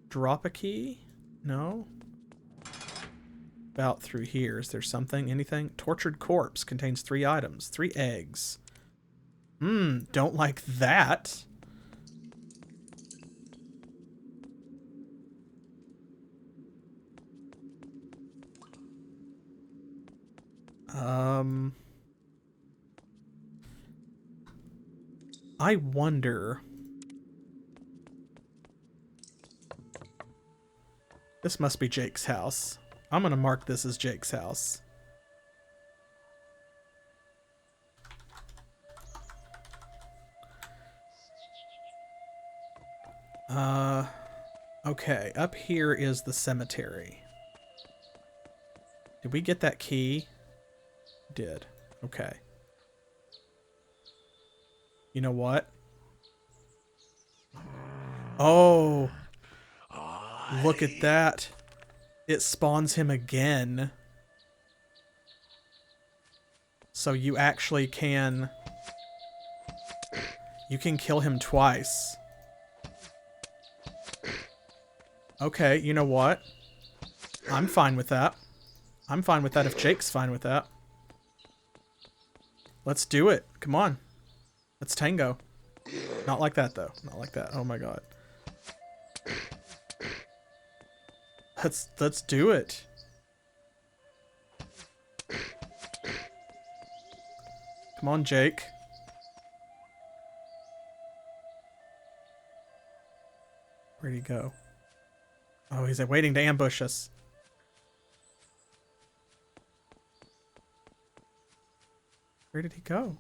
drop a key? No? About through here. Is there something? Anything? Tortured corpse contains 3 items. 3 eggs. Don't like that. I wonder... This must be Jake's house. I'm gonna mark this as Jake's house. Okay, up here is the cemetery. Did we get that key? Did. Okay. You know what? Oh! Look at that. It spawns him again. So you actually can... You can kill him twice. Okay, you know what? I'm fine with that. I'm fine with that if Jake's fine with that. Let's do it. Come on. Let's tango. Not like that, though. Not like that. Oh my god. Let's do it. Come on, Jake. Where'd he go? Oh, he's waiting to ambush us. Where did he go?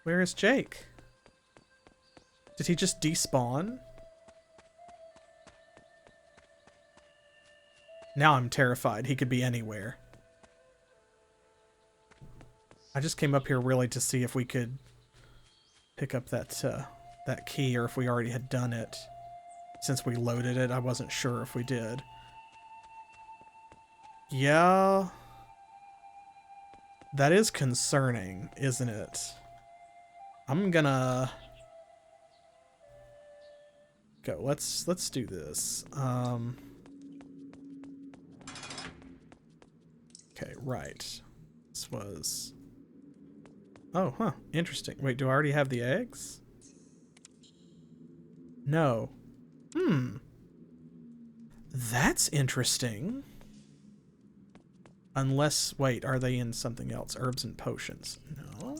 Where is Jake? Did he just despawn? Now I'm terrified. He could be anywhere. I just came up here really to see if we could pick up that that key, or if we already had done it. Since we loaded it, I wasn't sure if we did. Yeah. That is concerning, isn't it? I'm gonna go. Let's do this. Okay, right. This was... Oh, huh. Interesting. Wait, do I already have the eggs? No. That's interesting. Unless, wait, are they in something else? Herbs and potions. No.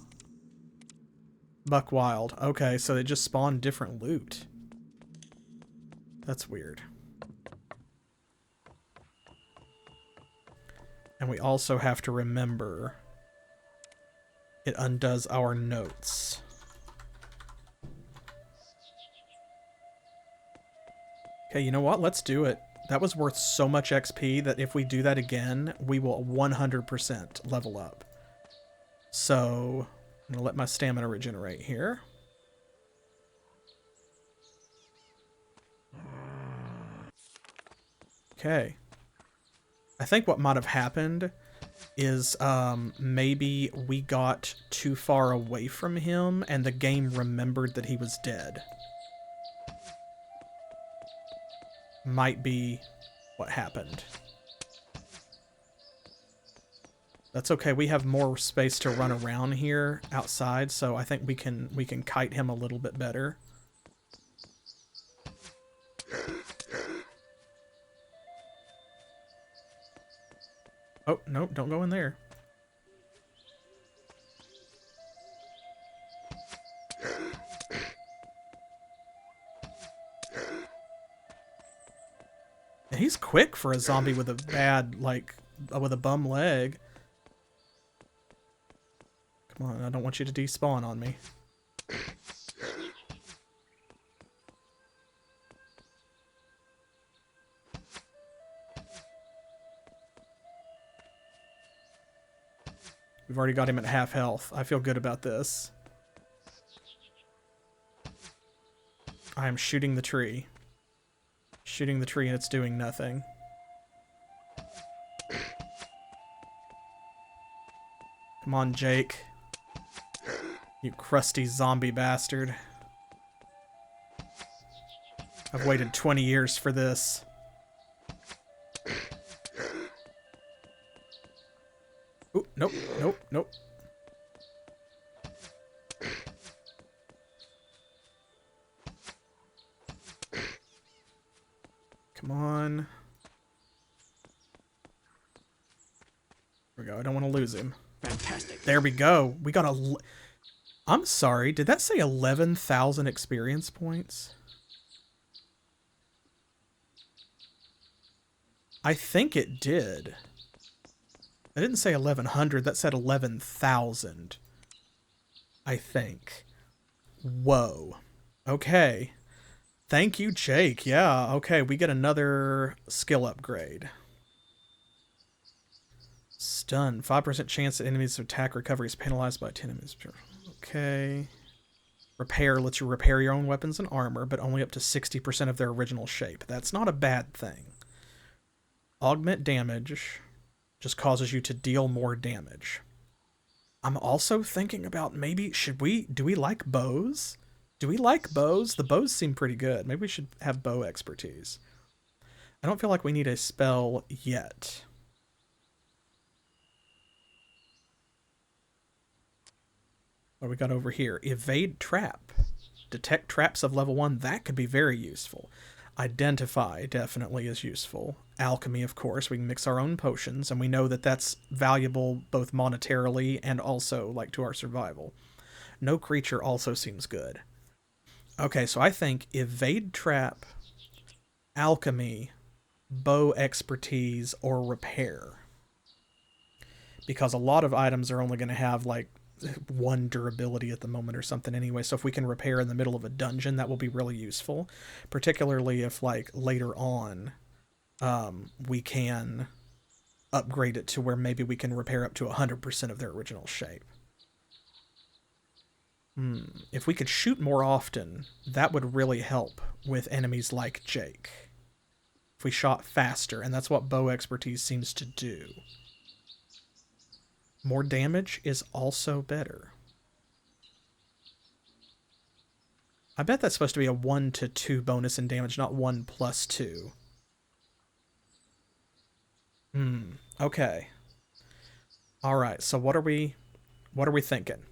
Buck Wild. Okay, so they just spawned different loot. That's weird. And we also have to remember it undoes our notes. Okay, you know what? Let's do it. That was worth so much XP that if we do that again, we will 100% level up. So, I'm going to let my stamina regenerate here. Okay. I think what might have happened is maybe we got too far away from him and the game remembered that he was dead. Might be what happened. That's okay. We have more space to run around here outside, so I think we can kite him a little bit better. Oh, no, don't go in there. And he's quick for a zombie with a bad, like, with a bum leg. Come on, I don't want you to despawn on me. We've already got him at half health. I feel good about this. I am shooting the tree. Shooting the tree and it's doing nothing. Come on, Jake. You crusty zombie bastard. I've waited 20 years for this. Ooh, nope, nope, nope. Come on. There we go. I don't want to lose him. Fantastic. There we go. We got a... I'm sorry. Did that say 11,000 experience points? I think it did. I didn't say 1,100. That said 11,000. I think. Whoa. Okay. Thank you, Jake. Yeah, okay. We get another skill upgrade. Stun. 5% chance that enemies' attack recovery is penalized by 10 enemies. Okay. Repair lets you repair your own weapons and armor, but only up to 60% of their original shape. That's not a bad thing. Augment damage just causes you to deal more damage. I'm also thinking about maybe, do we like bows? Do we like bows? The bows seem pretty good. Maybe we should have bow expertise. I don't feel like we need a spell yet. What we got over here? Evade trap. Detect traps of level 1. That could be very useful. Identify definitely is useful. Alchemy, of course. We can mix our own potions, and we know that that's valuable both monetarily and also like to our survival. No creature also seems good. Okay, so I think evade trap, alchemy, bow expertise, or repair. Because a lot of items are only going to have like 1 durability at the moment or something anyway, so if we can repair in the middle of a dungeon, that will be really useful, particularly if like later on we can upgrade it to where maybe we can repair up to 100% of their original shape. If we could shoot more often, that would really help with enemies like Jake. If we shot faster, and that's what bow expertise seems to do. More damage is also better. I bet that's supposed to be a 1 to 2 bonus in damage, not 1 plus 2. Okay. Alright, so what are we thinking?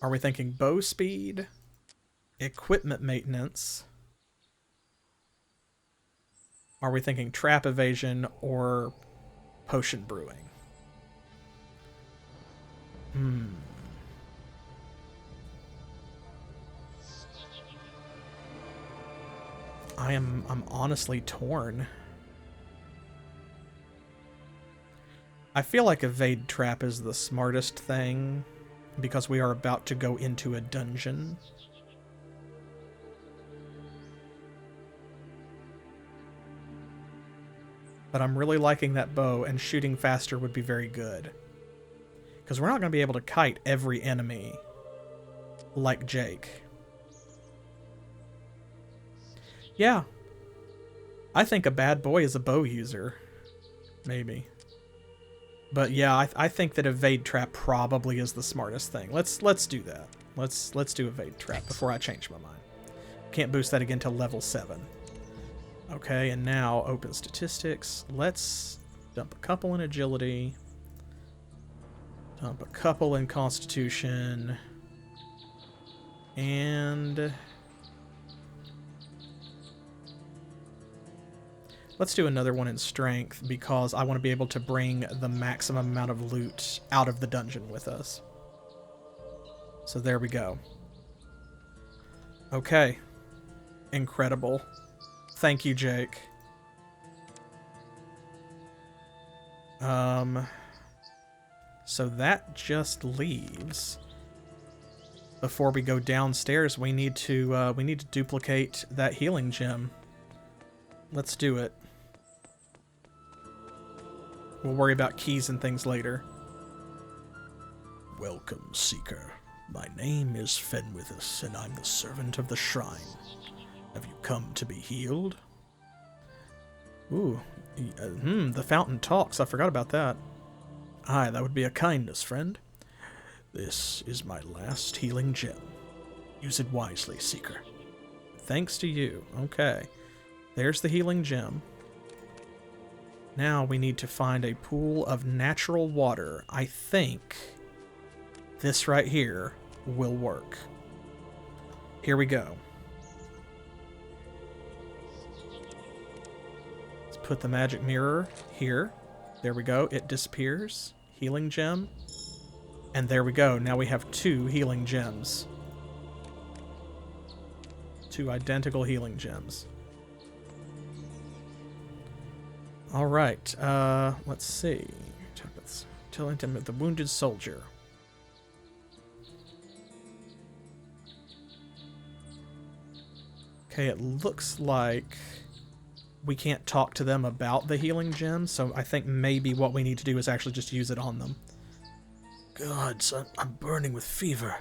Are we thinking bow speed, equipment maintenance? Are we thinking trap evasion or potion brewing? I'm honestly torn. I feel like evade trap is the smartest thing because we are about to go into a dungeon. But I'm really liking that bow, and shooting faster would be very good. Because we're not going to be able to kite every enemy like Jake. Yeah. I think Abbad Bohi is a bow user. Maybe. But yeah, I think that evade trap probably is the smartest thing. Let's do that. Let's do evade trap before I change my mind. Can't boost that again till level 7. Okay, and now open statistics. Let's dump a couple in agility. Dump a couple in constitution. And let's do another one in strength because I want to be able to bring the maximum amount of loot out of the dungeon with us. So there we go. Okay. Incredible. Thank you, Jake. So that just leaves. Before we go downstairs, we need to duplicate that healing gem. Let's do it. We'll worry about keys and things later. Welcome, Seeker. My name is Fenwithus, and I'm the servant of the shrine. Have you come to be healed? Ooh, the fountain talks. I forgot about that. Aye, that would be a kindness, friend. This is my last healing gem. Use it wisely, Seeker. Thanks to you. Okay. There's the healing gem. Now we need to find a pool of natural water. I think this right here will work. Here we go. Let's put the magic mirror here. There we go. It disappears. Healing gem. And there we go. Now we have 2 healing gems. 2 identical healing gems. All right. Let's see. Telling him the wounded soldier. Okay, it looks like we can't talk to them about the healing gem, so I think maybe what we need to do is actually just use it on them. Gods, I'm burning with fever.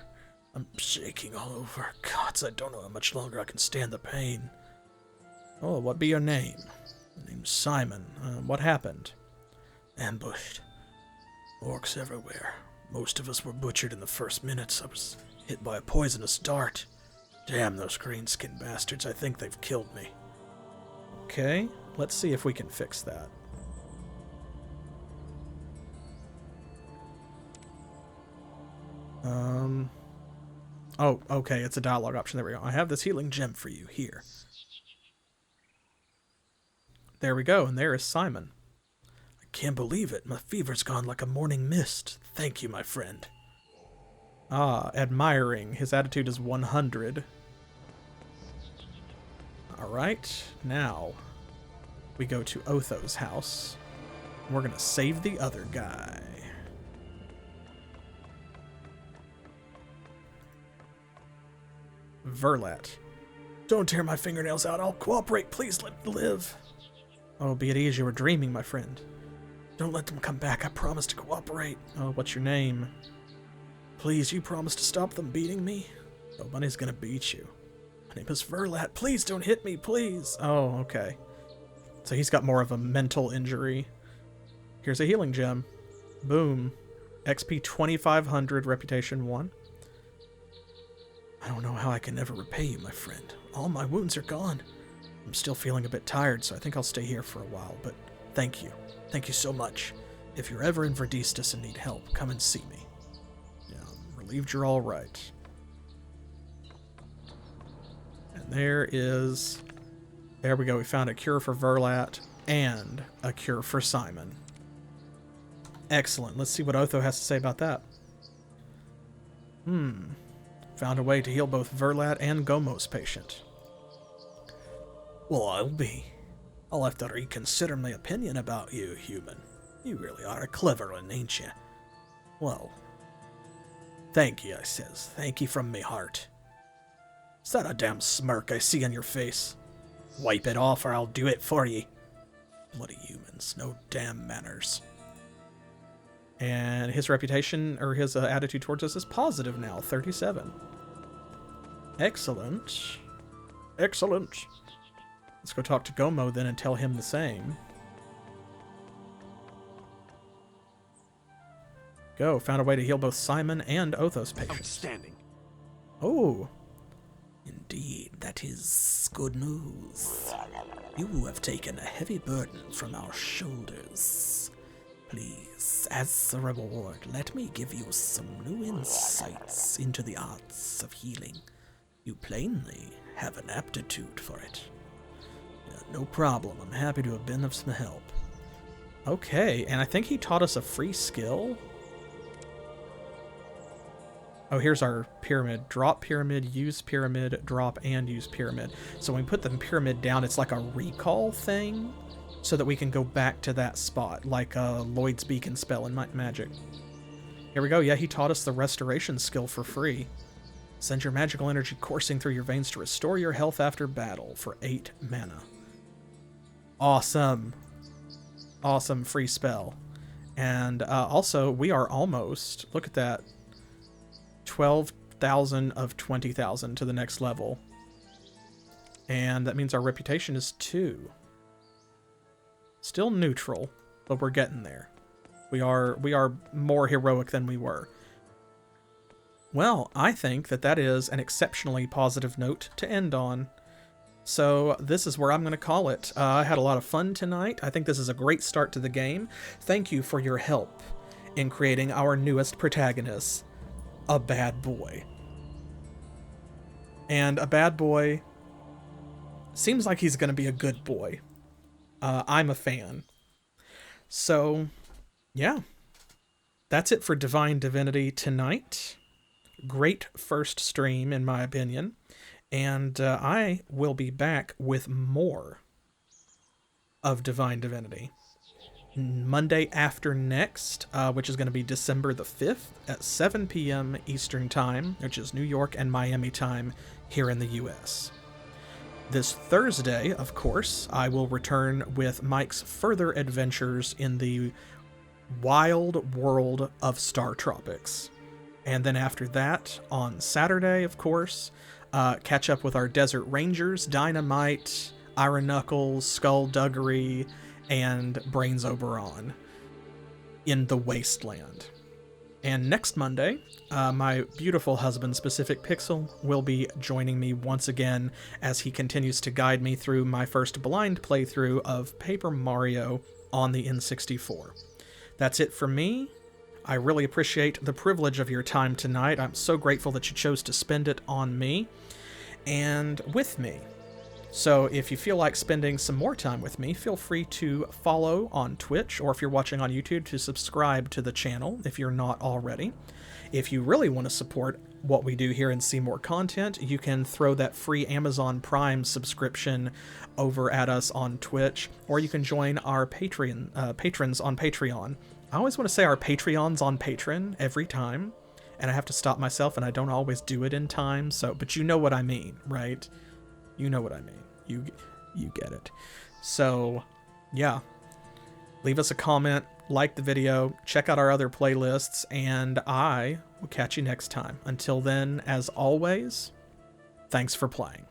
I'm shaking all over. Gods, I don't know how much longer I can stand the pain. Oh, what be your name? My name's Simon. What happened? Ambushed. Orcs everywhere. Most of us were butchered in the first minutes. I was hit by a poisonous dart. Damn those green-skinned bastards. I think they've killed me. Okay, let's see if we can fix that. Oh, okay, it's a dialogue option. There we go. I have this healing gem for you here. There we go, and there is Simon. I can't believe it. My fever's gone like a morning mist. Thank you, my friend. Ah, admiring. His attitude is 100. Alright, now we go to Otho's house. We're gonna save the other guy. Verlat. Don't tear my fingernails out. I'll cooperate. Please let me live. Oh, be at ease. You were dreaming, my friend. Don't let them come back. I promise to cooperate. Oh, what's your name? Please, you promise to stop them beating me? Nobody's gonna beat you. My name is Verlat. Please don't hit me, please. Oh, okay. So he's got more of a mental injury. Here's a healing gem. Boom. XP 2500, reputation 1. I don't know how I can ever repay you, my friend. All my wounds are gone. I'm still feeling a bit tired, so I think I'll stay here for a while, but thank you. Thank you so much. If you're ever in Verdistus and need help, come and see me. Yeah, I'm relieved you're all right. And there we go. We found a cure for Verlat and a cure for Simon. Excellent. Let's see what Otho has to say about that. Found a way to heal both Verlat and Gomo's patient. Well, I'll have to reconsider my opinion about you, human. You really are a clever one, ain't you? Well, thank you, I says. Thank you from me heart. Is that a damn smirk I see on your face? Wipe it off or I'll do it for ye. Bloody humans, no damn manners. And his reputation, or his attitude towards us is positive now, 37. Excellent. Excellent. Let's go talk to Gomo then and tell him the same. Go. Found a way to heal both Simon and Otho's patients. Outstanding. Oh. Indeed, that is good news. You have taken a heavy burden from our shoulders. Please, as a reward, let me give you some new insights into the arts of healing. You plainly have an aptitude for it. No problem. I'm happy to have been of some help. Okay, and I think he taught us a free skill. Oh, here's our pyramid. Drop pyramid, use pyramid, drop and use pyramid. So when we put the pyramid down, it's like a recall thing, so that we can go back to that spot, like a Lloyd's Beacon spell in Magic. Here we go. Yeah, he taught us the restoration skill for free. Send your magical energy coursing through your veins to restore your health after battle for 8 mana. Awesome. Awesome free spell. And also, we are almost, look at that, 12,000 of 20,000 to the next level. And that means our reputation is 2. Still neutral, but we're getting there. We are more heroic than we were. Well, I think that is an exceptionally positive note to end on. So this is where I'm going to call it. I had a lot of fun tonight. I think this is a great start to the game. Thank you for your help in creating our newest protagonist, Abbad Bohi. And Abbad Bohi seems like he's going to be a good boy. I'm a fan. So, yeah. That's it for Divine Divinity tonight. Great first stream, in my opinion. And I will be back with more of Divine Divinity Monday after next, which is going to be December the 5th at 7 p.m. Eastern Time, which is New York and Miami time here in the U.S. This Thursday, of course, I will return with Mike's further adventures in the wild world of Star Tropics. And then after that, on Saturday, of course, catch up with our Desert Rangers, Dynamite, Iron Knuckles, Skullduggery, and Brains Oberon in the Wasteland. And next Monday, my beautiful husband, Specific Pixel, will be joining me once again as he continues to guide me through my first blind playthrough of Paper Mario on the N64. That's it for me. I really appreciate the privilege of your time tonight. I'm so grateful that you chose to spend it on me and with me. So if you feel like spending some more time with me, feel free to follow on Twitch, or if you're watching on YouTube, to subscribe to the channel if you're not already. If you really want to support what we do here and see more content, you can throw that free Amazon Prime subscription over at us on Twitch, or you can join our patrons on Patreon. I always want to say our Patreons on Patreon every time, and I have to stop myself, and I don't always do it in time, but you know what I mean, right? You know what I mean. You get it. So, yeah. Leave us a comment, like the video, check out our other playlists, and I will catch you next time. Until then, as always, thanks for playing.